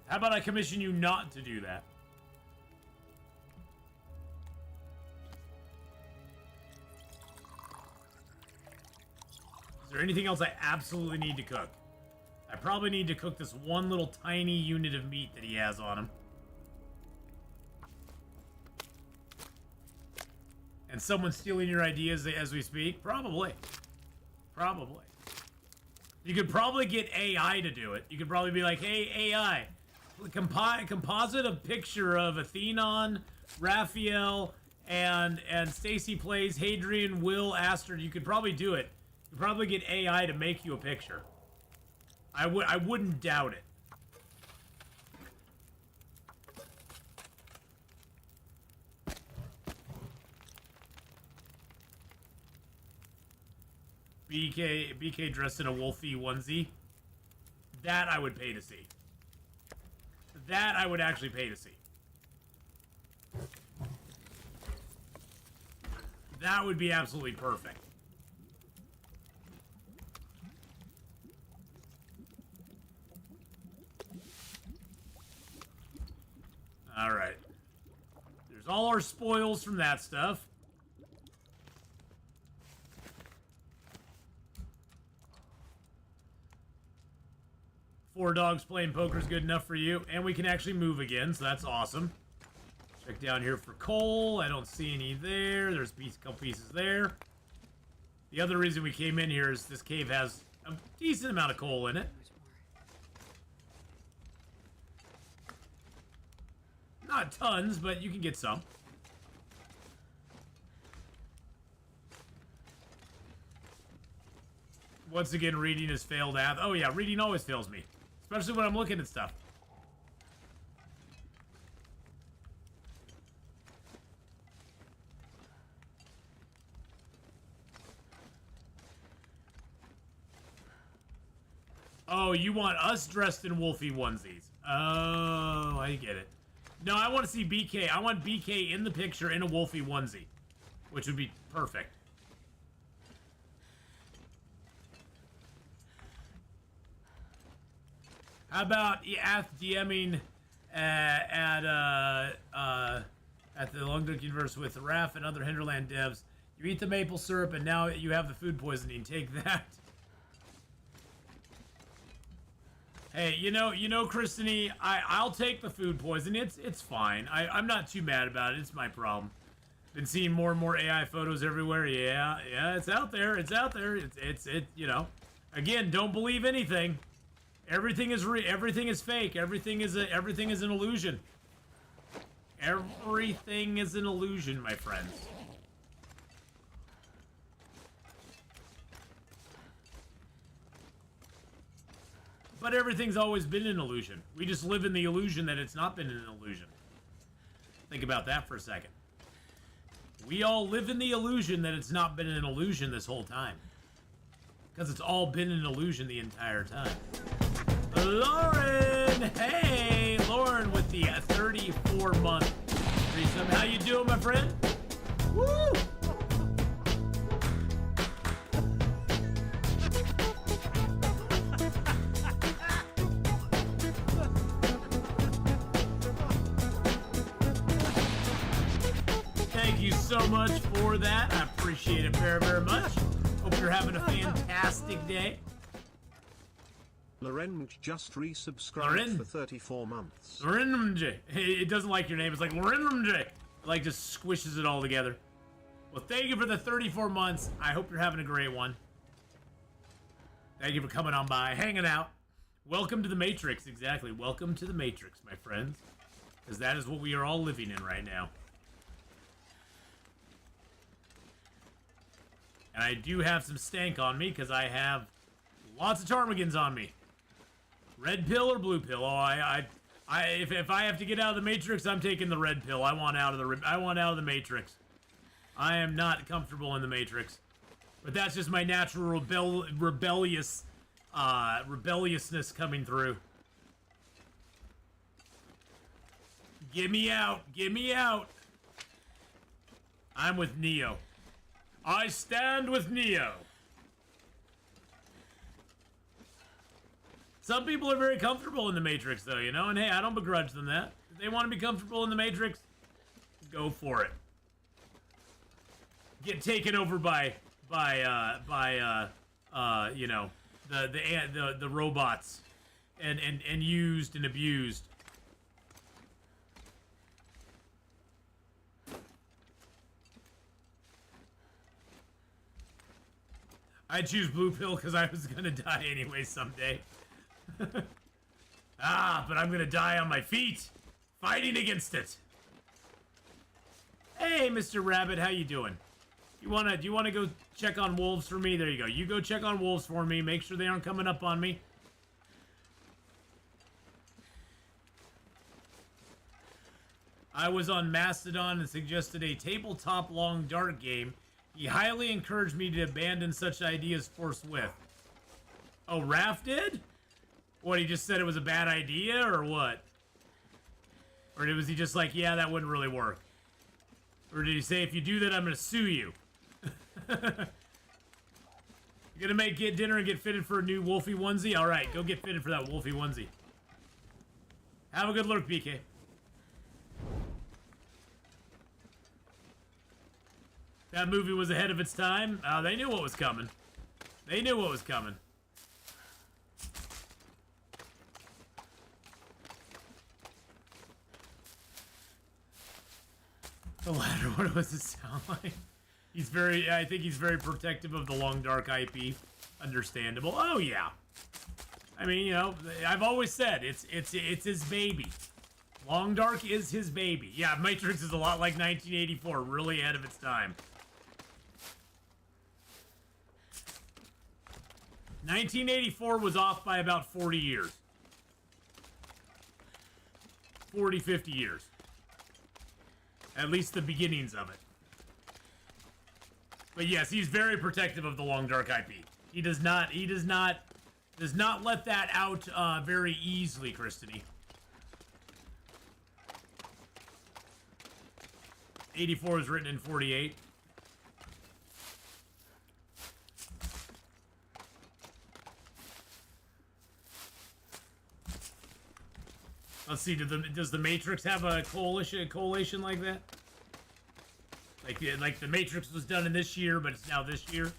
How about I commission you not to do that? Is there anything else I absolutely need to cook? I probably need to cook this one little tiny unit of meat that he has on him. And someone's stealing your ideas as we speak? Probably. Probably. You could probably get AI to do it. You could probably be like, hey, AI, composite a picture of Atheenon, Raphael, and Stacy Plays, Hadrian, Will, Astrid. You could probably do it. You could probably get AI to make you a picture. I wouldn't doubt it. BK dressed in a Wolfie onesie. That I would pay to see. That I would actually pay to see. That would be absolutely perfect. All right. There's all our spoils from that stuff. Four dogs playing poker is good enough for you. And we can actually move again, so that's awesome. Check down here for coal. I don't see any there. There's a couple pieces there. The other reason we came in here is this cave has a decent amount of coal in it. Not tons, but you can get some. Once again, reading has failed app. Oh yeah, reading always fails me. Especially when I'm looking at stuff. Oh, you want us dressed in Wolfie onesies. Oh, I get it. No, I want to see BK. I want BK in the picture in a Wolfie onesie. Which would be perfect. How about DMing at the Long Duck Universe with Raph and other Hinterland devs? You eat the maple syrup and now you have the food poisoning. Take that. Hey, you know, Christine, I'll take the food poisoning. It's fine. I'm not too mad about it. It's my problem. Been seeing more and more AI photos everywhere. Yeah, it's out there. It's out there. It's you know. Again, don't believe anything. Everything is everything is fake. Everything is an illusion. Everything is an illusion, my friends. But everything's always been an illusion. We just live in the illusion that it's not been an illusion. Think about that for a second. We all live in the illusion that it's not been an illusion this whole time. Because it's all been an illusion the entire time. Lauren! Hey! Lauren with the 34-month threesome. How you doing, my friend? Woo! Thank you so much for that. I appreciate it very, very much. Hope you're having a fantastic day. Loren just resubscribed Loren? for 34 months. Loren, it doesn't like your name. It's like Loren. It like just squishes it all together. Well, thank you for the 34 months. I hope you're having a great one. Thank you for coming on by, hanging out. Welcome to the Matrix. Exactly. Welcome to the Matrix, my friends. Because that is what we are all living in right now. And I do have some stank on me because I have lots of ptarmigans on me. Red pill or blue pill? Oh, if I have to get out of the Matrix, I'm taking the red pill. I want out of the Matrix. I am not comfortable in the Matrix. But that's just my natural rebelliousness coming through. Get me out. Get me out. I'm with Neo. I stand with Neo. Some people are very comfortable in the Matrix, though, you know? And hey, I don't begrudge them that. If they want to be comfortable in the Matrix, go for it. Get taken over by you know, the robots and used and abused. I choose blue pill because I was gonna die anyway someday. But I'm gonna die on my feet, fighting against it. Hey, Mr. Rabbit, how you doing? Do you wanna go check on wolves for me? There you go. You go check on wolves for me. Make sure they aren't coming up on me. I was on Mastodon and suggested a tabletop long dart game. He highly encouraged me to abandon such ideas forthwith. Oh, Raph did? What, he just said it was a bad idea, or what? Or was he just like, yeah, that wouldn't really work? Or did he say, if you do that, I'm gonna sue you? You're gonna get dinner and get fitted for a new Wolfie onesie? Alright, go get fitted for that Wolfie onesie. Have a good look, BK. That movie was ahead of its time. They knew what was coming. They knew what was coming. The latter, what does it sound like? I think he's very protective of the Long Dark IP. Understandable. Oh, yeah. I mean, you know, I've always said, it's his baby. Long Dark is his baby. Yeah, Matrix is a lot like 1984, really ahead of its time. 1984 was off by about 40 years. 40, 50 years. At least the beginnings of it. But yes, he's very protective of the Long Dark IP. He does not let that out very easily, Christine. 84 was written in 48. Let's see, does the Matrix have a coalition like that? Like the Matrix was done in this year, but it's now this year?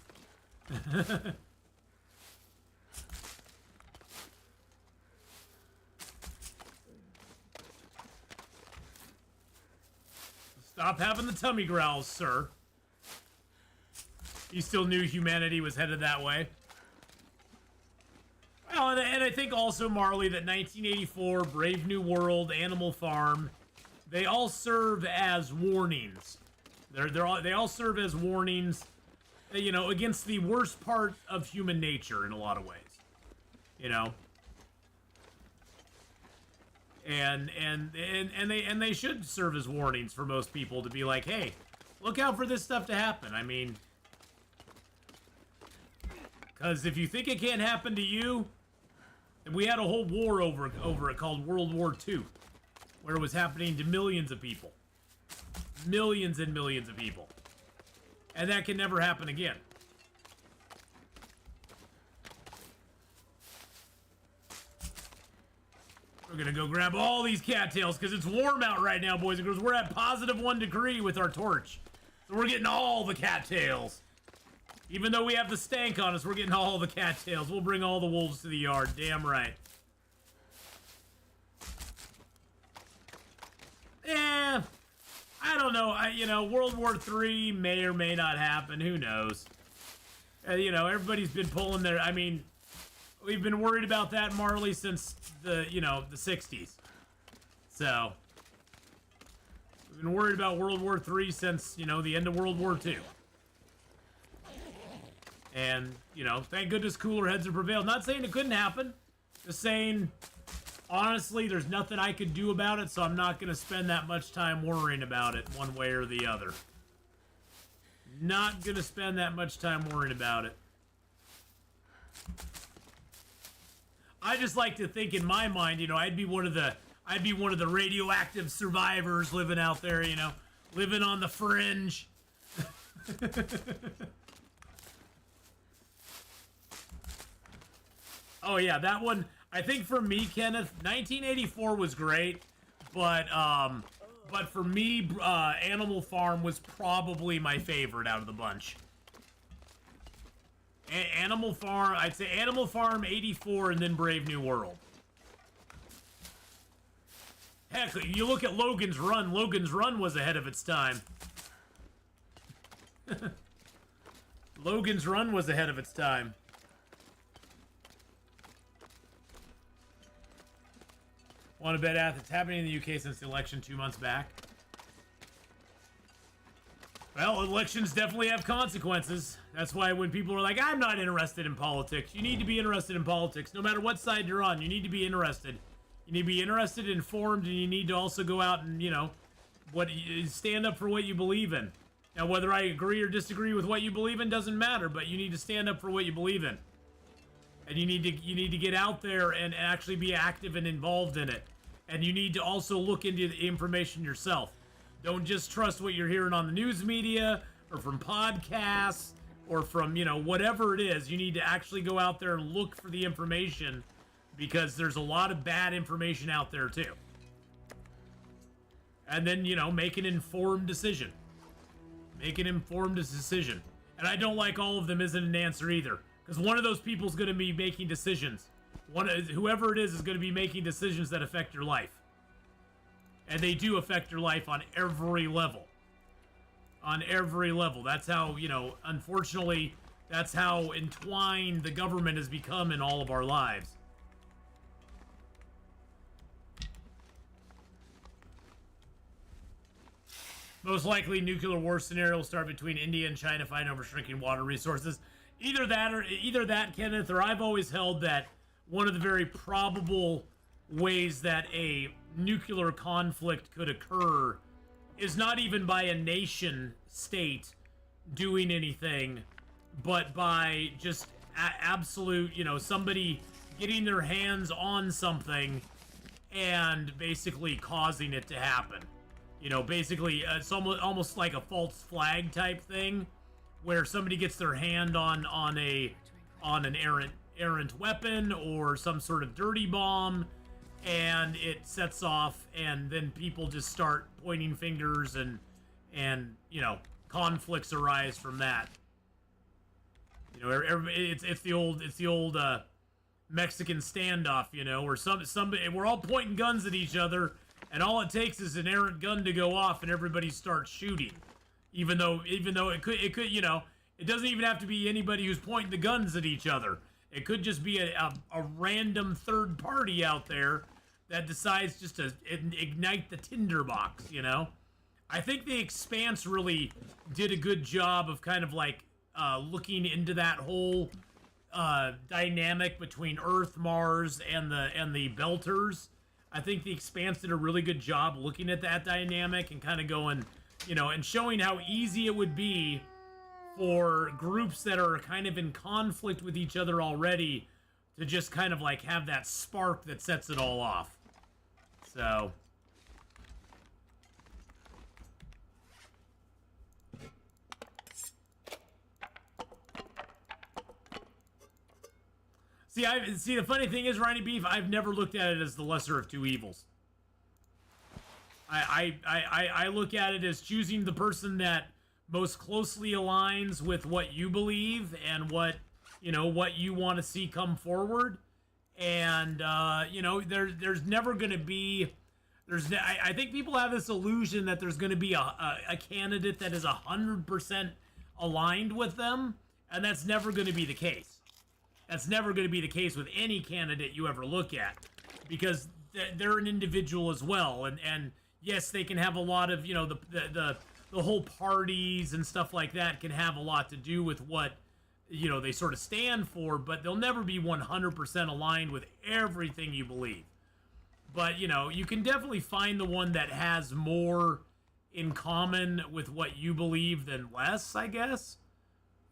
Stop having the tummy growls, sir. You still knew humanity was headed that way. Well, and I think also, Marley, that 1984, Brave New World, Animal Farm, they all serve as warnings. They all serve as warnings, you know, against the worst part of human nature in a lot of ways, you know. And they should serve as warnings for most people to be like, hey, Look out for this stuff to happen. I mean, because if you think it can't happen to you, then we had a whole war over it called World War II, where it was happening to millions of people. Millions and millions of people. And that can never happen again. We're gonna go grab all these cattails because it's warm out right now, boys and girls. We're at positive 1 degree with our torch. So we're getting all the cattails. Even though we have the stank on us, we're getting all the cattails. We'll bring all the wolves to the yard. Damn right. Eh, I don't know. World War III may or may not happen. Who knows? Everybody's been pulling their... I mean, we've been worried about that, Marley, since the 60s. So, we've been worried about World War III since, the end of World War II. And, thank goodness cooler heads have prevailed. Not saying it couldn't happen. Just saying, honestly, there's nothing I could do about it, so I'm not going to spend that much time worrying about it one way or the other. Not going to spend that much time worrying about it. I just like to think in my mind, I'd be one of the radioactive survivors living out there, living on the fringe. Oh yeah, that one. I think for me, Kenneth, 1984 was great, but for me, Animal Farm was probably my favorite out of the bunch. Animal Farm, I'd say Animal Farm 84 and then Brave New World. Heck, you look at Logan's Run. Logan's Run was ahead of its time. Logan's Run was ahead of its time. Want to bet it's happening in the UK since the election 2 months back. Well, elections definitely have consequences. That's why when people are like, I'm not interested in politics, you need to be interested in politics. No matter what side you're on, you need to be interested. You need to be interested, informed, and you need to also go out and, stand up for what you believe in. Now, whether I agree or disagree with what you believe in doesn't matter, but you need to stand up for what you believe in. And you need to get out there and actually be active and involved in it. And you need to also look into the information yourself. Don't just trust what you're hearing on the news media or from podcasts or from, whatever it is. You need to actually go out there and look for the information because there's a lot of bad information out there too. And then, make an informed decision. Make an informed decision. And I don't like all of them isn't an answer either. Because one of those people is going to be making decisions. Whoever it is going to be making decisions that affect your life. And they do affect your life on every level. On every level. That's how, unfortunately, that's how entwined the government has become in all of our lives. Most likely, nuclear war scenario will start between India and China fighting over shrinking water resources. Either that, Kenneth, or I've always held that one of the very probable ways that a nuclear conflict could occur is not even by a nation state doing anything, but by just absolute, somebody getting their hands on something and basically causing it to happen. Basically, it's almost like a false flag type thing, where somebody gets their hand on an errant weapon or some sort of dirty bomb, and it sets off, and then people just start pointing fingers, and conflicts arise from that. It's the old Mexican standoff, where we're all pointing guns at each other, and all it takes is an errant gun to go off, and everybody starts shooting. Even though it could, it doesn't even have to be anybody who's pointing the guns at each other. It could just be a random third party out there that decides just to ignite the tinderbox, I think The Expanse really did a good job of kind of like looking into that whole dynamic between Earth, Mars, and the Belters. I think The Expanse did a really good job looking at that dynamic and kind of going, you know, and showing how easy it would be for groups that are kind of in conflict with each other already to just kind of like have that spark that sets it all off. So see the funny thing is, Ronnie Beef, I've never looked at it as the lesser of two evils. I look at it as choosing the person that most closely aligns with what you believe and what, you know, what you want to see come forward. And, you know, there's never going to be, I think people have this illusion that there's going to be a candidate that is 100% aligned with them. And that's never going to be the case. That's never going to be the case with any candidate you ever look at, because they're an individual as well. And yes, they can have a lot of, you know, the whole parties and stuff like that can have a lot to do with what, you know, they sort of stand for, but they'll never be 100% aligned with everything you believe. But, you know, you can definitely find the one that has more in common with what you believe than less, I guess.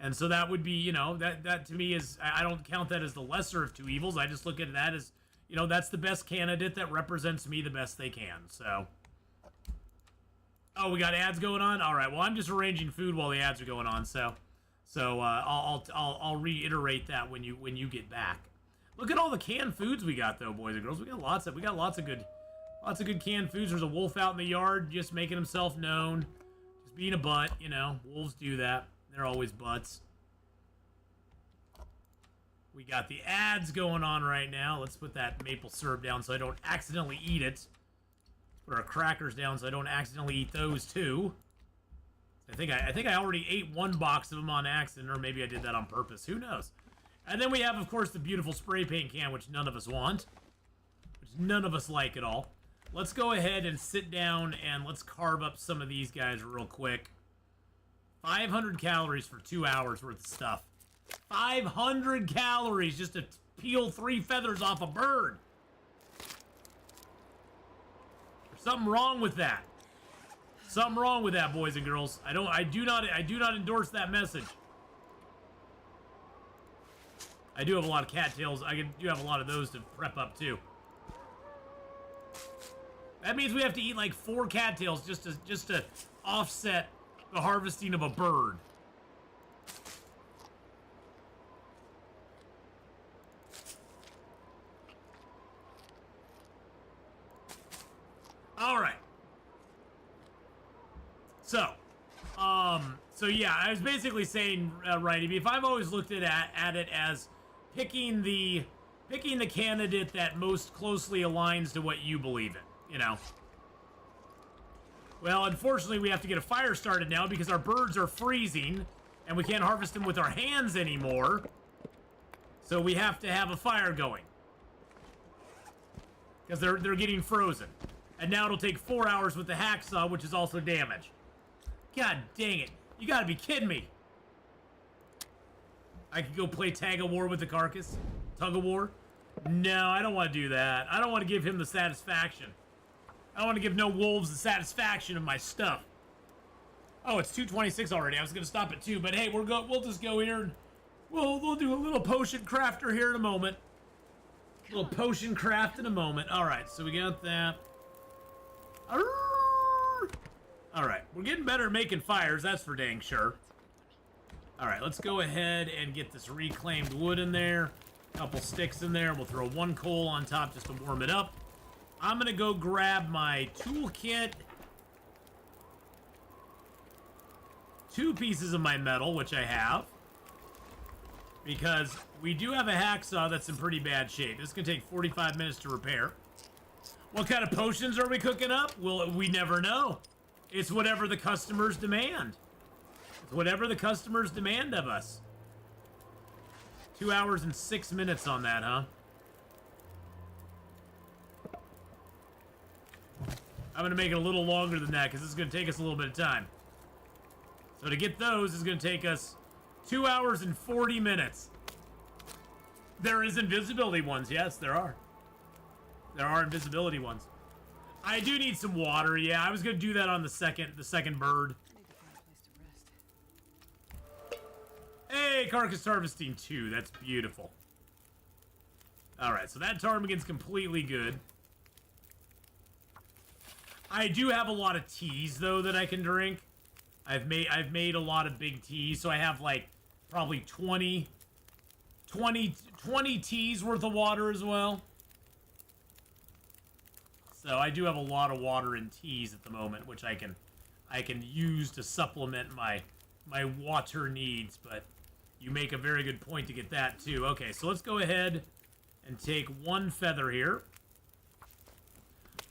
And so that would be, you know, that to me is, I don't count that as the lesser of two evils. I just look at that as, you know, that's the best candidate that represents me the best they can. So, oh, we got ads going on. All right. Well, I'm just arranging food while the ads are going on. So I'll reiterate that when you get back. Look at all the canned foods we got, though, boys and girls. We got lots of good canned foods. There's a wolf out in the yard just making himself known, just being a butt. You know, wolves do that. They're always butts. We got the ads going on right now. Let's put that maple syrup down so I don't accidentally eat it. Put our crackers down so I don't accidentally eat those too. I think I already ate one box of them on accident, or maybe I did that on purpose. Who knows? And then we have, of course, the beautiful spray paint can, which none of us want, which none of us like at all. Let's go ahead and sit down and let's carve up some of these guys real quick. 500 calories for 2 hours worth of stuff. 500 calories just to peel 3 feathers off a bird. There's something wrong with that. Something wrong with that, boys and girls. I do not endorse that message. I do have a lot of cattails. I do have a lot of those to prep up too. That means we have to eat like 4 cattails just to offset the harvesting of a bird. All right. So yeah, I was basically saying, right, if I've always looked at it as picking the candidate that most closely aligns to what you believe in, you know. Well, unfortunately, we have to get a fire started now because our birds are freezing and we can't harvest them with our hands anymore. So we have to have a fire going because they're getting frozen. And now it'll take 4 hours with the hacksaw, which is also damaged. God dang it. You gotta be kidding me. I could go play tag-of-war with the carcass? Tug-of-war? No, I don't want to do that. I don't want to give him the satisfaction. I don't want to give no wolves the satisfaction of my stuff. Oh, it's 2:26 already. I was going to stop at 2, but hey, we'll just go here and we'll do a little potion crafter here in a moment. A little potion craft in a moment. All right, so we got that. All right, we're getting better at making fires, that's for dang sure. All right, let's go ahead and get this reclaimed wood in there. A couple sticks in there. We'll throw 1 coal on top just to warm it up. I'm going to go grab my toolkit. 2 pieces of my metal, which I have. Because we do have a hacksaw that's in pretty bad shape. This is going to take 45 minutes to repair. What kind of potions are we cooking up? Well, we never know. It's whatever the customers demand. It's whatever the customers demand of us. 2 hours and 6 minutes on that, huh? I'm going to make it a little longer than that because it's going to take us a little bit of time. So to get those is going to take us 2 hours and 40 minutes. There is invisibility ones. Yes, there are. There are invisibility ones. I do need some water. Yeah, I was gonna do that on the second bird. I need to find a place to rest. Hey, carcass harvesting 2. That's beautiful. All right, so that ptarmigan's completely good. I do have a lot of teas though that I can drink. I've made a lot of big teas, so I have like probably 20 teas worth of water as well. So I do have a lot of water and teas at the moment, which I can use to supplement my water needs. But you make a very good point to get that too. Okay, so let's go ahead and take 1 feather here.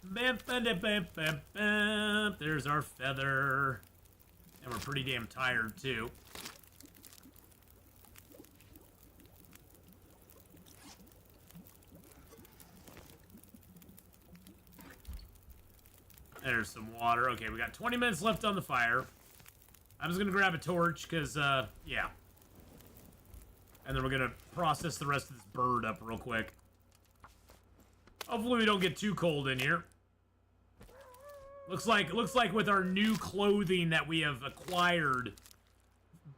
There's our feather. And we're pretty damn tired too. There's some water. Okay, we got 20 minutes left on the fire. I'm just gonna grab a torch, because, yeah. And then we're gonna process the rest of this bird up real quick. Hopefully we don't get too cold in here. Looks like with our new clothing that we have acquired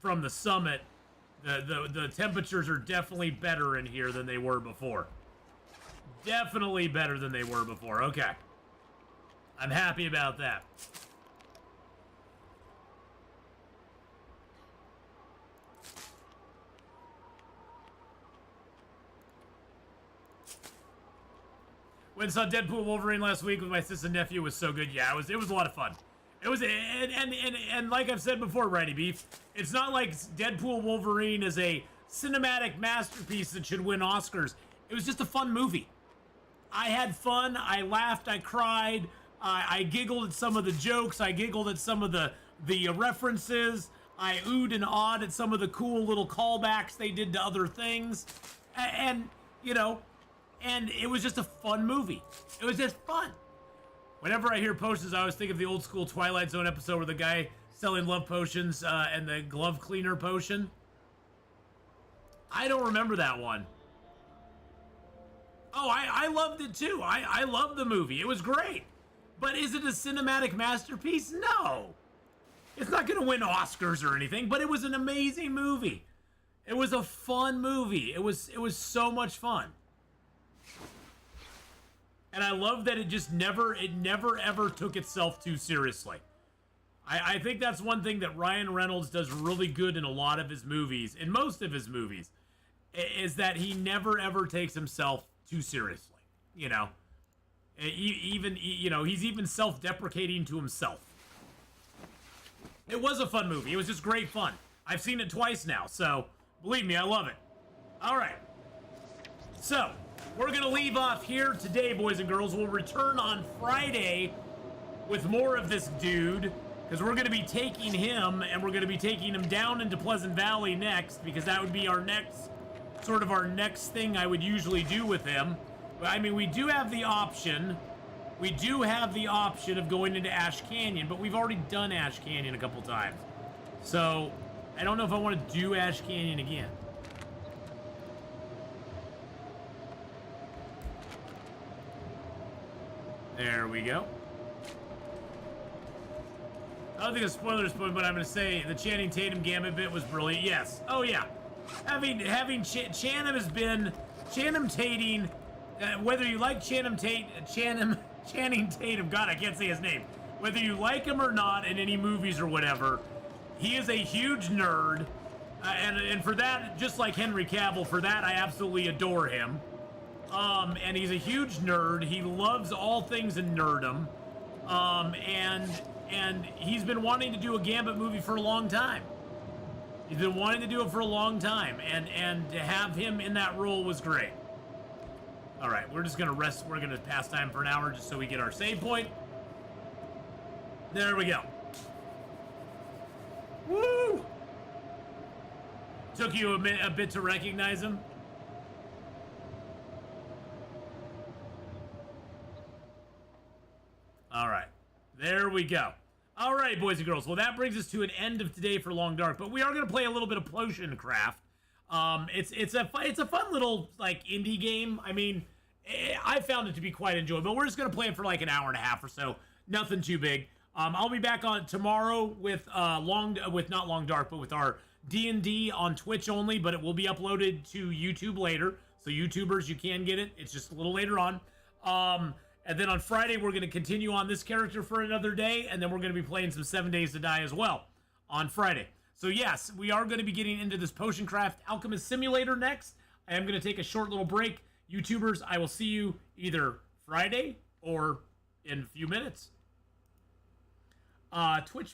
from the summit, the temperatures are definitely better in here than they were before. Definitely better than they were before. Okay. I'm happy about that. When I saw Deadpool Wolverine last week with my sister and nephew, was so good. Yeah, it was a lot of fun. It was, and like I've said before, Righty Beef, it's not like Deadpool Wolverine is a cinematic masterpiece that should win Oscars. It was just a fun movie. I had fun. I laughed. I cried. I giggled at some of the jokes. I giggled at some of the references. I oohed and awed at some of the cool little callbacks they did to other things. And you know, and it was just a fun movie. It was just fun. Whenever I hear potions, I always think of the old school Twilight Zone episode where the guy selling love potions and the glove cleaner potion. I don't remember that one. Oh, I loved it too. I loved the movie. It was great. But is it a cinematic masterpiece? No. It's not going to win Oscars or anything, but it was an amazing movie. It was a fun movie. It was so much fun. And I love that it never ever took itself too seriously. I think that's one thing that Ryan Reynolds does really good in a lot of his movies, in most of his movies, is that he never ever takes himself too seriously. You know, even he's even self-deprecating to himself. It was a fun movie. It was just great fun. I've seen it twice now, so believe me, I love it. All right, so we're gonna leave off here today, boys and girls. We'll return on Friday with more of this dude, because we're gonna be taking him, and we're gonna be taking him down into Pleasant Valley next, because that would be our next thing I would usually do with him. I mean, we do have the option. We do have the option of going into Ash Canyon, but we've already done Ash Canyon a couple times. So, I don't know if I want to do Ash Canyon again. There we go. I don't think it's spoilers, but I'm going to say the Channing Tatum Gambit bit was brilliant. Yes. Oh, yeah. Having Channing Tatum, whether you like Channing Tatum, God, I can't say his name. Whether you like him or not in any movies or whatever, he is a huge nerd. And for that, just like Henry Cavill, for that, I absolutely adore him. And he's a huge nerd. He loves all things in nerdom. And he's been wanting to do a Gambit movie for a long time. He's been wanting to do it for a long time, and to have him in that role was great. All right, we're just gonna rest. We're gonna pass time for an hour just so we get our save point. There we go. Woo! Took you a bit to recognize him. All right, there we go. All right, boys and girls. Well, that brings us to an end of today for Long Dark, but we are going to play a little bit of Potion Craft. It's a fun little like indie game. I mean, I found it to be quite enjoyable. We're just gonna play it for like an hour and a half or so. Nothing too big. I'll be back on tomorrow with not Long Dark, but with our D&D on Twitch only. But it will be uploaded to YouTube later. So YouTubers, you can get it. It's just a little later on. And then on Friday, we're going to continue on this character for another day. And then we're going to be playing some 7 Days to Die as well on Friday. So yes, we are going to be getting into this Potion Craft Alchemist Simulator next. I am going to take a short little break. YouTubers, I will see you either Friday or in a few minutes. Twitch